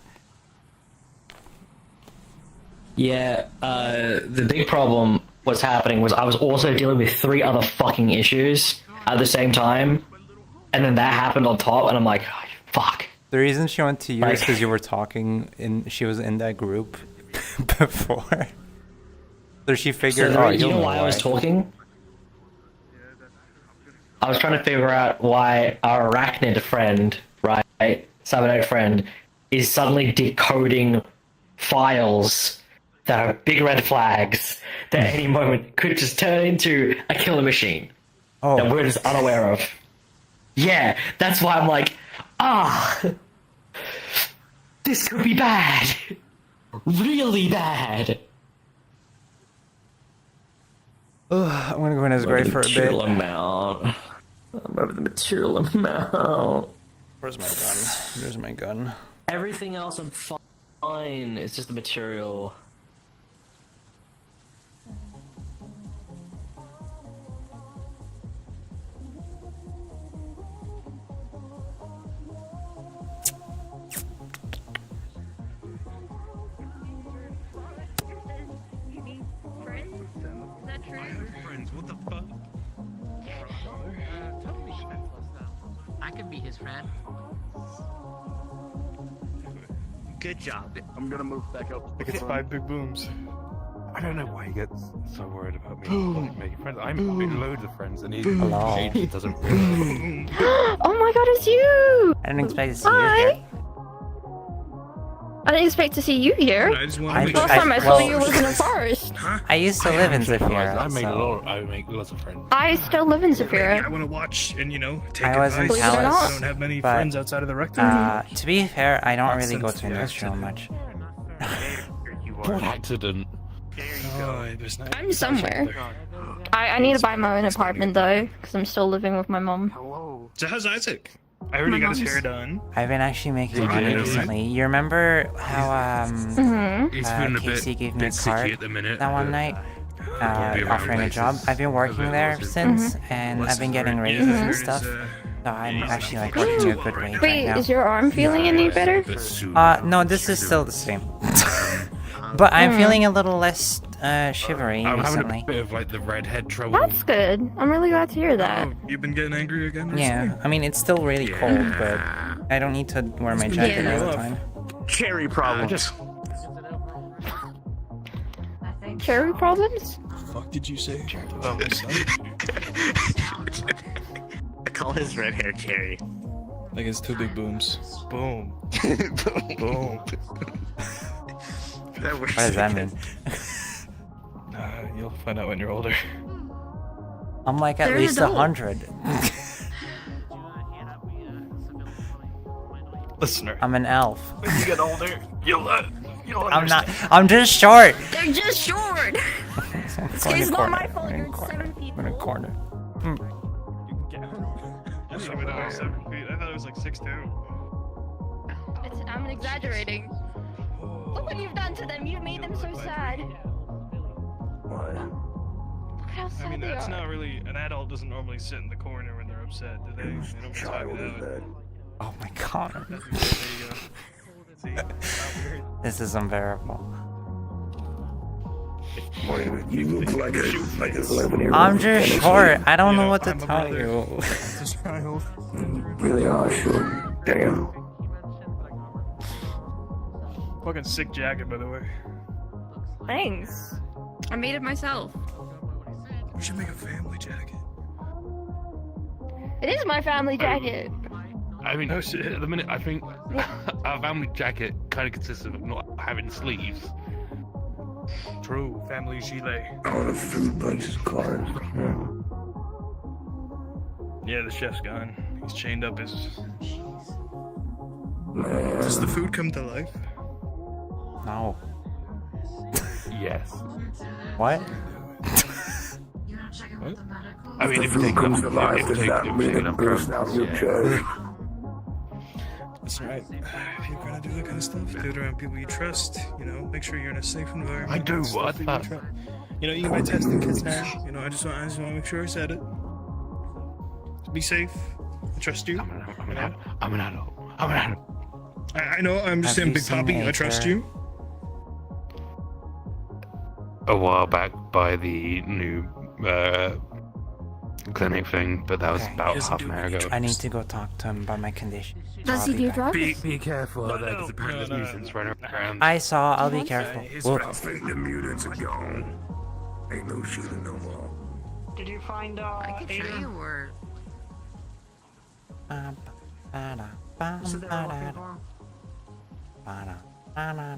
Speaker 20: Yeah, the big problem was happening was I was also dealing with 3 other fucking issues at the same time, and then that happened on top, and I'm like, oh, fuck.
Speaker 6: The reason she went to you is because you were talking, she was in that group before. So she figured,
Speaker 20: So
Speaker 6: oh,
Speaker 20: you know why I was talking? I was trying to figure out why our arachnid friend, right, cybernetic friend, is suddenly decoding files that are big red flags that at any moment could just turn into a killer machine that we're just unaware of. Yeah, that's why I'm like, this could be bad. Really bad.
Speaker 6: I'm gonna go in as Gray for a bit.
Speaker 20: Material amount. I'm over the material amount.
Speaker 6: Where's my gun? There's my gun.
Speaker 20: Everything else I'm fine. fine. It's just the material.
Speaker 12: Is that true?
Speaker 2: Friends, what the fuck?
Speaker 23: Totally defenseless though. I could be his friend.
Speaker 2: Good job.
Speaker 10: I'm gonna move back up.
Speaker 25: I get 5 big booms. I don't know why he gets so worried about me like, making friends. I'm making loads of friends, and he doesn't.
Speaker 16: Oh my god, it's you!
Speaker 6: I didn't expect to see you
Speaker 16: Hi!
Speaker 6: here.
Speaker 16: I didn't expect to see you here.
Speaker 2: I just want
Speaker 6: I-
Speaker 2: to make
Speaker 16: Last
Speaker 6: I-
Speaker 16: time I saw
Speaker 6: well-
Speaker 16: you was in a forest.
Speaker 6: I used to live in Zephyr.
Speaker 25: I make
Speaker 6: so
Speaker 25: I make lots of friends.
Speaker 16: I still live in
Speaker 2: I
Speaker 16: Zephyr.
Speaker 2: want to watch and, you know, take
Speaker 6: I was in
Speaker 2: advice.
Speaker 16: Believe it or
Speaker 6: Palace,
Speaker 16: not.
Speaker 2: I don't have many
Speaker 6: but,
Speaker 2: friends outside of the rectum.
Speaker 6: to be fair, I don't really go
Speaker 2: Nonsense
Speaker 6: to industrial
Speaker 2: reaction.
Speaker 6: much.
Speaker 25: What accident?
Speaker 2: Oh, it was nice.
Speaker 16: I'm somewhere. I need to buy my own apartment though, because I'm still living with my mom.
Speaker 2: So how's Isaac? I already got his
Speaker 16: mom's-
Speaker 2: hair done.
Speaker 6: I've been actually making
Speaker 2: Yeah,
Speaker 6: money
Speaker 2: yeah.
Speaker 6: recently. You remember how
Speaker 2: He's feeling a
Speaker 6: Casey
Speaker 2: bit,
Speaker 6: gave me a
Speaker 2: bit sicky
Speaker 6: card
Speaker 2: at the minute.
Speaker 6: that one
Speaker 2: but
Speaker 6: night,
Speaker 2: won't be around
Speaker 6: offering a job?
Speaker 2: places.
Speaker 6: I've been working
Speaker 2: bit
Speaker 6: there
Speaker 2: closer.
Speaker 6: since, and I've been getting raises
Speaker 2: Yeah,
Speaker 6: and
Speaker 2: it's,
Speaker 6: stuff. So I'm actually like working a good wage right
Speaker 16: Wait,
Speaker 6: now.
Speaker 16: is your arm feeling any better?
Speaker 6: No, this is still the same. But I'm feeling a little less shivery
Speaker 2: I'm having
Speaker 6: recently.
Speaker 2: a bit of like the redhead trouble.
Speaker 16: That's good. I'm really glad to hear that.
Speaker 2: Oh, you've been getting angry again?
Speaker 6: Yeah, I mean it's still really cold, but I don't need to wear my jacket all the time.
Speaker 10: Cherry problems.
Speaker 16: Cherry problems?
Speaker 2: Fuck did you say?
Speaker 10: Oh, I call his red hair Cherry.
Speaker 2: Like it's 2 big booms. Boom. Boom.
Speaker 10: That works.
Speaker 6: What does that mean?
Speaker 2: You'll find out when you're older.
Speaker 6: I'm like at
Speaker 16: They're
Speaker 6: least
Speaker 16: adult.
Speaker 6: 100.
Speaker 2: Listener.
Speaker 6: I'm an elf.
Speaker 10: When you get older, you'll
Speaker 6: I'm not. I'm just short.
Speaker 16: They're just short! It's not my fault, you're 7 feet
Speaker 6: I'm in a corner.
Speaker 2: I thought it was 7 feet. I thought it was like 6'2".
Speaker 16: I'm exaggerating. Look what you've done to them. You made them so sad. Look how sad
Speaker 2: I mean,
Speaker 16: they
Speaker 2: that's
Speaker 16: are.
Speaker 2: not really. An adult doesn't normally sit in the corner when they're upset, do they? They don't get talked out.
Speaker 6: Oh my god.
Speaker 2: There you go. See? Not weird.
Speaker 6: This is unbearable.
Speaker 17: You look like a 11-year-old.
Speaker 6: I'm just short. I don't know what to
Speaker 2: I'm a
Speaker 6: tell
Speaker 2: brother.
Speaker 6: you.
Speaker 2: It's a child.
Speaker 17: Really are short. Damn.
Speaker 2: Fucking sick jacket, by the way.
Speaker 16: Thanks. I made it myself.
Speaker 2: We should make a family jacket.
Speaker 16: It is my family jacket.
Speaker 25: I mean,
Speaker 2: No shit.
Speaker 25: at the minute, I think our family jacket kind of consists of not having sleeves.
Speaker 2: True, family gilet.
Speaker 17: All the food bunches cars.
Speaker 2: Yeah, the chef's gone. He's chained up his.
Speaker 17: Man.
Speaker 2: Does the food come to life?
Speaker 6: No.
Speaker 25: Yes.
Speaker 6: What?
Speaker 25: I mean, if you
Speaker 17: Food
Speaker 25: take
Speaker 17: comes to
Speaker 25: enough,
Speaker 17: life
Speaker 25: if
Speaker 17: does
Speaker 25: you
Speaker 17: not
Speaker 25: take
Speaker 17: mean it
Speaker 25: enough
Speaker 17: bursts
Speaker 25: crumbs,
Speaker 17: out your
Speaker 25: yeah.
Speaker 17: chest.
Speaker 2: That's right. If you're gonna do that kind of stuff, do it around people you trust. You know, make sure you're in a safe environment.
Speaker 25: I do,
Speaker 2: Stuff
Speaker 25: what?
Speaker 2: that you trust. You know, you can buy testing kits now. You know, I just want to make sure I said it. Be safe. I trust you.
Speaker 25: I'm an adult. I'm an adult.
Speaker 2: I know. I'm just
Speaker 6: Have
Speaker 2: saying,
Speaker 6: you
Speaker 2: Big
Speaker 6: seen
Speaker 2: Poppy. I trust
Speaker 6: Nature?
Speaker 2: you.
Speaker 25: A while back by the new clinic thing, but that was
Speaker 6: Okay.
Speaker 25: about half an hour ago.
Speaker 6: I need to go talk to him about my condition.
Speaker 16: Does
Speaker 6: I'll
Speaker 16: he
Speaker 6: be
Speaker 16: do
Speaker 6: back.
Speaker 16: drugs?
Speaker 25: Be careful out there, because apparently there's mutants running around.
Speaker 6: I saw. I'll be careful. Whoop.
Speaker 17: I think the mutants are gone. Ain't no shooting no more.
Speaker 24: Did you find
Speaker 23: I could show you where.
Speaker 6: Bum, ba-da, bum,
Speaker 24: So they're all looking
Speaker 6: ba-da,
Speaker 24: for him?
Speaker 6: ba-da, ba-da.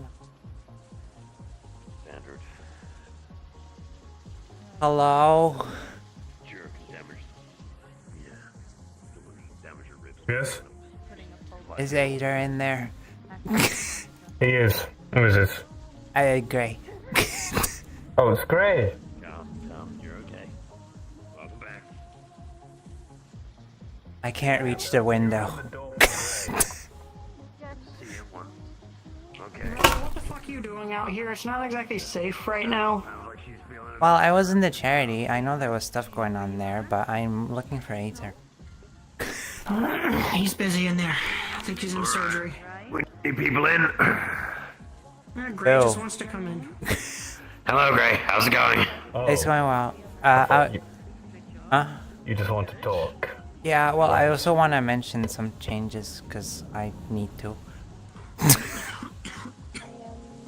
Speaker 11: Standard.
Speaker 6: Hello?
Speaker 11: Jerk damage. Yeah. Damage your ribs.
Speaker 10: Yes?
Speaker 6: Is Ada in there?
Speaker 10: He is. Who is this?
Speaker 6: I agree.
Speaker 10: Oh, it's Gray.
Speaker 11: Tom, you're okay. Welcome back.
Speaker 6: I can't reach the window.
Speaker 11: See you in one. Okay.
Speaker 14: you doing out here? It's not exactly safe right now.
Speaker 6: Well, I was in the charity. I know there was stuff going on there, but I'm looking for Aether.
Speaker 14: He's busy in there. I think he's in surgery.
Speaker 11: We need people in.
Speaker 14: Gray just
Speaker 6: Ew.
Speaker 14: wants to come in.
Speaker 11: Hello, Gray. How's it going?
Speaker 6: It's going well.
Speaker 10: You just want to talk.
Speaker 6: Yeah, well, I also want to mention some changes, because I need to.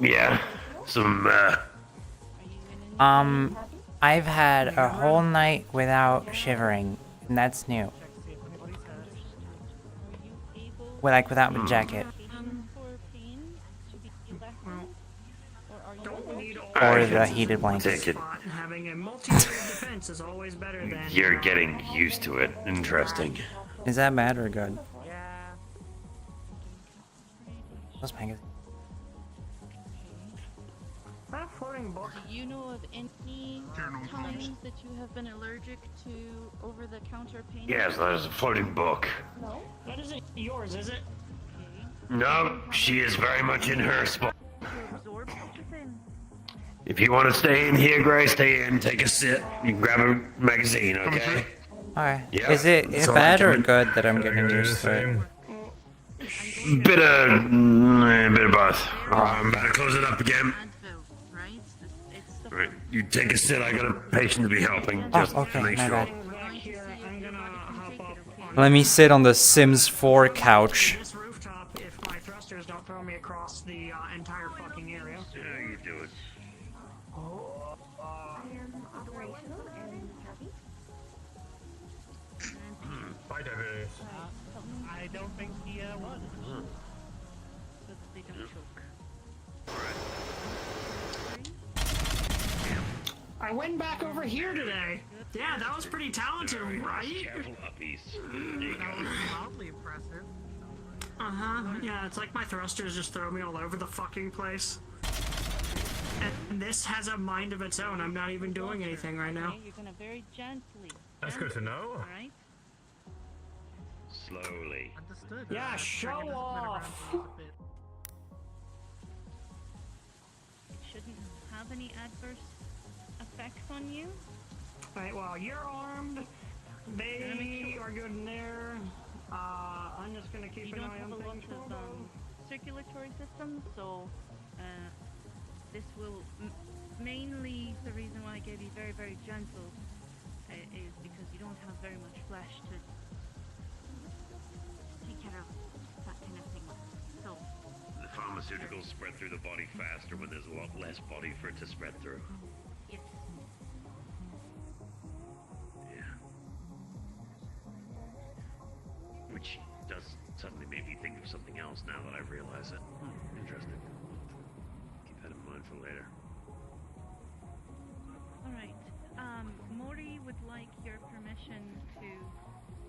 Speaker 11: Yeah. Some,
Speaker 6: I've had a whole night without shivering, and that's new. Without my jacket. Or the heated blanket.
Speaker 11: Take it.
Speaker 14: Having a multi-layered defense is always better than.
Speaker 11: You're getting used to it. Interesting.
Speaker 6: Is that bad or good? Those magazines.
Speaker 1: Do you know of any times that you have been allergic to over-the-counter pain?
Speaker 11: Yes, there's a floating book.
Speaker 14: No, that isn't yours, is it?
Speaker 11: No, she is very much in her spot. If you want to stay in here, Gray, stay in. Take a sit. You can grab a magazine, okay?
Speaker 6: Alright.
Speaker 11: Yeah.
Speaker 6: Is it
Speaker 11: It's all
Speaker 6: bad
Speaker 11: right,
Speaker 6: or
Speaker 11: come in.
Speaker 6: good that I'm getting used to it?
Speaker 11: Bit of both. I'm about to close it up again. Right, you take a sit. I got a patient to be helping. Just
Speaker 6: Oh, okay,
Speaker 11: to make
Speaker 6: my
Speaker 11: sure.
Speaker 6: bad. Let me sit on the Sims 4 couch.
Speaker 14: This rooftop, if my thrusters don't throw me across the entire fucking area.
Speaker 11: Yeah, you do it.
Speaker 10: Bye, David.
Speaker 2: I don't think he was.
Speaker 1: So that they don't choke.
Speaker 14: I went back over here today. Yeah, that was pretty talented, right?
Speaker 11: Careful uppies.
Speaker 14: That was mildly impressive. Yeah, it's like my thrusters just throw me all over the fucking place. And this has a mind of its own. I'm not even doing anything right now.
Speaker 1: You're gonna very gently.
Speaker 10: That's good to know.
Speaker 1: Alright?
Speaker 11: Slowly.
Speaker 2: Understood.
Speaker 14: Yeah, show off.
Speaker 1: It shouldn't have any adverse effects on you.
Speaker 14: Right, well, you're armed. They are good in there. I'm just gonna keep
Speaker 1: You
Speaker 14: an
Speaker 1: don't
Speaker 14: eye
Speaker 1: have
Speaker 14: on
Speaker 1: a lot
Speaker 14: things.
Speaker 1: of circulatory system, so this will mainly the reason why I gave you very, very gentle is because you don't have very much flesh to take care of that kind of thing. So
Speaker 11: The pharmaceuticals spread through the body faster when there's a lot less body for it to spread through.
Speaker 1: yes.
Speaker 11: Yeah. Which does suddenly make me think of something else now that I realize it. Interesting. Keep that in mind for later.
Speaker 1: Alright. Mori would like your permission to,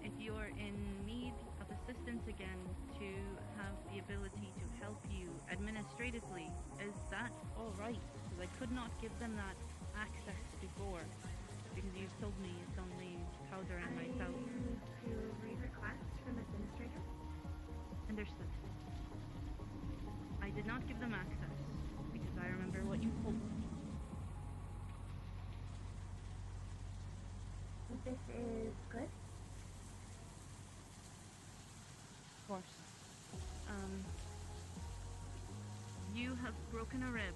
Speaker 1: if you're in need of assistance again, to have the ability to help you administratively. Is that alright? Because I could not give them that access before. Because you've told me it's only Powder and myself.
Speaker 12: To read requests from administrator?
Speaker 1: Understood. I did not give them access, because I remember what you told me.
Speaker 12: This is good.
Speaker 1: Of course. You have broken a rib.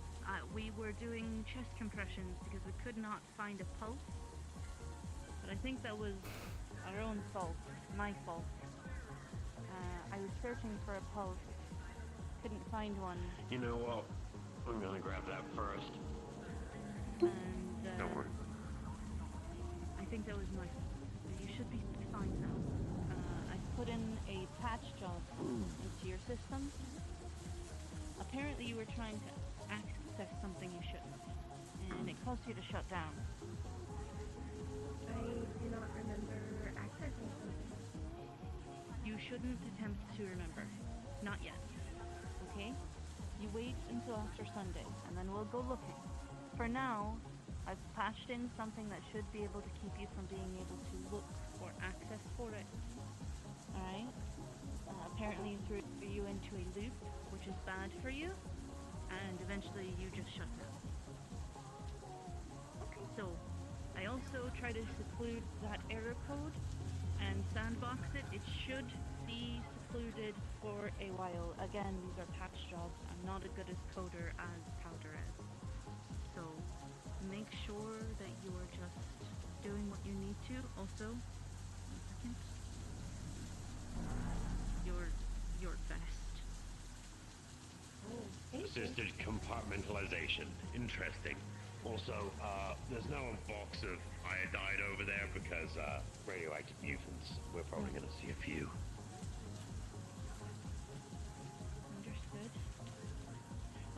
Speaker 1: We were doing chest compressions because we could not find a pulse. But I think that was our own fault, my fault. I was searching for a pulse, couldn't find one,
Speaker 11: You know what? I'm gonna grab that first.
Speaker 1: and
Speaker 11: Don't worry.
Speaker 1: I think that was my fault. You should be fine now. I put in a patch job into your system. Apparently you were trying to access something you shouldn't, and it caused you to shut down.
Speaker 12: I do not remember accessing something.
Speaker 1: You shouldn't attempt to remember. Not yet. Okay? You wait until after Sunday, and then we'll go looking. For now, I've patched in something that should be able to keep you from being able to look or access for it. Alright? Apparently threw you into a loop, which is bad for you. and eventually you just shut down. So, I also try to seclude that error code and sandbox it. It should be secluded for a while. Again, these are patch jobs. I'm not as good as coder as Powder is. So, make sure that you are just doing what you need to. Also, 1 second. Your best.
Speaker 11: Assisted compartmentalization. Interesting. Also, there's now a box of iodide over there because radioactive mutants. We're probably going to see a few.
Speaker 1: Understood.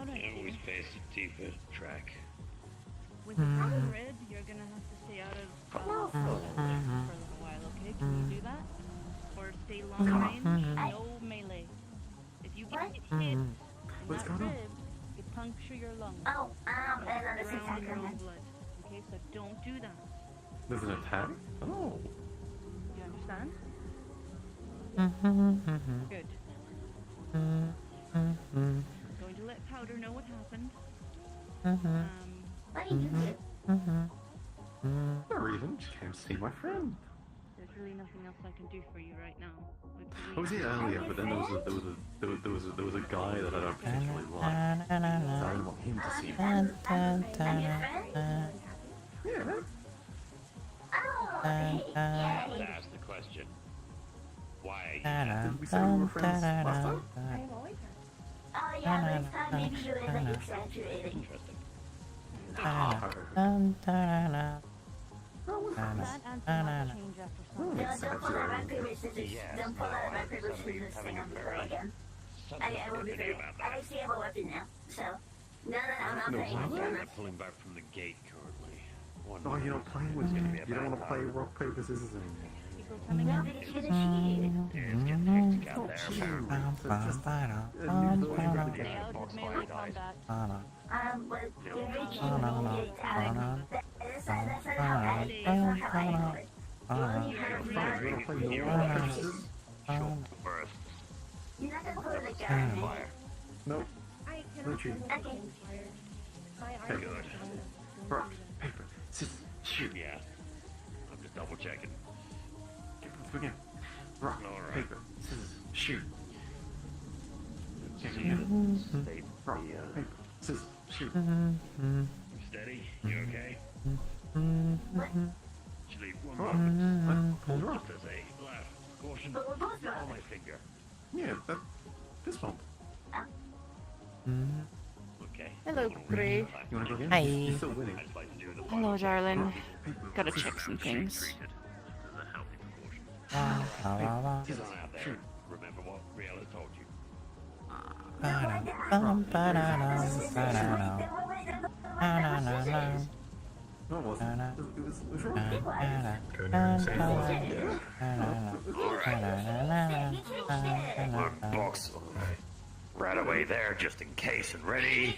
Speaker 1: Alright.
Speaker 11: I always face a deeper track.
Speaker 1: With the power red, you're gonna have to stay out of for a little while, okay? Can you do that? Or stay long range, no melee. If you get hit in that rib, you puncture your lungs.
Speaker 7: Oh, this is
Speaker 1: drown in your own blood. Okay, so don't do that.
Speaker 4: There's an attack? Oh.
Speaker 1: You understand? Good. I'm going to let Powder know what happened.
Speaker 7: What do you do?
Speaker 4: Not even. Just came to see my friend.
Speaker 1: There's really nothing else I can do for you right now.
Speaker 4: I was here earlier, but then there was a guy that I don't particularly like. So I didn't want him to see me. Yeah.
Speaker 11: Let's ask the question. Why are you
Speaker 4: Did we say we were friends last time?
Speaker 7: Oh yeah, this time maybe you were like exaggerating.
Speaker 11: Interesting.
Speaker 1: That answer might change after some time.
Speaker 7: Don't pull out my favorite scissors. Don't pull out my favorite scissors
Speaker 11: having a
Speaker 7: and
Speaker 11: very
Speaker 7: again. I will be very. I actually have a weapon now, so no, I'm not playing with
Speaker 11: I'm
Speaker 7: camera.
Speaker 11: pulling back from the gate currently.
Speaker 4: Oh, you're not playing with me. You don't want to play rock, paper, scissors anymore.
Speaker 7: No, because you're the cheat.
Speaker 11: It's getting hectic out there, apparently.
Speaker 1: Stay out of melee combat.
Speaker 7: But you're reaching the gate. That's not how I feel. Well, you have
Speaker 11: First.
Speaker 7: You're not gonna pull the gun.
Speaker 11: Fire.
Speaker 4: Nope. No cheating.
Speaker 7: Okay.
Speaker 11: Good.
Speaker 4: Rock, paper, scissors, shoot.
Speaker 11: Yeah. I'm just double checking.
Speaker 4: Again. Rock,
Speaker 11: Alright.
Speaker 4: paper, scissors, shoot.
Speaker 11: State
Speaker 4: Rock,
Speaker 11: the,
Speaker 4: paper, scissors, shoot.
Speaker 11: steady? You okay? Actually, one
Speaker 4: What?
Speaker 11: moment.
Speaker 4: Who's rock?
Speaker 11: Just as a last caution.
Speaker 7: But we're both
Speaker 11: On
Speaker 7: wrong.
Speaker 11: my finger.
Speaker 4: Yeah, this one.
Speaker 11: Okay.
Speaker 1: Hello, Gray.
Speaker 4: You wanna go again?
Speaker 1: Hi.
Speaker 4: You're still winning.
Speaker 11: I'd like to do the
Speaker 1: Hello, darling.
Speaker 4: Paper,
Speaker 1: Gotta
Speaker 4: scissors,
Speaker 1: check some things.
Speaker 11: treated as a healthy precaution.
Speaker 4: Paper,
Speaker 11: Get on out there. Remember what Riel has told you.
Speaker 4: No, it wasn't. It was wrong.
Speaker 11: Box right away there, just in case and ready.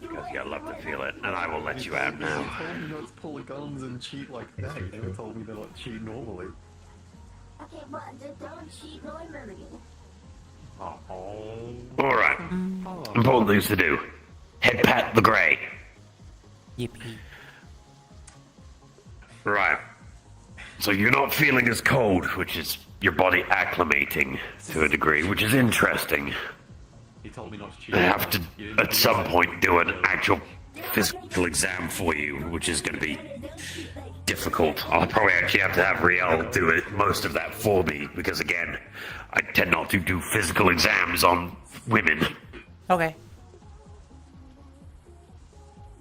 Speaker 11: Because you love to feel it, and I will let you out now.
Speaker 4: You told me not to pull the guns and cheat like that. You never told me to not cheat normally.
Speaker 7: Okay, but don't cheat normally.
Speaker 11: Alright. Important things to do. Head pat the grey.
Speaker 6: Yippee.
Speaker 11: Right. So you're not feeling as cold, which is your body acclimating to a degree, which is interesting.
Speaker 4: He told me not to cheat.
Speaker 11: I have to, at some point, do an actual physical exam for you, which is going to be difficult. I'll probably actually have to have Riel do it, most of that for me, because again, I tend not to do physical exams on women.
Speaker 6: Okay.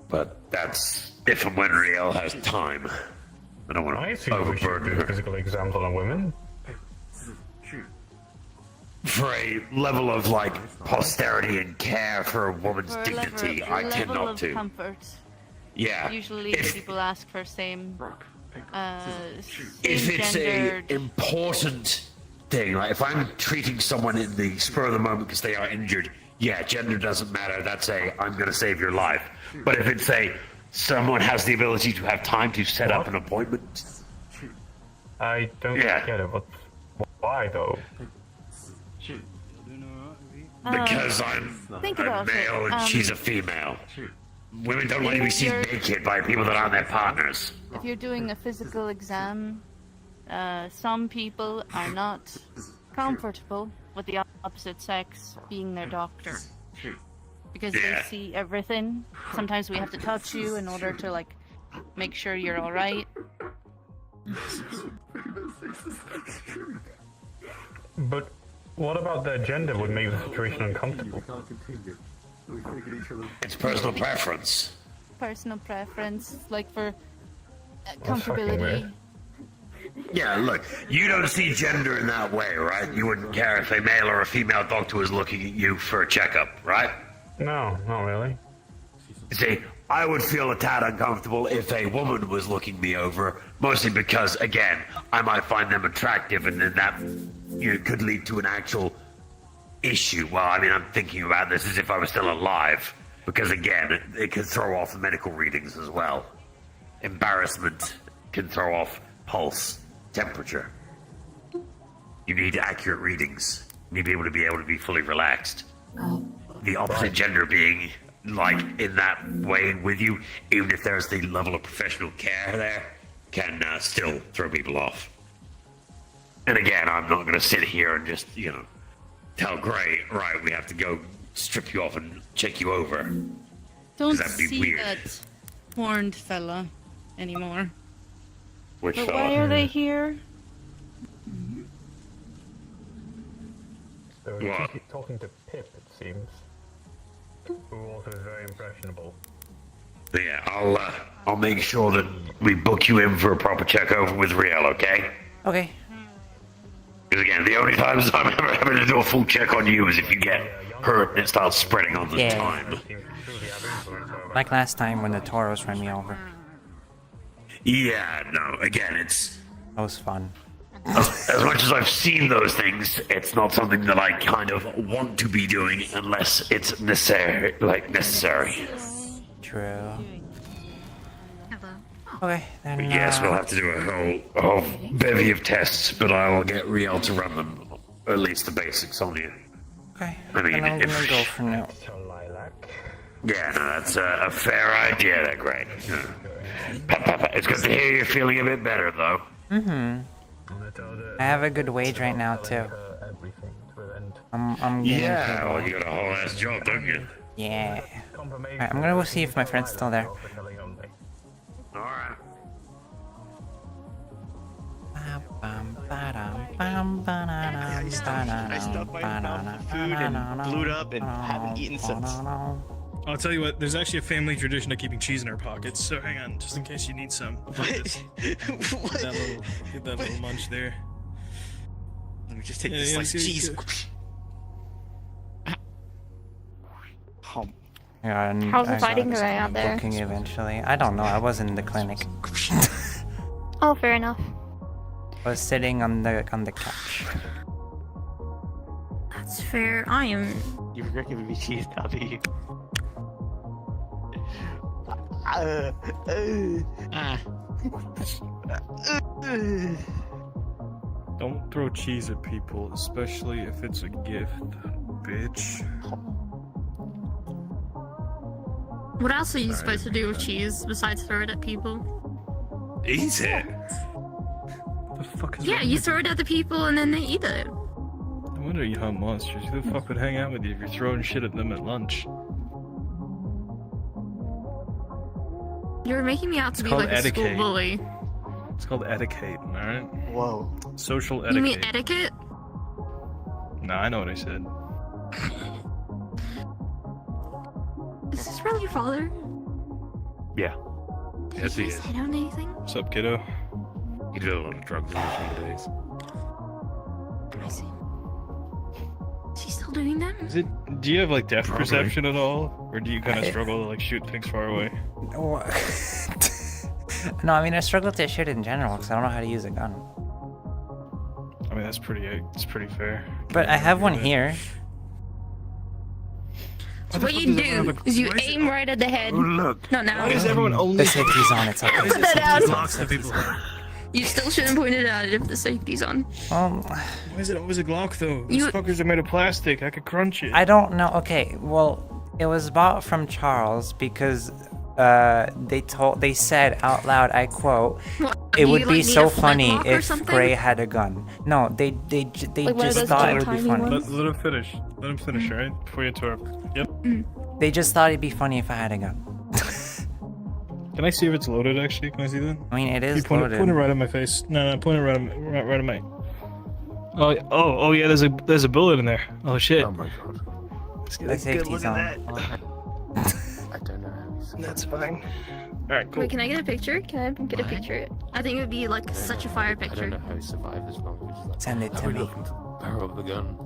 Speaker 11: But that's if and when Riel has time. I don't want
Speaker 10: I
Speaker 11: to
Speaker 10: think we should
Speaker 11: overburden
Speaker 10: do
Speaker 11: her.
Speaker 10: physical exams on a woman.
Speaker 4: Shoot.
Speaker 11: For a level of, like, posterity and care for a woman's
Speaker 1: For a
Speaker 11: dignity,
Speaker 1: level,
Speaker 11: I tend
Speaker 1: level
Speaker 11: not
Speaker 1: of
Speaker 11: to.
Speaker 1: comfort.
Speaker 11: Yeah.
Speaker 1: Usually
Speaker 11: If-
Speaker 1: people ask for same,
Speaker 11: If it's
Speaker 1: gendered.
Speaker 11: a important thing, like if I'm treating someone in the spur of the moment because they are injured, yeah, gender doesn't matter. That's I'm going to save your life. But if it's someone has the ability to have time to set up an appointment,
Speaker 10: I don't get it, but why though?
Speaker 4: Shoot.
Speaker 11: Because I'm
Speaker 1: think
Speaker 11: a
Speaker 1: about
Speaker 11: male
Speaker 1: it.
Speaker 11: and she's a female. Women don't want to be seen naked by people that aren't their partners.
Speaker 1: If you're doing a physical exam, some people are not comfortable with the opposite sex being their doctor. Because they see everything. Sometimes we have to touch you in order to, like, make sure you're alright.
Speaker 10: But what about their gender would make the situation uncomfortable?
Speaker 11: It's personal preference.
Speaker 1: Personal preference, like for
Speaker 10: That's fucking
Speaker 1: comfortability.
Speaker 10: weird.
Speaker 11: Yeah, look, you don't see gender in that way, right? You wouldn't care if a male or a female doctor was looking at you for a checkup, right?
Speaker 10: No, not really.
Speaker 11: See, I would feel a tad uncomfortable if a woman was looking me over, mostly because, again, I might find them attractive, and then that could lead to an actual issue. Well, I mean, I'm thinking about this as if I was still alive, because, again, it can throw off the medical readings as well. Embarrassment can throw off pulse, temperature. You need accurate readings. You need to be able to be fully relaxed. The opposite gender being like in that way with you, even if there's the level of professional care there, can still throw people off. And again, I'm not going to sit here and just, tell Gray, right, we have to go strip you off and check you over.
Speaker 1: Don't
Speaker 11: That'd be
Speaker 1: see
Speaker 11: weird.
Speaker 1: that horned fella anymore.
Speaker 11: Which
Speaker 1: But
Speaker 11: fella?
Speaker 1: why are they here?
Speaker 10: So
Speaker 11: What?
Speaker 10: keep talking to Pip, it seems. Who also is very impressionable.
Speaker 11: But yeah, I'll make sure that we book you in for a proper check over with Riel, okay?
Speaker 6: Okay.
Speaker 11: Because again, the only times I'm ever having to do a full check on you is if you get hurt and it starts spreading on the
Speaker 6: Yeah.
Speaker 11: time.
Speaker 6: Like last time when the Toros ran me over.
Speaker 11: Yeah, no, again, it's...
Speaker 6: That was fun.
Speaker 11: As much as I've seen those things, it's not something that I kind of want to be doing unless it's necessary.
Speaker 6: True. Okay, then.
Speaker 11: Yes, we'll have to do a whole bevy of tests, but I will get Riel to run them, at least the basics on you.
Speaker 6: Okay,
Speaker 11: I mean,
Speaker 6: then I'm gonna go for now.
Speaker 11: Yeah, no, that's a fair idea. There, great. It's good to hear you're feeling a bit better, though.
Speaker 6: Mm-hmm. I have a good wage right now too. I'm getting
Speaker 11: Yeah,
Speaker 6: paid
Speaker 11: well,
Speaker 6: well.
Speaker 11: you got a whole ass job, don't you?
Speaker 6: Yeah. Alright, I'm gonna go see if my friend's still there.
Speaker 11: Alright.
Speaker 5: I stuffed my mouth with food and blew it up and haven't eaten since.
Speaker 2: I'll tell you what, there's actually a family tradition of keeping cheese in our pockets, so hang on, just in case you need some. Get that little munch there.
Speaker 5: Let me just take this slice of cheese.
Speaker 6: Yeah, and
Speaker 7: How's the
Speaker 6: I
Speaker 7: fighting
Speaker 6: got
Speaker 7: going out there?
Speaker 6: booking eventually. I don't know, I wasn't in the clinic.
Speaker 7: Oh, fair enough.
Speaker 6: I was sitting on the couch.
Speaker 7: That's fair. I am.
Speaker 5: You regret giving me cheese now, do you?
Speaker 2: Don't throw cheese at people, especially if it's a gift, bitch.
Speaker 15: What else are you supposed to do with cheese besides throw it at people?
Speaker 2: Eat it? What the fuck is
Speaker 15: Yeah,
Speaker 2: wrong
Speaker 15: you
Speaker 2: with
Speaker 15: throw it at the people and then they eat it.
Speaker 2: No wonder you hunt monsters. Who the fuck would hang out with you if you're throwing shit at them at lunch?
Speaker 15: You're making me out to
Speaker 2: It's
Speaker 15: be
Speaker 2: called
Speaker 15: like a school
Speaker 2: etiquette.
Speaker 15: bully.
Speaker 2: It's called etiquette, alright?
Speaker 5: Whoa.
Speaker 2: Social
Speaker 15: You
Speaker 2: etiquette.
Speaker 15: mean etiquette?
Speaker 2: Nah, I know what I said.
Speaker 15: Is this really your father?
Speaker 2: Yeah.
Speaker 11: Yes, he
Speaker 15: Did
Speaker 11: is.
Speaker 15: I know anything?
Speaker 2: What's up, kiddo?
Speaker 11: He did a lot of drugs in his young days.
Speaker 15: I see. Is he still doing them?
Speaker 2: Is it? Do you have like depth
Speaker 11: Probably.
Speaker 2: perception at all, or do you kind of struggle to like shoot things far away?
Speaker 6: No, I mean I struggle to shoot in general because I don't know how to use a gun.
Speaker 2: I mean that's pretty. It's pretty fair.
Speaker 6: But I have one here.
Speaker 15: So what you do is you aim right at the head.
Speaker 11: Look.
Speaker 15: Not now.
Speaker 2: Why is everyone only?
Speaker 6: The safety's on. It's okay.
Speaker 15: Put that out.
Speaker 2: Blocks the people.
Speaker 15: You still shouldn't point it at it if the safety's on.
Speaker 2: Why is it always a Glock though? These
Speaker 15: You-
Speaker 2: fuckers are made of plastic. I could crunch it.
Speaker 6: I don't know. Okay, well, it was bought from Charles because they said out loud, I quote,
Speaker 15: What,
Speaker 6: it
Speaker 15: do
Speaker 6: would
Speaker 15: you,
Speaker 6: be
Speaker 15: like, need
Speaker 6: so
Speaker 15: a
Speaker 6: funny
Speaker 15: flintlock or
Speaker 6: if
Speaker 15: something?
Speaker 6: Gray had a gun. No, they
Speaker 16: Like one of
Speaker 6: just
Speaker 16: those
Speaker 6: thought it would
Speaker 16: tiny
Speaker 6: be funny.
Speaker 16: ones?
Speaker 2: Let him finish. Let him finish, alright? Before you interrupt. Yep.
Speaker 6: They just thought it'd be funny if I had a gun.
Speaker 2: Can I see if it's loaded actually? Can I see that?
Speaker 6: I mean, it is
Speaker 2: You point
Speaker 6: loaded.
Speaker 2: Point it right in my face. No, point it right in my. Oh yeah. There's a bullet in there. Oh shit.
Speaker 4: Oh my god.
Speaker 2: Let's get
Speaker 6: The
Speaker 2: a good
Speaker 6: safety's
Speaker 2: look at that.
Speaker 4: I don't know how you
Speaker 2: That's fine. All right, cool.
Speaker 15: Wait, can I get a picture? Can I get a picture? I think it would be like such a fire
Speaker 4: I don't
Speaker 15: picture.
Speaker 4: know how he survived this long. Which is like,
Speaker 6: Send it
Speaker 4: how
Speaker 6: to
Speaker 4: we
Speaker 6: me.
Speaker 4: looking to barrel up the gun.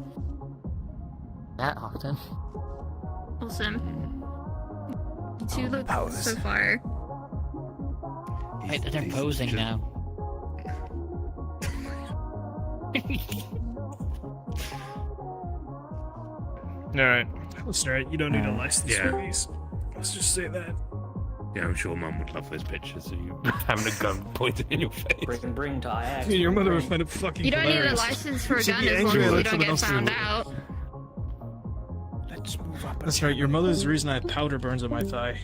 Speaker 23: That often.
Speaker 15: Awesome. You two look
Speaker 6: pose.
Speaker 15: so fire.
Speaker 23: Wait, they're posing now.
Speaker 2: Alright. Listen, alright, you don't need a license
Speaker 25: Yeah.
Speaker 2: for these. Let's just say that.
Speaker 25: Yeah, I'm sure Mum would love those pictures of you having a gun pointed in your face.
Speaker 20: Bring to IX.
Speaker 2: Dude, your mother would find it fucking
Speaker 15: You don't need a
Speaker 2: hilarious.
Speaker 15: license for a
Speaker 2: She'd
Speaker 15: gun
Speaker 2: be
Speaker 15: as long
Speaker 2: angry
Speaker 15: as
Speaker 2: at
Speaker 15: you don't
Speaker 2: someone
Speaker 15: get
Speaker 2: else
Speaker 15: found
Speaker 2: doing it.
Speaker 15: out.
Speaker 2: Let's move up. That's right, your mother's the reason I have powder burns on my thigh.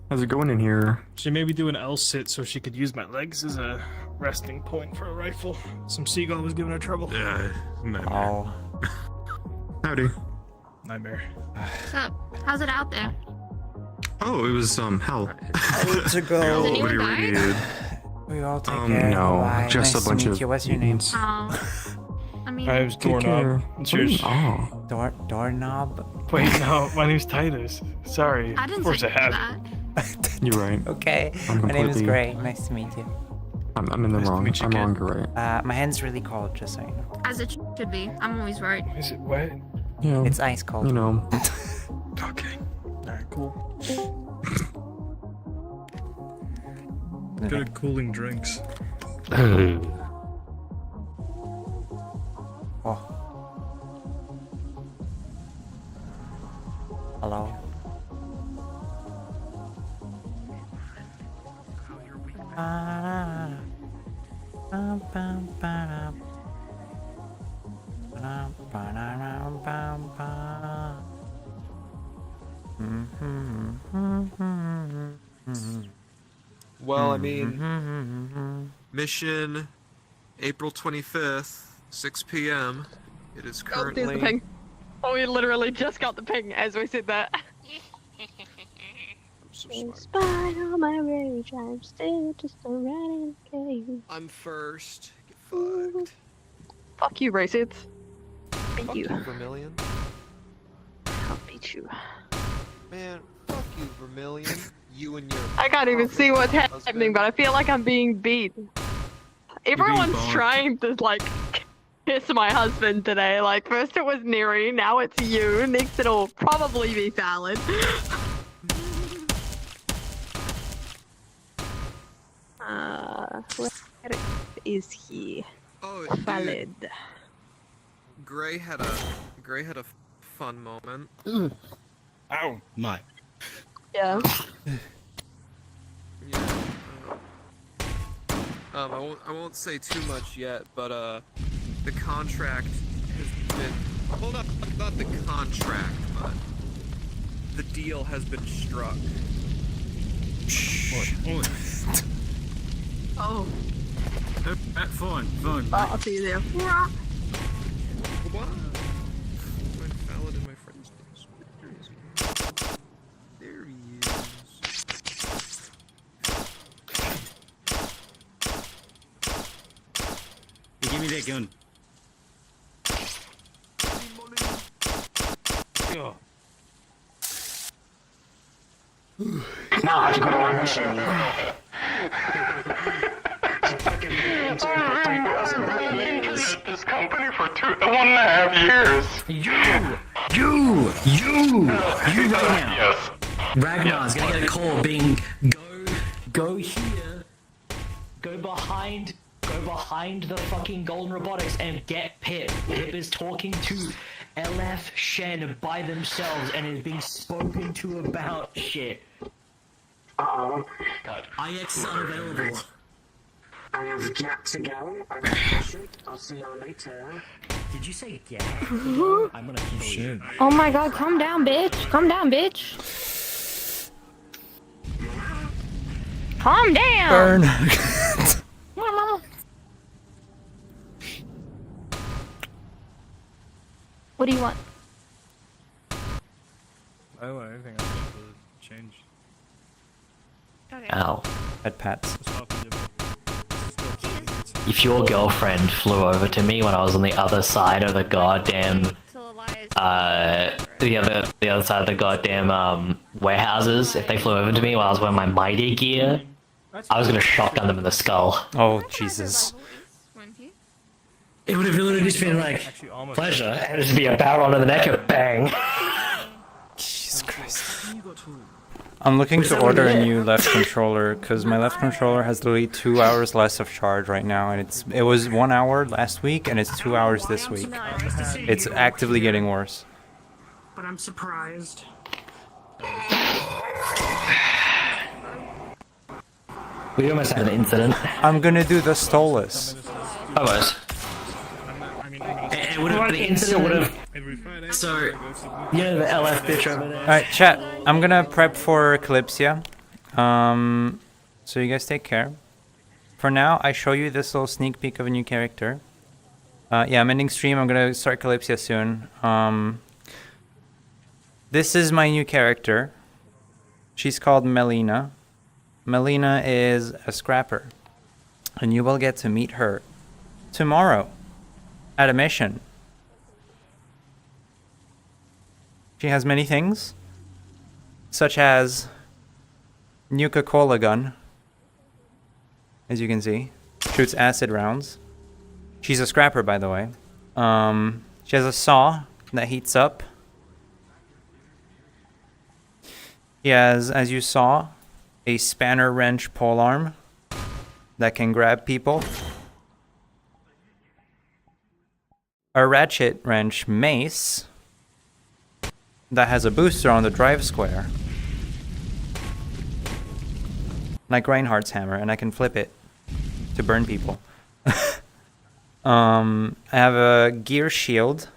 Speaker 10: How's it going in here?
Speaker 2: She made me do an L sit so she could use my legs as a resting point for a rifle. Some seagull was giving her trouble.
Speaker 25: Yeah, no.
Speaker 6: Oh.
Speaker 10: Howdy.
Speaker 2: Nightmare.
Speaker 15: What's up? How's it out there?
Speaker 10: Oh, it was hell.
Speaker 6: To go.
Speaker 15: Has anyone died?
Speaker 6: We all take care.
Speaker 10: No,
Speaker 6: Bye.
Speaker 10: just
Speaker 6: Nice
Speaker 10: a bunch
Speaker 6: to meet
Speaker 10: of
Speaker 6: you. What's your name?
Speaker 15: I mean,
Speaker 2: I was doorknob. It's yours.
Speaker 10: Oh.
Speaker 6: Doorknob.
Speaker 2: Wait, no, my name's Titus. Sorry.
Speaker 15: I didn't
Speaker 2: Of course
Speaker 15: say
Speaker 2: I have.
Speaker 15: that.
Speaker 10: You're right.
Speaker 6: Okay.
Speaker 10: I'm
Speaker 6: My name is
Speaker 10: completely-
Speaker 6: Gray. Nice to meet you.
Speaker 10: I'm in the wrong.
Speaker 2: meet you,
Speaker 10: I'm
Speaker 2: kid.
Speaker 10: wrong, you're right.
Speaker 6: My hand's really cold, just so you know.
Speaker 15: As it should be. I'm always right.
Speaker 2: Is it wet?
Speaker 10: Yeah.
Speaker 6: It's ice cold.
Speaker 10: You know.
Speaker 2: Okay. Alright, cool. Good at cooling drinks.
Speaker 6: Oh. Hello.
Speaker 3: Well, I mean, mission April 25th, 6 p.m. It is
Speaker 16: Oh, there's the
Speaker 3: currently.
Speaker 16: ping. Oh, we literally just got the ping as we said that.
Speaker 3: so
Speaker 16: Spite all my rage, I'm still just a rat in a cave.
Speaker 3: I'm first. Get fucked.
Speaker 16: Fuck you, racists. Beat
Speaker 3: Fuck
Speaker 16: you.
Speaker 3: you, Vermilion.
Speaker 16: I'll beat you.
Speaker 3: Man, fuck you, Vermilion. You and your.
Speaker 16: I can't even see what's happening, but I feel like I'm being beat. Everyone's
Speaker 3: bonked.
Speaker 16: trying to, like, kiss my husband today. Like, first it was Neri, now it's you. Next it'll probably be Fallon. Where is he?
Speaker 3: Oh,
Speaker 16: Fallon.
Speaker 3: Gray had a fun moment.
Speaker 5: Ow, my.
Speaker 16: Yeah.
Speaker 3: Yeah. I won't say too much yet, but the contract has been. Hold up, not the contract, but the deal has been struck.
Speaker 16: Oh.
Speaker 5: Fine.
Speaker 16: I'll see you there.
Speaker 3: What? Find Fallon in my friend's list. Where is he? There he is.
Speaker 5: Hey, give me that gun.
Speaker 2: Yo.
Speaker 20: Now I have to go to our mission.
Speaker 17: This company for 1.5 years.
Speaker 20: You right now.
Speaker 17: Yes.
Speaker 20: Ragnar's gonna get a call being go here, go behind the fucking golden robotics and get Pip. Pip is talking to LF Shen by themselves and is being spoken to about shit.
Speaker 24: Uh-oh. IX unavailable. I have got to go. I'm impatient. I'll see you later. Did you say get? I'm gonna kill you.
Speaker 16: Oh my god, calm down, bitch. Calm down, bitch. Calm down.
Speaker 6: Burn.
Speaker 16: What do you want?
Speaker 2: I don't want anything else to change.
Speaker 20: Ow.
Speaker 6: At Pat's.
Speaker 20: If your girlfriend flew over to me when I was on the other side of the goddamn, the other side of the goddamn warehouses, if they flew over to me while I was wearing my Mighty gear, I was gonna shotgun them in the skull.
Speaker 6: Oh Jesus.
Speaker 20: It would have literally just been like, pleasure, and it'd just be a barrel on the neck and bang.
Speaker 6: Jesus Christ. I'm looking to order a new left controller because my left controller has literally 2 hours less of charge right now, and it was 1 hour last week and it's 2 hours this week. It's actively getting worse.
Speaker 14: But I'm surprised.
Speaker 20: We almost had an incident.
Speaker 6: I'm gonna do the Stolus.
Speaker 20: Almost. It would have, the incident would have. So, you know the LF bitch over there?
Speaker 6: Alright, chat. I'm gonna prep for Calypsia. So you guys take care. For now, I show you this little sneak peek of a new character. Yeah, I'm ending stream. I'm gonna start Calypsia soon. This is my new character. She's called Melina. Melina is a scrapper. And you will get to meet her tomorrow at a mission. She has many things, such as Nuka-Cola gun, as you can see, shoots acid rounds. She's a scrapper, by the way. She has a saw that heats up. She has, as you saw, a spanner wrench polearm that can grab people. A ratchet wrench mace that has a booster on the drive square, like Reinhardt's hammer, and I can flip it to burn people. I have a gear shield.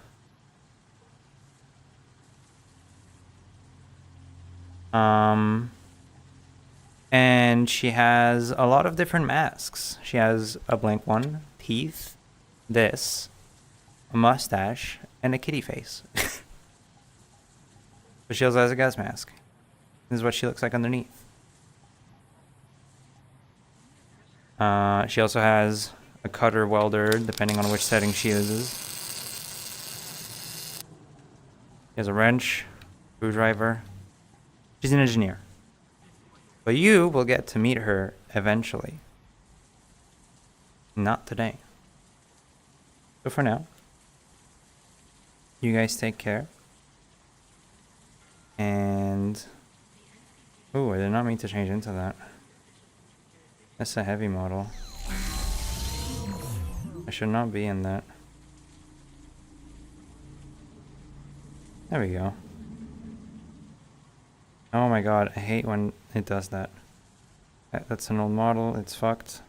Speaker 6: And she has a lot of different masks. She has a blank one, teeth, this, a mustache, and a kitty face. But she also has a gas mask. This is what she looks like underneath. She also has a cutter welder, depending on which setting she uses. She has a wrench, screwdriver. She's an engineer. But you will get to meet her eventually. Not today. So for now, you guys take care. And... oh, I did not mean to change into that. That's a heavy model. I should not be in that. There we go. Oh my god, I hate when it does that. That's an old model, it's fucked.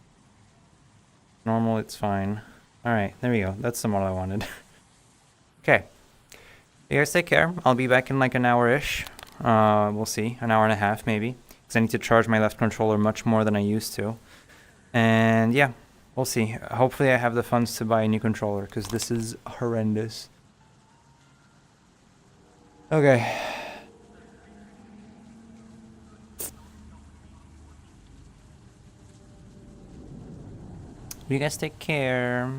Speaker 6: Normal, it's fine. Alright, there we go. That's the model I wanted. Okay. You guys take care. I'll be back in like an hour-ish. We'll see. An hour and a half, maybe. Because I need to charge my left controller much more than I used to. And yeah, we'll see. Hopefully I have the funds to buy a new controller, because this is horrendous. Okay. You guys take care.